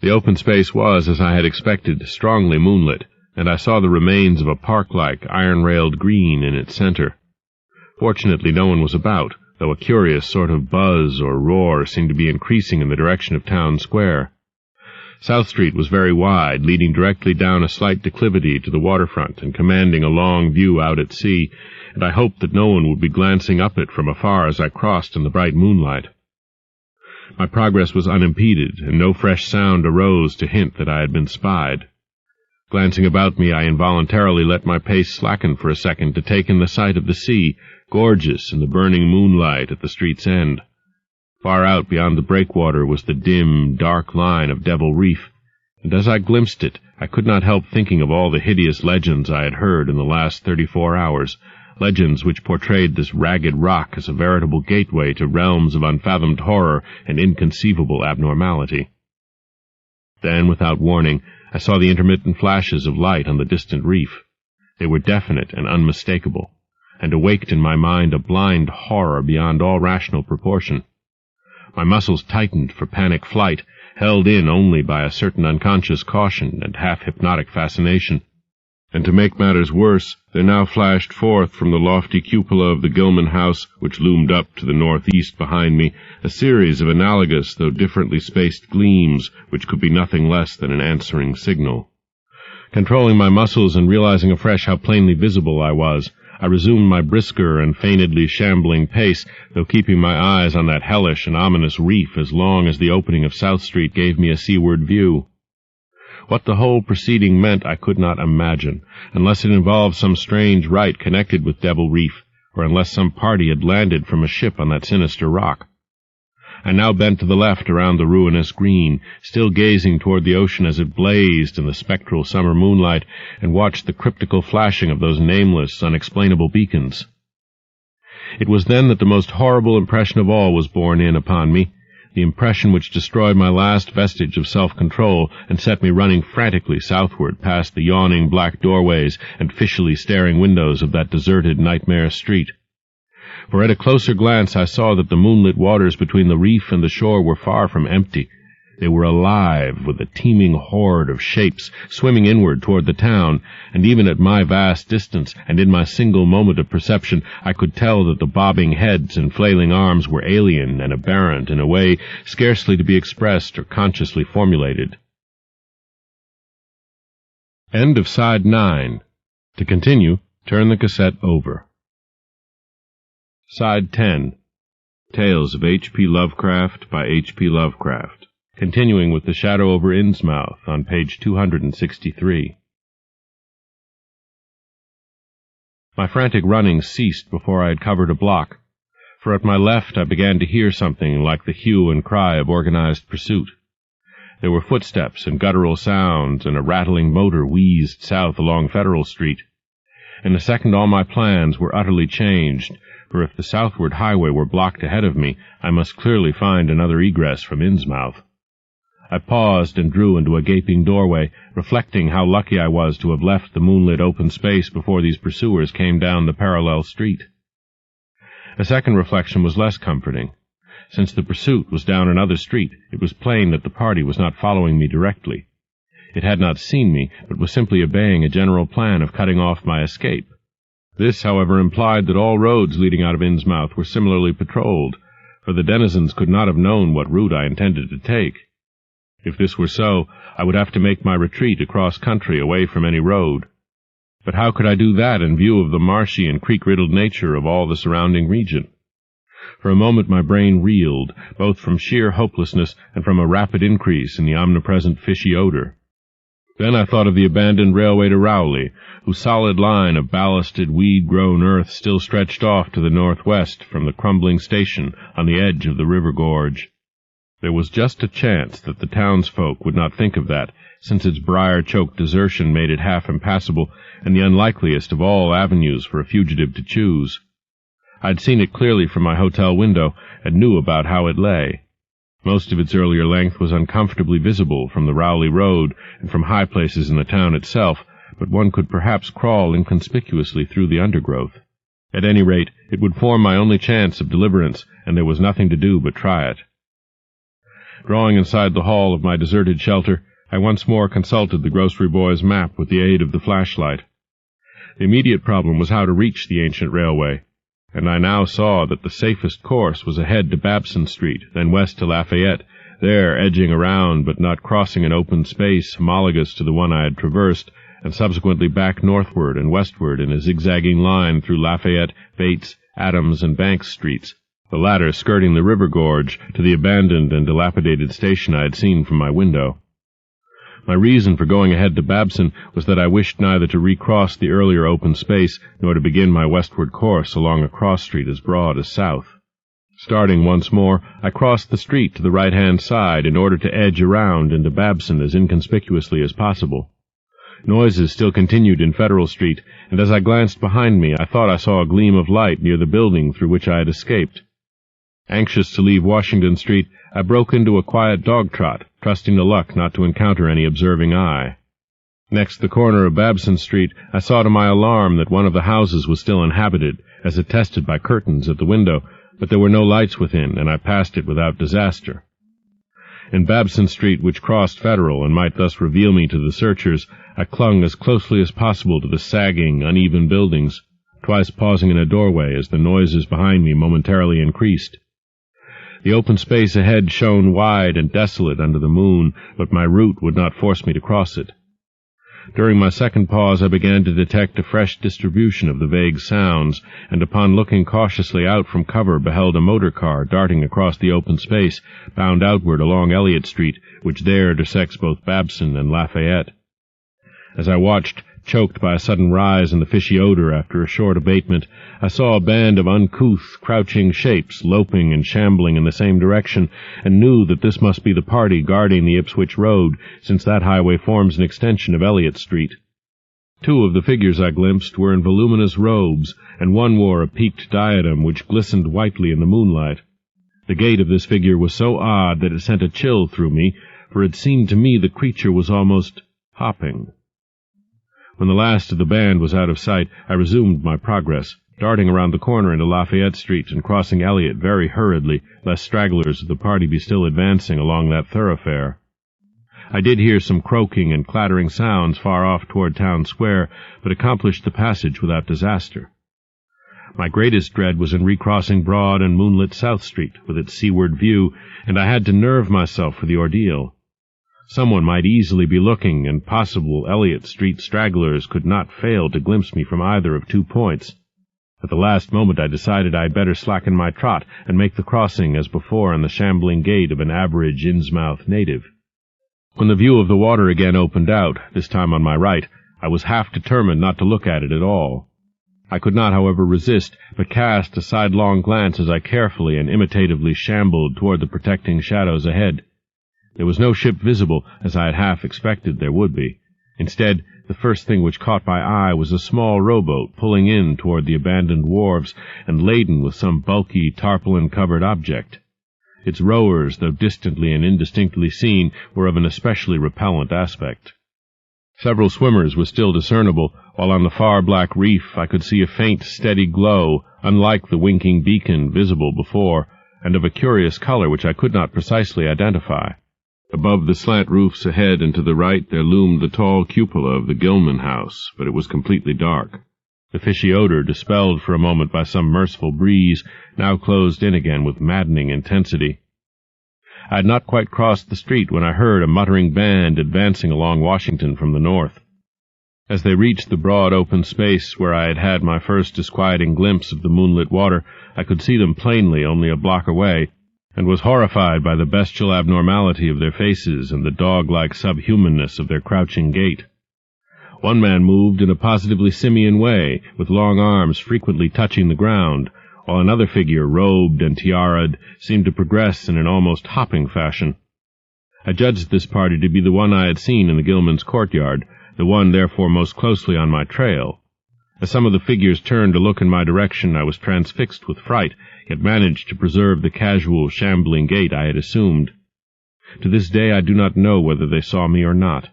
The open space was, as I had expected, strongly moonlit, and I saw the remains of a park-like, iron-railed green in its center. Fortunately no one was about, though a curious sort of buzz or roar seemed to be increasing in the direction of Town Square. South Street was very wide, leading directly down a slight declivity to the waterfront and commanding a long view out at sea, and I hoped that no one would be glancing up it from afar as I crossed in the bright moonlight. My progress was unimpeded, and no fresh sound arose to hint that I had been spied. Glancing about me, I involuntarily let my pace slacken for a second to take in the sight of the sea, gorgeous in the burning moonlight at the street's end. Far out beyond the breakwater was the dim, dark line of Devil Reef, and as I glimpsed it, I could not help thinking of all the hideous legends I had heard in the last 34 hours, legends which portrayed this ragged rock as a veritable gateway to realms of unfathomed horror and inconceivable abnormality. Then, without warning, I saw the intermittent flashes of light on the distant reef. They were definite and unmistakable, and awaked in my mind a blind horror beyond all rational proportion. My muscles tightened for panic flight, held in only by a certain unconscious caution and half-hypnotic fascination. And to make matters worse, there now flashed forth from the lofty cupola of the Gilman house, which loomed up to the northeast behind me, a series of analogous though differently spaced gleams, which could be nothing less than an answering signal. Controlling my muscles and realizing afresh how plainly visible I was, I resumed my brisker and feignedly shambling pace, though keeping my eyes on that hellish and ominous reef as long as the opening of South Street gave me a seaward view. What the whole proceeding meant I could not imagine, unless it involved some strange rite connected with Devil Reef, or unless some party had landed from a ship on that sinister rock. I now bent to the left around the ruinous green, still gazing toward the ocean as it blazed in the spectral summer moonlight, and watched the cryptical flashing of those nameless, unexplainable beacons. It was then that the most horrible impression of all was borne in upon me, the impression which destroyed my last vestige of self-control and set me running frantically southward past the yawning black doorways and fishily staring windows of that deserted nightmare street. For at a closer glance I saw that the moonlit waters between the reef and the shore were far from empty. They were alive with a teeming horde of shapes swimming inward toward the town, and even at my vast distance and in my single moment of perception I could tell that the bobbing heads and flailing arms were alien and aberrant in a way scarcely to be expressed or consciously formulated. End of Side 9. To continue, turn the cassette over. Side 10. Tales of H.P. Lovecraft by H.P. Lovecraft. Continuing with The Shadow over Innsmouth on page 263. My frantic running ceased before I had covered a block, for at my left I began to hear something like the hue and cry of organized pursuit. There were footsteps and guttural sounds, and a rattling motor wheezed south along Federal Street. In a second all my plans were utterly changed, for if the southward highway were blocked ahead of me, I must clearly find another egress from Innsmouth. I paused and drew into a gaping doorway, reflecting how lucky I was to have left the moonlit open space before these pursuers came down the parallel street. A second reflection was less comforting. Since the pursuit was down another street, it was plain that the party was not following me directly. It had not seen me, but was simply obeying a general plan of cutting off my escape. This, however, implied that all roads leading out of Innsmouth were similarly patrolled, for the denizens could not have known what route I intended to take. If this were so, I would have to make my retreat across country away from any road. But how could I do that in view of the marshy and creek-riddled nature of all the surrounding region? For a moment my brain reeled, both from sheer hopelessness and from a rapid increase in the omnipresent fishy odor. Then I thought of the abandoned railway to Rowley, whose solid line of ballasted, weed-grown earth still stretched off to the northwest from the crumbling station on the edge of the river gorge. There was just a chance that the townsfolk would not think of that, since its briar-choked desertion made it half impassable, and the unlikeliest of all avenues for a fugitive to choose. I'd seen it clearly from my hotel window, and knew about how it lay. Most of its earlier length was uncomfortably visible from the Rowley Road and from high places in the town itself, but one could perhaps crawl inconspicuously through the undergrowth. At any rate, it would form my only chance of deliverance, and there was nothing to do but try it. Drawing inside the hall of my deserted shelter, I once more consulted the grocery boy's map with the aid of the flashlight. The immediate problem was how to reach the ancient railway, and I now saw that the safest course was ahead to Babson Street, then west to Lafayette, there edging around but not crossing an open space homologous to the one I had traversed, and subsequently back northward and westward in a zigzagging line through Lafayette, Bates, Adams, and Banks Streets, the latter skirting the river gorge to the abandoned and dilapidated station I had seen from my window. My reason for going ahead to Babson was that I wished neither to recross the earlier open space nor to begin my westward course along a cross street as broad as south. Starting once more, I crossed the street to the right-hand side in order to edge around into Babson as inconspicuously as possible. Noises still continued in Federal Street, and as I glanced behind me I thought I saw a gleam of light near the building through which I had escaped. Anxious to leave Washington Street, I broke into a quiet dog trot, trusting to luck not to encounter any observing eye. Next the corner of Babson Street, I saw to my alarm that one of the houses was still inhabited, as attested by curtains at the window, but there were no lights within, and I passed it without disaster. In Babson Street, which crossed Federal and might thus reveal me to the searchers, I clung as closely as possible to the sagging, uneven buildings, twice pausing in a doorway as the noises behind me momentarily increased. The open space ahead shone wide and desolate under the moon, but my route would not force me to cross it. During my second pause I began to detect a fresh distribution of the vague sounds, and upon looking cautiously out from cover beheld a motor car darting across the open space, bound outward along Elliott Street, which there dissects both Babson and Lafayette. As I watched, choked by a sudden rise in the fishy odor after a short abatement, I saw a band of uncouth, crouching shapes loping and shambling in the same direction, and knew that this must be the party guarding the Ipswich Road, since that highway forms an extension of Elliott Street. Two of the figures I glimpsed were in voluminous robes, and one wore a peaked diadem which glistened whitely in the moonlight. The gait of this figure was so odd that it sent a chill through me, for it seemed to me the creature was almost hopping. When the last of the band was out of sight, I resumed my progress, darting around the corner into Lafayette Street and crossing Elliott very hurriedly, lest stragglers of the party be still advancing along that thoroughfare. I did hear some croaking and clattering sounds far off toward Town Square, but accomplished the passage without disaster. My greatest dread was in recrossing broad and moonlit South Street, with its seaward view, and I had to nerve myself for the ordeal. Someone might easily be looking, and possible Elliott Street stragglers could not fail to glimpse me from either of 2 points. At the last moment I decided I had better slacken my trot and make the crossing as before on the shambling gait of an average Innsmouth native. When the view of the water again opened out, this time on my right, I was half determined not to look at it at all. I could not, however, resist, but cast a sidelong glance as I carefully and imitatively shambled toward the protecting shadows ahead. There was no ship visible, as I had half expected there would be. Instead, the first thing which caught my eye was a small rowboat pulling in toward the abandoned wharves and laden with some bulky, tarpaulin-covered object. Its rowers, though distantly and indistinctly seen, were of an especially repellent aspect. Several swimmers were still discernible, while on the far black reef I could see a faint, steady glow, unlike the winking beacon visible before, and of a curious color which I could not precisely identify. Above the slant roofs ahead and to the right there loomed the tall cupola of the Gilman house, but it was completely dark. The fishy odor, dispelled for a moment by some merciful breeze, now closed in again with maddening intensity. I had not quite crossed the street when I heard a muttering band advancing along Washington from the north. As they reached the broad open space where I had had my first disquieting glimpse of the moonlit water, I could see them plainly only a block away, and was horrified by the bestial abnormality of their faces and the dog-like subhumanness of their crouching gait. One man moved in a positively simian way, with long arms frequently touching the ground, while another figure, robed and tiaraed, seemed to progress in an almost hopping fashion. I judged this party to be the one I had seen in the Gilman's courtyard, the one therefore most closely on my trail. As some of the figures turned to look in my direction, I was transfixed with fright, yet managed to preserve the casual, shambling gait I had assumed. To this day I do not know whether they saw me or not.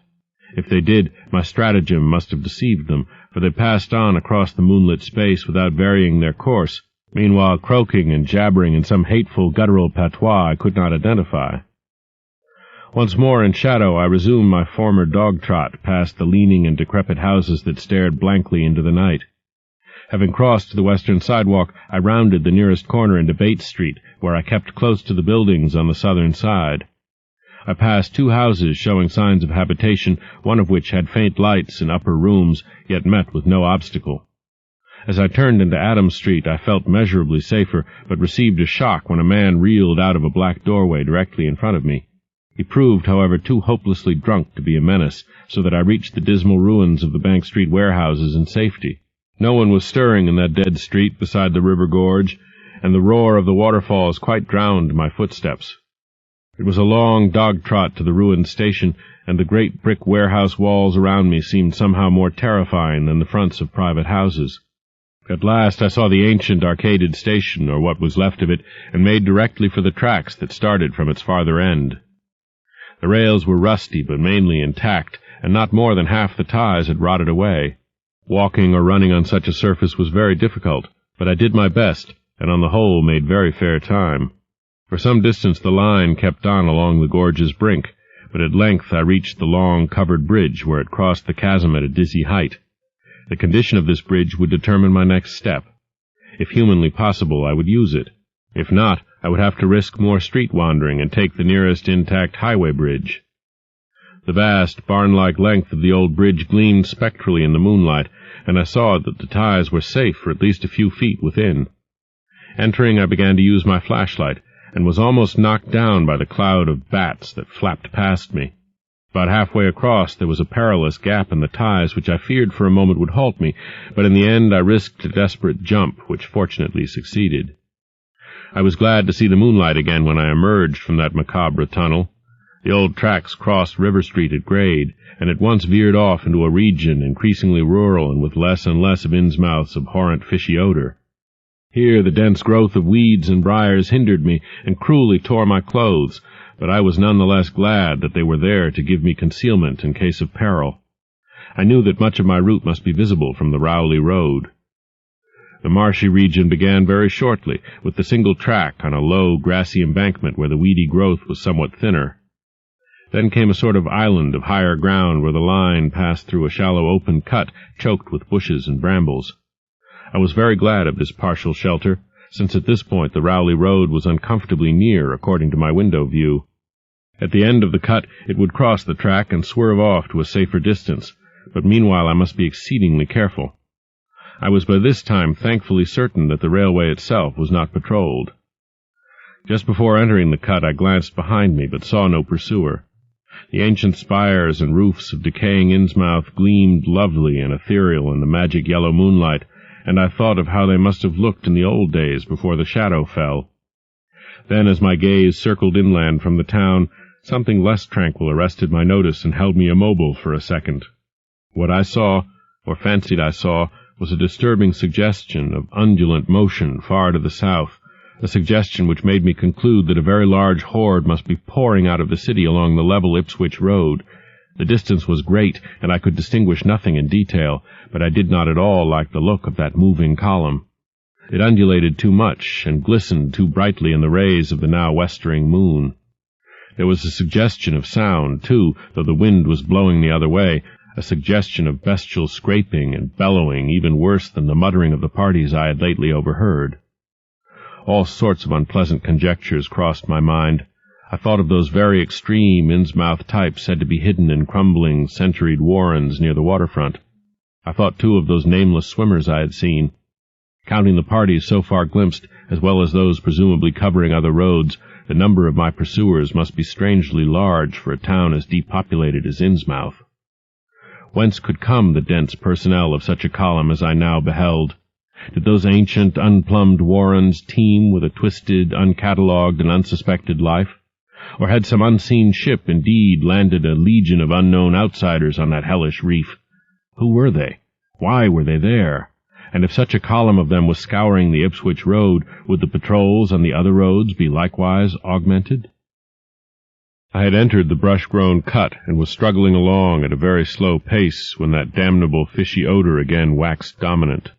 If they did, my stratagem must have deceived them, for they passed on across the moonlit space without varying their course, meanwhile croaking and jabbering in some hateful guttural patois I could not identify. Once more in shadow, I resumed my former dog-trot past the leaning and decrepit houses that stared blankly into the night. Having crossed the western sidewalk, I rounded the nearest corner into Bates Street, where I kept close to the buildings on the southern side. I passed 2 houses showing signs of habitation, one of which had faint lights in upper rooms, yet met with no obstacle. As I turned into Adams Street, I felt measurably safer, but received a shock when a man reeled out of a black doorway directly in front of me. He proved, however, too hopelessly drunk to be a menace, so that I reached the dismal ruins of the Bank Street warehouses in safety. No one was stirring in that dead street beside the river gorge, and the roar of the waterfalls quite drowned my footsteps. It was a long dog-trot to the ruined station, and the great brick warehouse walls around me seemed somehow more terrifying than the fronts of private houses. At last I saw the ancient arcaded station, or what was left of it, and made directly for the tracks that started from its farther end. The rails were rusty but mainly intact, and not more than half the ties had rotted away. Walking or running on such a surface was very difficult, but I did my best, and on the whole made very fair time. For some distance the line kept on along the gorge's brink, but at length I reached the long covered bridge where it crossed the chasm at a dizzy height. The condition of this bridge would determine my next step. If humanly possible, I would use it. If not, I would have to risk more street wandering and take the nearest intact highway bridge. The vast, barn-like length of the old bridge gleamed spectrally in the moonlight, and I saw that the ties were safe for at least a few feet within. Entering, I began to use my flashlight, and was almost knocked down by the cloud of bats that flapped past me. About halfway across there was a perilous gap in the ties which I feared for a moment would halt me, but in the end I risked a desperate jump, which fortunately succeeded. I was glad to see the moonlight again when I emerged from that macabre tunnel. The old tracks crossed River Street at grade, and at once veered off into a region increasingly rural and with less and less of Innsmouth's abhorrent fishy odor. Here the dense growth of weeds and briars hindered me and cruelly tore my clothes, but I was none the less glad that they were there to give me concealment in case of peril. I knew that much of my route must be visible from the Rowley Road. The marshy region began very shortly, with the single track on a low, grassy embankment where the weedy growth was somewhat thinner. Then came a sort of island of higher ground where the line passed through a shallow open cut choked with bushes and brambles. I was very glad of this partial shelter, since at this point the Rowley Road was uncomfortably near according to my window view. At the end of the cut it would cross the track and swerve off to a safer distance, but meanwhile I must be exceedingly careful. I was by this time thankfully certain that the railway itself was not patrolled. Just before entering the cut I glanced behind me, but saw no pursuer. The ancient spires and roofs of decaying Innsmouth gleamed lovely and ethereal in the magic yellow moonlight, and I thought of how they must have looked in the old days before the shadow fell. Then, as my gaze circled inland from the town, something less tranquil arrested my notice and held me immobile for a second. What I saw, or fancied I saw, was a disturbing suggestion of undulant motion far to the south, a suggestion which made me conclude that a very large horde must be pouring out of the city along the level Ipswich Road. The distance was great, and I could distinguish nothing in detail, but I did not at all like the look of that moving column. It undulated too much, and glistened too brightly in the rays of the now westering moon. There was a suggestion of sound, too, though the wind was blowing the other way, a suggestion of bestial scraping and bellowing, even worse than the muttering of the parties I had lately overheard. All sorts of unpleasant conjectures crossed my mind. I thought of those very extreme Innsmouth types said to be hidden in crumbling, centuried warrens near the waterfront. I thought, too, of those nameless swimmers I had seen. Counting the parties so far glimpsed, as well as those presumably covering other roads, the number of my pursuers must be strangely large for a town as depopulated as Innsmouth. Whence could come the dense personnel of such a column as I now beheld? Did those ancient, unplumbed warrens teem with a twisted, uncatalogued, and unsuspected life? Or had some unseen ship indeed landed a legion of unknown outsiders on that hellish reef? Who were they? Why were they there? And if such a column of them was scouring the Ipswich Road, would the patrols on the other roads be likewise augmented? I had entered the brush-grown cut and was struggling along at a very slow pace when that damnable fishy odor again waxed dominant.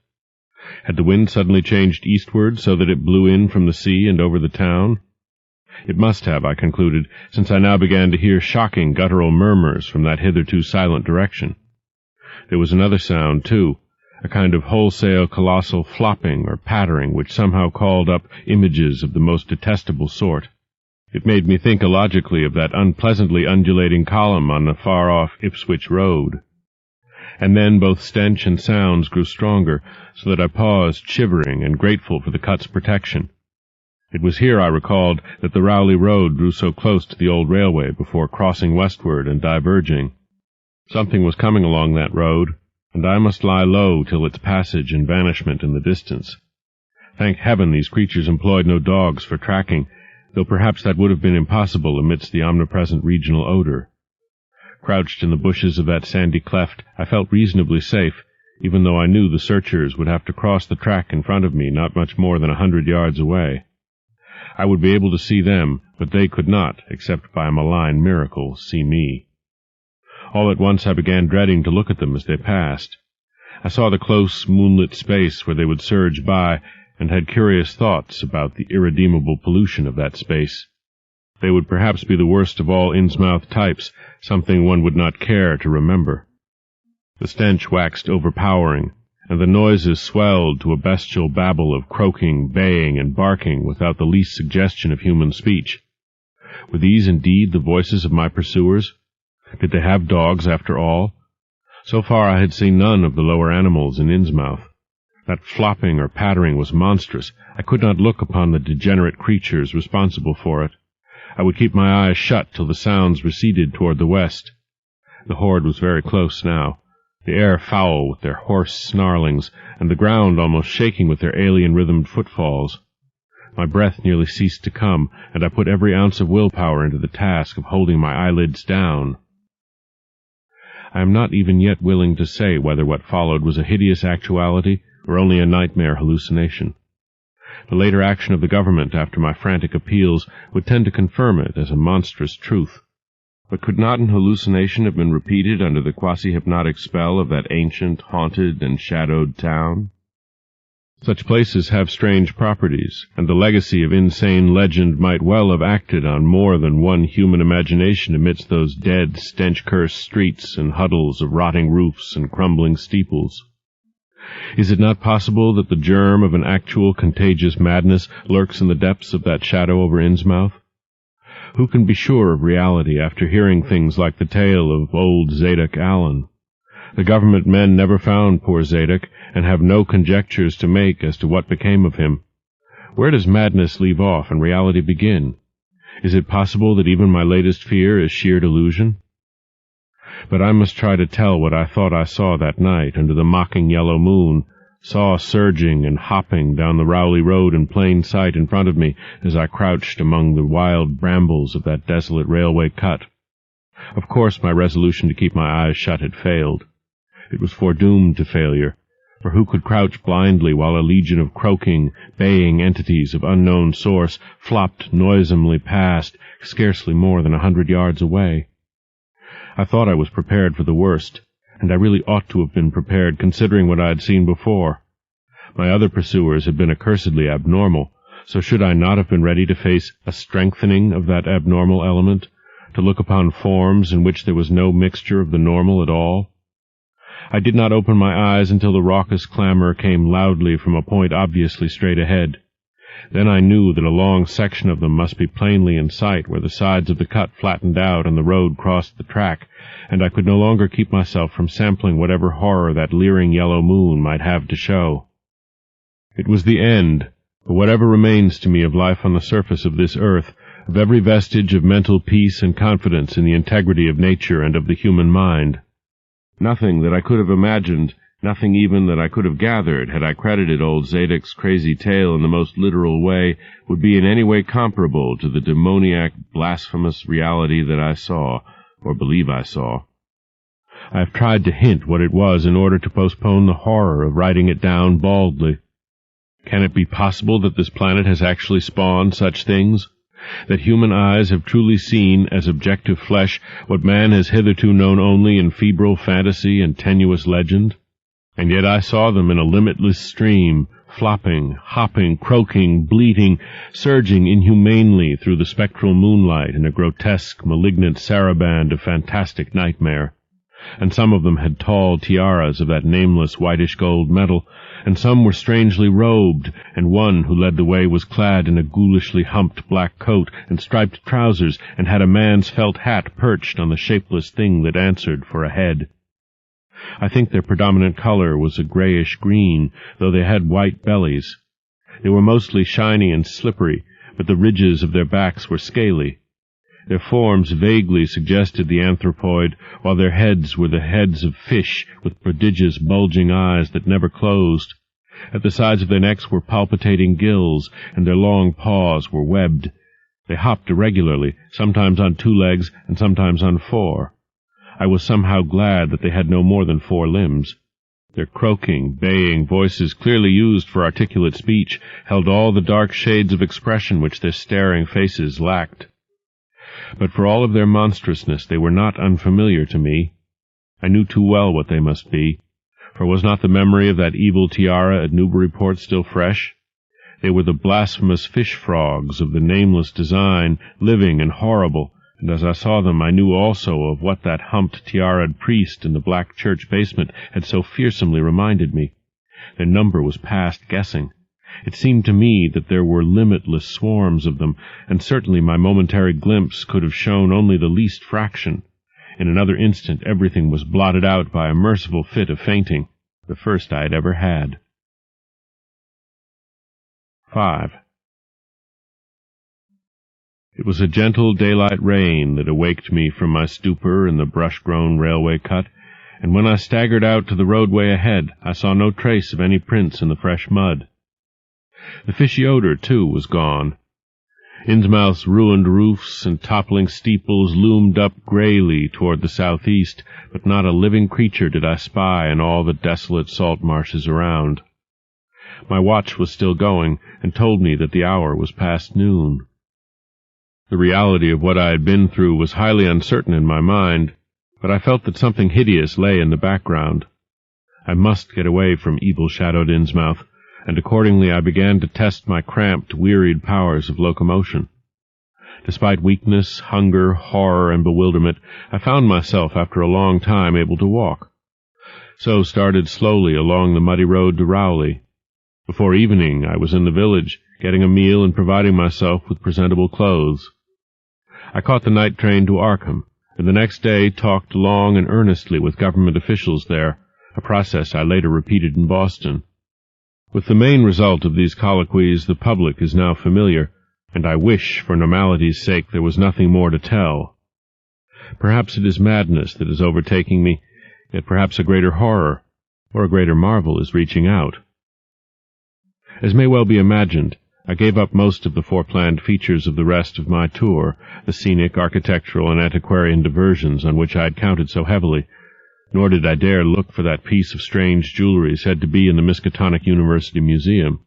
Had the wind suddenly changed eastward so that it blew in from the sea and over the town? It must have, I concluded, since I now began to hear shocking guttural murmurs from that hitherto silent direction. There was another sound, too, a kind of wholesale colossal flopping or pattering which somehow called up images of the most detestable sort. It made me think illogically of that unpleasantly undulating column on the far-off Ipswich Road. And then both stench and sounds grew stronger, so that I paused, shivering and grateful for the cut's protection. It was here, I recalled, that the Rowley Road drew so close to the old railway before crossing westward and diverging. Something was coming along that road, and I must lie low till its passage and vanishment in the distance. Thank heaven these creatures employed no dogs for tracking, though perhaps that would have been impossible amidst the omnipresent regional odor. Crouched in the bushes of that sandy cleft, I felt reasonably safe, even though I knew the searchers would have to cross the track in front of me not much more than 100 yards away. I would be able to see them, but they could not, except by a malign miracle, see me. All at once I began dreading to look at them as they passed. I saw the close, moonlit space where they would surge by, and had curious thoughts about the irredeemable pollution of that space. They would perhaps be the worst of all Innsmouth types, something one would not care to remember. The stench waxed overpowering, and the noises swelled to a bestial babble of croaking, baying, and barking without the least suggestion of human speech. Were these indeed the voices of my pursuers? Did they have dogs after all? So far I had seen none of the lower animals in Innsmouth. That flopping or pattering was monstrous. I could not look upon the degenerate creatures responsible for it. I would keep my eyes shut till the sounds receded toward the west. The horde was very close now, the air foul with their hoarse snarlings, and the ground almost shaking with their alien-rhythmed footfalls. My breath nearly ceased to come, and I put every ounce of willpower into the task of holding my eyelids down. I am not even yet willing to say whether what followed was a hideous actuality or only a nightmare hallucination. The later action of the government after my frantic appeals would tend to confirm it as a monstrous truth. But could not an hallucination have been repeated under the quasi-hypnotic spell of that ancient, haunted, and shadowed town? Such places have strange properties, and the legacy of insane legend might well have acted on more than one human imagination amidst those dead, stench-cursed streets and huddles of rotting roofs and crumbling steeples. Is it not possible that the germ of an actual contagious madness lurks in the depths of that shadow over Innsmouth? Who can be sure of reality after hearing things like the tale of old Zadok Allen? The government men never found poor Zadok, and have no conjectures to make as to what became of him. Where does madness leave off and reality begin? Is it possible that even my latest fear is sheer delusion? But I must try to tell what I thought I saw that night under the mocking yellow moon, saw surging and hopping down the Rowley Road in plain sight in front of me as I crouched among the wild brambles of that desolate railway cut. Of course my resolution to keep my eyes shut had failed. It was foredoomed to failure, for who could crouch blindly while a legion of croaking, baying entities of unknown source flopped noisomely past, scarcely more than 100 yards away? I thought I was prepared for the worst, and I really ought to have been prepared considering what I had seen before. My other pursuers had been accursedly abnormal, so should I not have been ready to face a strengthening of that abnormal element, to look upon forms in which there was no mixture of the normal at all? I did not open my eyes until the raucous clamor came loudly from a point obviously straight ahead. Then I knew that a long section of them must be plainly in sight where the sides of the cut flattened out and the road crossed the track, and I could no longer keep myself from sampling whatever horror that leering yellow moon might have to show. It was the end, for whatever remains to me of life on the surface of this earth, of every vestige of mental peace and confidence in the integrity of nature and of the human mind. Nothing that I could have imagined, nothing even that I could have gathered, had I credited old Zadok's crazy tale in the most literal way, would be in any way comparable to the demoniac, blasphemous reality that I saw, or believe I saw. I have tried to hint what it was in order to postpone the horror of writing it down baldly. Can it be possible that this planet has actually spawned such things? That human eyes have truly seen as objective flesh what man has hitherto known only in febrile fantasy and tenuous legend? And yet I saw them in a limitless stream, flopping, hopping, croaking, bleating, surging inhumanely through the spectral moonlight in a grotesque, malignant saraband of fantastic nightmare. And some of them had tall tiaras of that nameless whitish-gold metal, and some were strangely robed, and one who led the way was clad in a ghoulishly humped black coat and striped trousers, and had a man's felt hat perched on the shapeless thing that answered for a head. I think their predominant color was a grayish-green, though they had white bellies. They were mostly shiny and slippery, but the ridges of their backs were scaly. Their forms vaguely suggested the anthropoid, while their heads were the heads of fish with prodigious bulging eyes that never closed. At the sides of their necks were palpitating gills, and their long paws were webbed. They hopped irregularly, sometimes on 2 legs and sometimes on 4. I was somehow glad that they had no more than 4 limbs. Their croaking, baying voices, clearly used for articulate speech, held all the dark shades of expression which their staring faces lacked. But for all of their monstrousness, they were not unfamiliar to me. I knew too well what they must be, for was not the memory of that evil tiara at Newburyport still fresh? They were the blasphemous fish-frogs of the nameless design, living and horrible, and as I saw them I knew also of what that humped tiara'd priest in the black church basement had so fearsomely reminded me. Their number was past guessing. It seemed to me that there were limitless swarms of them, and certainly my momentary glimpse could have shown only the least fraction. In another instant everything was blotted out by a merciful fit of fainting, the first I had ever had. 5. It was a gentle daylight rain that awaked me from my stupor in the brush-grown railway cut, and when I staggered out to the roadway ahead, I saw no trace of any prints in the fresh mud. The fishy odor, too, was gone. Innsmouth's ruined roofs and toppling steeples loomed up greyly toward the southeast, but not a living creature did I spy in all the desolate salt marshes around. My watch was still going, and told me that the hour was past noon. The reality of what I had been through was highly uncertain in my mind, but I felt that something hideous lay in the background. I must get away from evil-shadowed Innsmouth, and accordingly I began to test my cramped, wearied powers of locomotion. Despite weakness, hunger, horror, and bewilderment, I found myself after a long time able to walk. So started slowly along the muddy road to Rowley. Before evening I was in the village, getting a meal and providing myself with presentable clothes. I caught the night train to Arkham, and the next day talked long and earnestly with government officials there, a process I later repeated in Boston. With the main result of these colloquies the public is now familiar, and I wish, for normality's sake, there was nothing more to tell. Perhaps it is madness that is overtaking me, yet perhaps a greater horror, or a greater marvel, is reaching out. As may well be imagined, I gave up most of the foreplanned features of the rest of my tour, the scenic, architectural, and antiquarian diversions on which I had counted so heavily, nor did I dare look for that piece of strange jewelry said to be in the Miskatonic University Museum.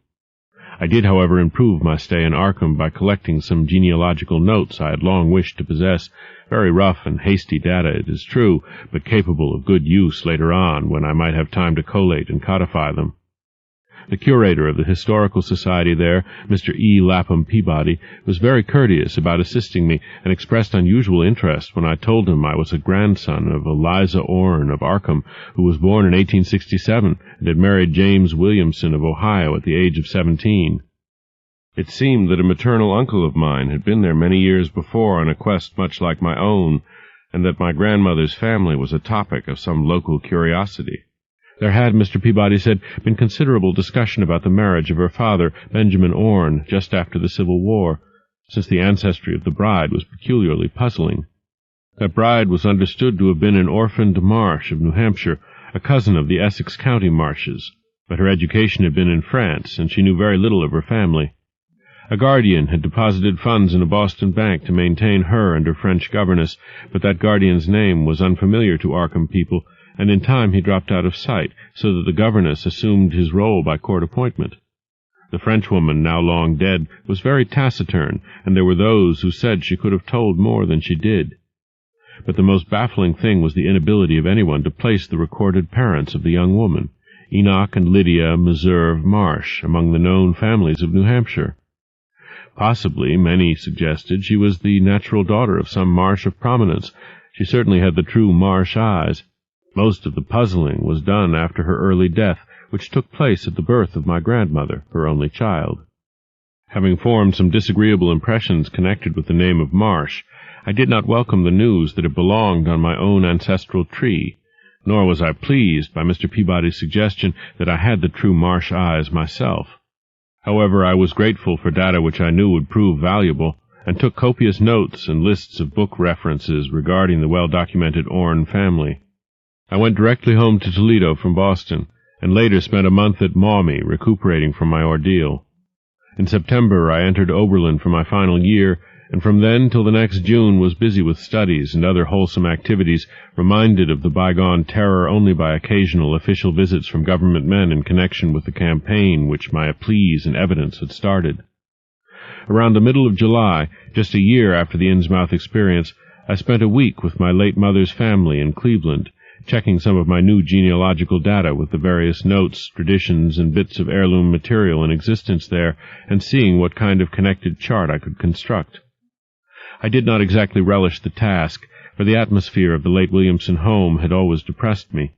I did, however, improve my stay in Arkham by collecting some genealogical notes I had long wished to possess, very rough and hasty data, it is true, but capable of good use later on, when I might have time to collate and codify them. The curator of the Historical Society there, Mr. E. Lapham Peabody, was very courteous about assisting me, and expressed unusual interest when I told him I was a grandson of Eliza Orne of Arkham, who was born in 1867 and had married James Williamson of Ohio at the age of 17. It seemed that a maternal uncle of mine had been there many years before on a quest much like my own, and that my grandmother's family was a topic of some local curiosity. There had, Mr. Peabody said, been considerable discussion about the marriage of her father, Benjamin Orne, just after the Civil War, since the ancestry of the bride was peculiarly puzzling. That bride was understood to have been an orphaned Marsh of New Hampshire, a cousin of the Essex County Marshes, but her education had been in France, and she knew very little of her family. A guardian had deposited funds in a Boston bank to maintain her and her French governess, but that guardian's name was unfamiliar to Arkham people, and in time he dropped out of sight, so that the governess assumed his role by court appointment. The Frenchwoman, now long dead, was very taciturn, and there were those who said she could have told more than she did. But the most baffling thing was the inability of anyone to place the recorded parents of the young woman, Enoch and Lydia Meserve Marsh, among the known families of New Hampshire. Possibly, many suggested, she was the natural daughter of some Marsh of prominence. She certainly had the true Marsh eyes. Most of the puzzling was done after her early death, which took place at the birth of my grandmother, her only child. Having formed some disagreeable impressions connected with the name of Marsh, I did not welcome the news that it belonged on my own ancestral tree, nor was I pleased by Mr. Peabody's suggestion that I had the true Marsh eyes myself. However, I was grateful for data which I knew would prove valuable, and took copious notes and lists of book references regarding the well-documented Orne family. I went directly home to Toledo from Boston, and later spent a month at Maumee recuperating from my ordeal. In September I entered Oberlin for my final year, and from then till the next June was busy with studies and other wholesome activities, reminded of the bygone terror only by occasional official visits from government men in connection with the campaign which my pleas and evidence had started. Around the middle of July, just a year after the Innsmouth experience, I spent a week with my late mother's family in Cleveland, checking some of my new genealogical data with the various notes, traditions, and bits of heirloom material in existence there, and seeing what kind of connected chart I could construct. I did not exactly relish the task, for the atmosphere of the late Williamson home had always depressed me.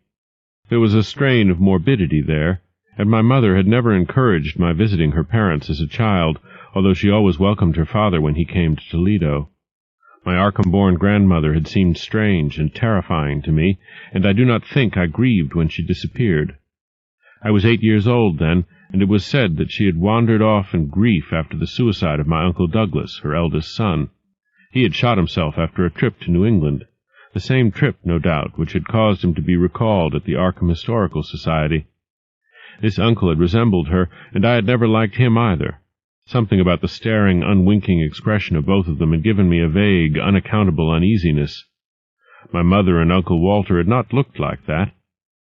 There was a strain of morbidity there, and my mother had never encouraged my visiting her parents as a child, although she always welcomed her father when he came to Toledo. My Arkham-born grandmother had seemed strange and terrifying to me, and I do not think I grieved when she disappeared. I was 8 years old then, and it was said that she had wandered off in grief after the suicide of my Uncle Douglas, her eldest son. He had shot himself after a trip to New England, the same trip, no doubt, which had caused him to be recalled at the Arkham Historical Society. This uncle had resembled her, and I had never liked him either. Something about the staring, unwinking expression of both of them had given me a vague, unaccountable uneasiness. My mother and Uncle Walter had not looked like that.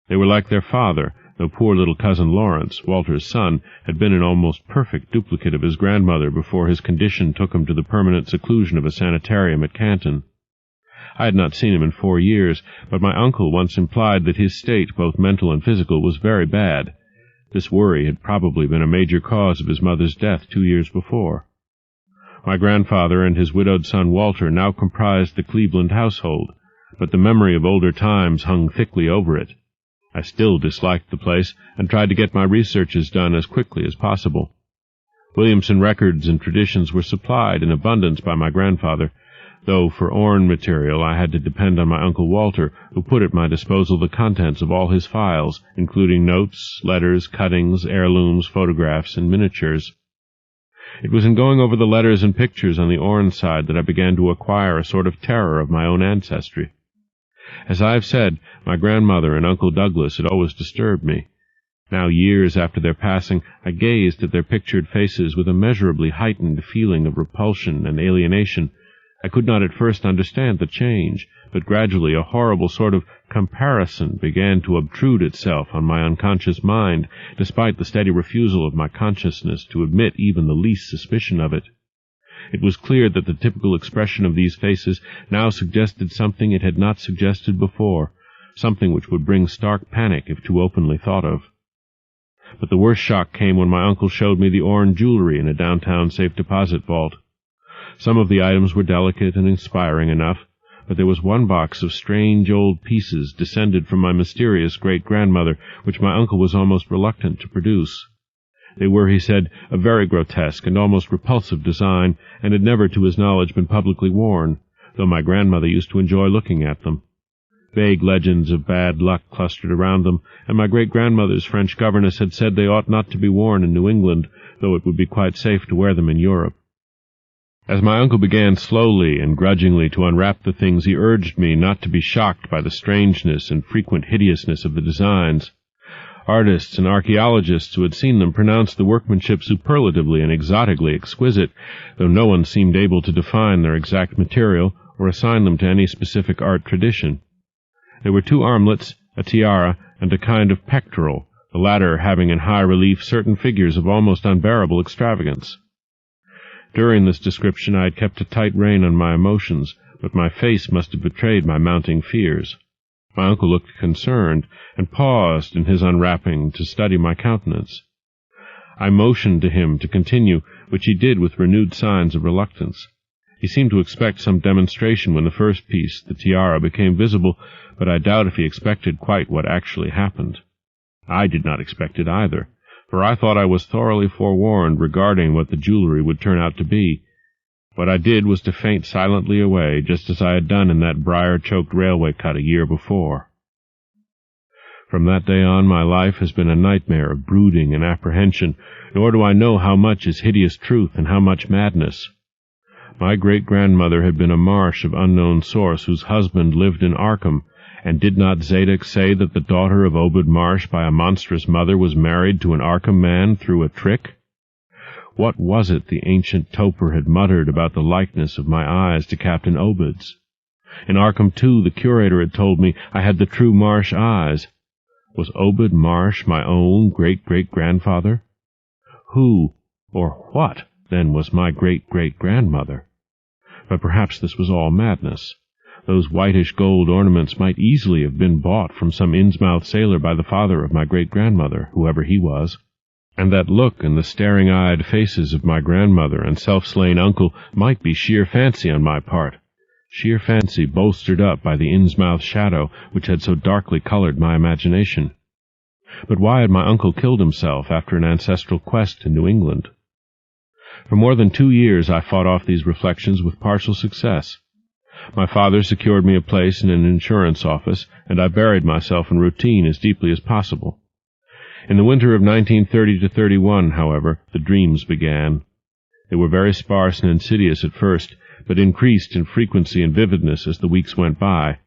They were like their father, though poor little cousin Lawrence, Walter's son, had been an almost perfect duplicate of his grandmother before his condition took him to the permanent seclusion of a sanitarium at Canton. I had not seen him in 4 years, but my uncle once implied that his state, both mental and physical, was very bad. This worry had probably been a major cause of his mother's death 2 years before. My grandfather and his widowed son Walter now comprised the Cleveland household, but the memory of older times hung thickly over it. I still disliked the place, and tried to get my researches done as quickly as possible. Williamson records and traditions were supplied in abundance by my grandfather, though for Orne material I had to depend on my Uncle Walter, who put at my disposal the contents of all his files, including notes, letters, cuttings, heirlooms, photographs, and miniatures. It was in going over the letters and pictures on the Orne side that I began to acquire a sort of terror of my own ancestry. As I have said, my grandmother and Uncle Douglas had always disturbed me. Now, years after their passing, I gazed at their pictured faces with a measurably heightened feeling of repulsion and alienation. I could not at first understand the change, but gradually a horrible sort of comparison began to obtrude itself on my unconscious mind, despite the steady refusal of my consciousness to admit even the least suspicion of it. It was clear that the typical expression of these faces now suggested something it had not suggested before, something which would bring stark panic if too openly thought of. But the worst shock came when my uncle showed me the Orne jewelry in a downtown safe-deposit vault. Some of the items were delicate and inspiring enough, but there was one box of strange old pieces descended from my mysterious great-grandmother, which my uncle was almost reluctant to produce. They were, he said, a very grotesque and almost repulsive design, and had never, to his knowledge, been publicly worn, though my grandmother used to enjoy looking at them. Vague legends of bad luck clustered around them, and my great-grandmother's French governess had said they ought not to be worn in New England, though it would be quite safe to wear them in Europe. As my uncle began slowly and grudgingly to unwrap the things, he urged me not to be shocked by the strangeness and frequent hideousness of the designs. Artists and archaeologists who had seen them pronounced the workmanship superlatively and exotically exquisite, though no one seemed able to define their exact material or assign them to any specific art tradition. There were 2 armlets, a tiara, and a kind of pectoral, the latter having in high relief certain figures of almost unbearable extravagance. During this description I had kept a tight rein on my emotions, but my face must have betrayed my mounting fears. My uncle looked concerned, and paused in his unwrapping to study my countenance. I motioned to him to continue, which he did with renewed signs of reluctance. He seemed to expect some demonstration when the first piece, the tiara, became visible, but I doubt if he expected quite what actually happened. I did not expect it either, for I thought I was thoroughly forewarned regarding what the jewelry would turn out to be. What I did was to faint silently away, just as I had done in that briar-choked railway cut a year before. From that day on, my life has been a nightmare of brooding and apprehension, nor do I know how much is hideous truth and how much madness. My great-grandmother had been a Marsh of unknown source whose husband lived in Arkham, and did not Zadok say that the daughter of Obed Marsh by a monstrous mother was married to an Arkham man through a trick? What was it the ancient toper had muttered about the likeness of my eyes to Captain Obed's? In Arkham, too, the curator had told me I had the true Marsh eyes. Was Obed Marsh my own great-great-grandfather? Who, or what, then, was my great-great-grandmother? But perhaps this was all madness. Those whitish gold ornaments might easily have been bought from some Innsmouth sailor by the father of my great-grandmother, whoever he was. And that look in the staring-eyed faces of my grandmother and self-slain uncle might be sheer fancy on my part, sheer fancy bolstered up by the Innsmouth shadow which had so darkly colored my imagination. But why had my uncle killed himself after an ancestral quest in New England? For more than 2 years I fought off these reflections with partial success. My father secured me a place in an insurance office, and I buried myself in routine as deeply as possible. In the winter of 1930-31, however, the dreams began. They were very sparse and insidious at first, but increased in frequency and vividness as the weeks went by.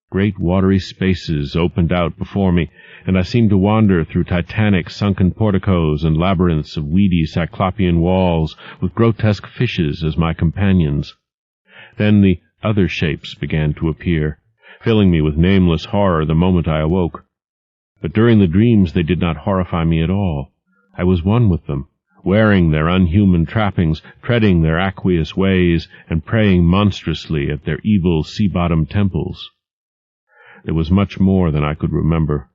Great watery spaces opened out before me, and I seemed to wander through titanic sunken porticos and labyrinths of weedy cyclopean walls, with grotesque fishes as my companions. Then the other shapes began to appear, filling me with nameless horror the moment I awoke. But during the dreams they did not horrify me at all. I was one with them, wearing their unhuman trappings, treading their aqueous ways, and praying monstrously at their evil sea-bottom temples. There was much more than I could remember.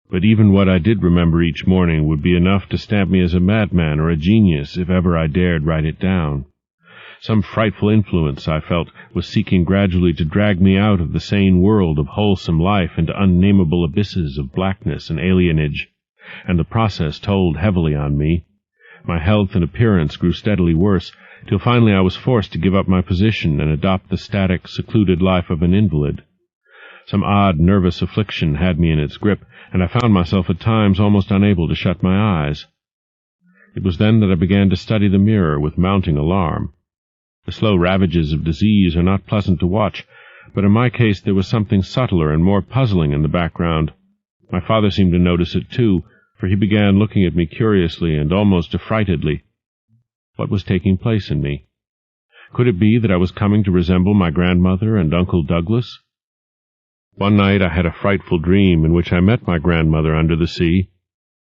But even what I did remember each morning would be enough to stamp me as a madman or a genius if ever I dared write it down. Some frightful influence, I felt, was seeking gradually to drag me out of the sane world of wholesome life into unnameable abysses of blackness and alienage, and the process told heavily on me. My health and appearance grew steadily worse, till finally I was forced to give up my position and adopt the static, secluded life of an invalid. Some odd, nervous affliction had me in its grip, and I found myself at times almost unable to shut my eyes. It was then that I began to study the mirror with mounting alarm. The slow ravages of disease are not pleasant to watch, but in my case there was something subtler and more puzzling in the background. My father seemed to notice it too, for he began looking at me curiously and almost affrightedly. What was taking place in me? Could it be that I was coming to resemble my grandmother and Uncle Douglas? One night I had a frightful dream in which I met my grandmother under the sea.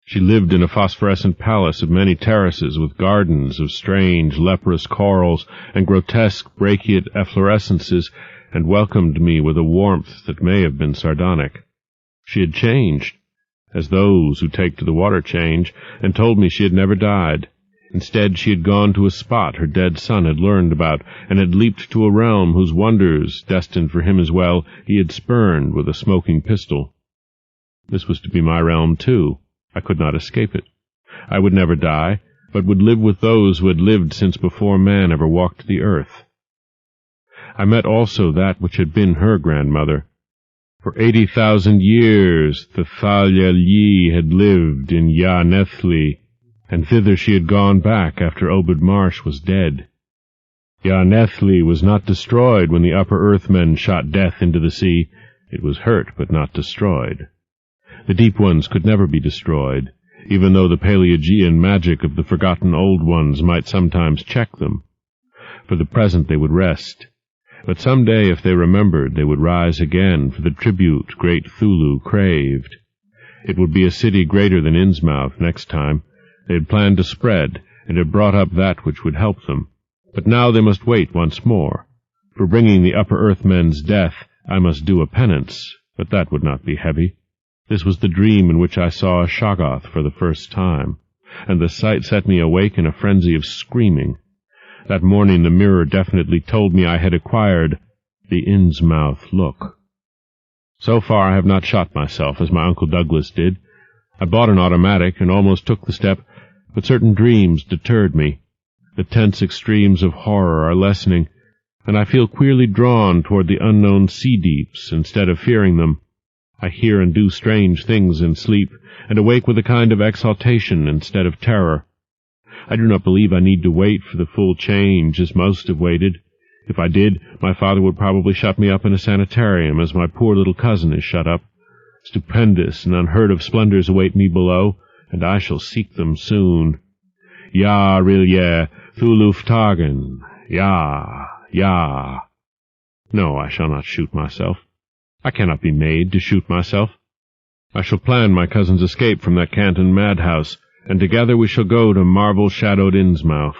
She lived in a phosphorescent palace of many terraces with gardens of strange, leprous corals and grotesque brachiate efflorescences, and welcomed me with a warmth that may have been sardonic. She had changed, as those who take to the water change, and told me she had never died. Instead, she had gone to a spot her dead son had learned about, and had leaped to a realm whose wonders, destined for him as well, he had spurned with a smoking pistol. This was to be my realm, too. I could not escape it. I would never die, but would live with those who had lived since before man ever walked the earth. I met also that which had been her grandmother. For 80,000 years the Thalia Yi had lived in Ya-Nethli, and thither she had gone back after Obed Marsh was dead. Ya-Nethli was not destroyed when the upper earthmen shot death into the sea. It was hurt, but not destroyed. The deep ones could never be destroyed, even though the Paleogean magic of the forgotten old ones might sometimes check them. For the present they would rest. But some day, if they remembered, they would rise again for the tribute great Thulu craved. It would be a city greater than Innsmouth next time. They had planned to spread, and had brought up that which would help them. But now they must wait once more. For bringing the upper earthmen's death, I must do a penance, but that would not be heavy. This was the dream in which I saw a Shoggoth for the first time, and the sight set me awake in a frenzy of screaming. That morning the mirror definitely told me I had acquired the Innsmouth look. So far I have not shot myself, as my Uncle Douglas did. I bought an automatic and almost took the step, but certain dreams deterred me. The tense extremes of horror are lessening, and I feel queerly drawn toward the unknown sea-deeps instead of fearing them. I hear and do strange things in sleep, and awake with a kind of exaltation instead of terror. I do not believe I need to wait for the full change, as most have waited. If I did, my father would probably shut me up in a sanitarium, as my poor little cousin is shut up. Stupendous and unheard-of splendors await me below, and I shall seek them soon. Ya Rilye Thuluftagen, Ya, Ya. No, I shall not shoot myself. I cannot be made to shoot myself. I shall plan my cousin's escape from that Canton madhouse, and together we shall go to marble-shadowed Innsmouth.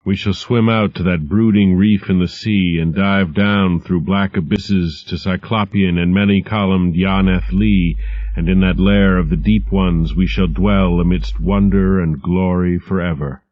We shall swim out to that brooding reef in the sea, and dive down through black abysses to Cyclopean and many-columned Ya-Nethli, and in that lair of the deep ones we shall dwell amidst wonder and glory forever.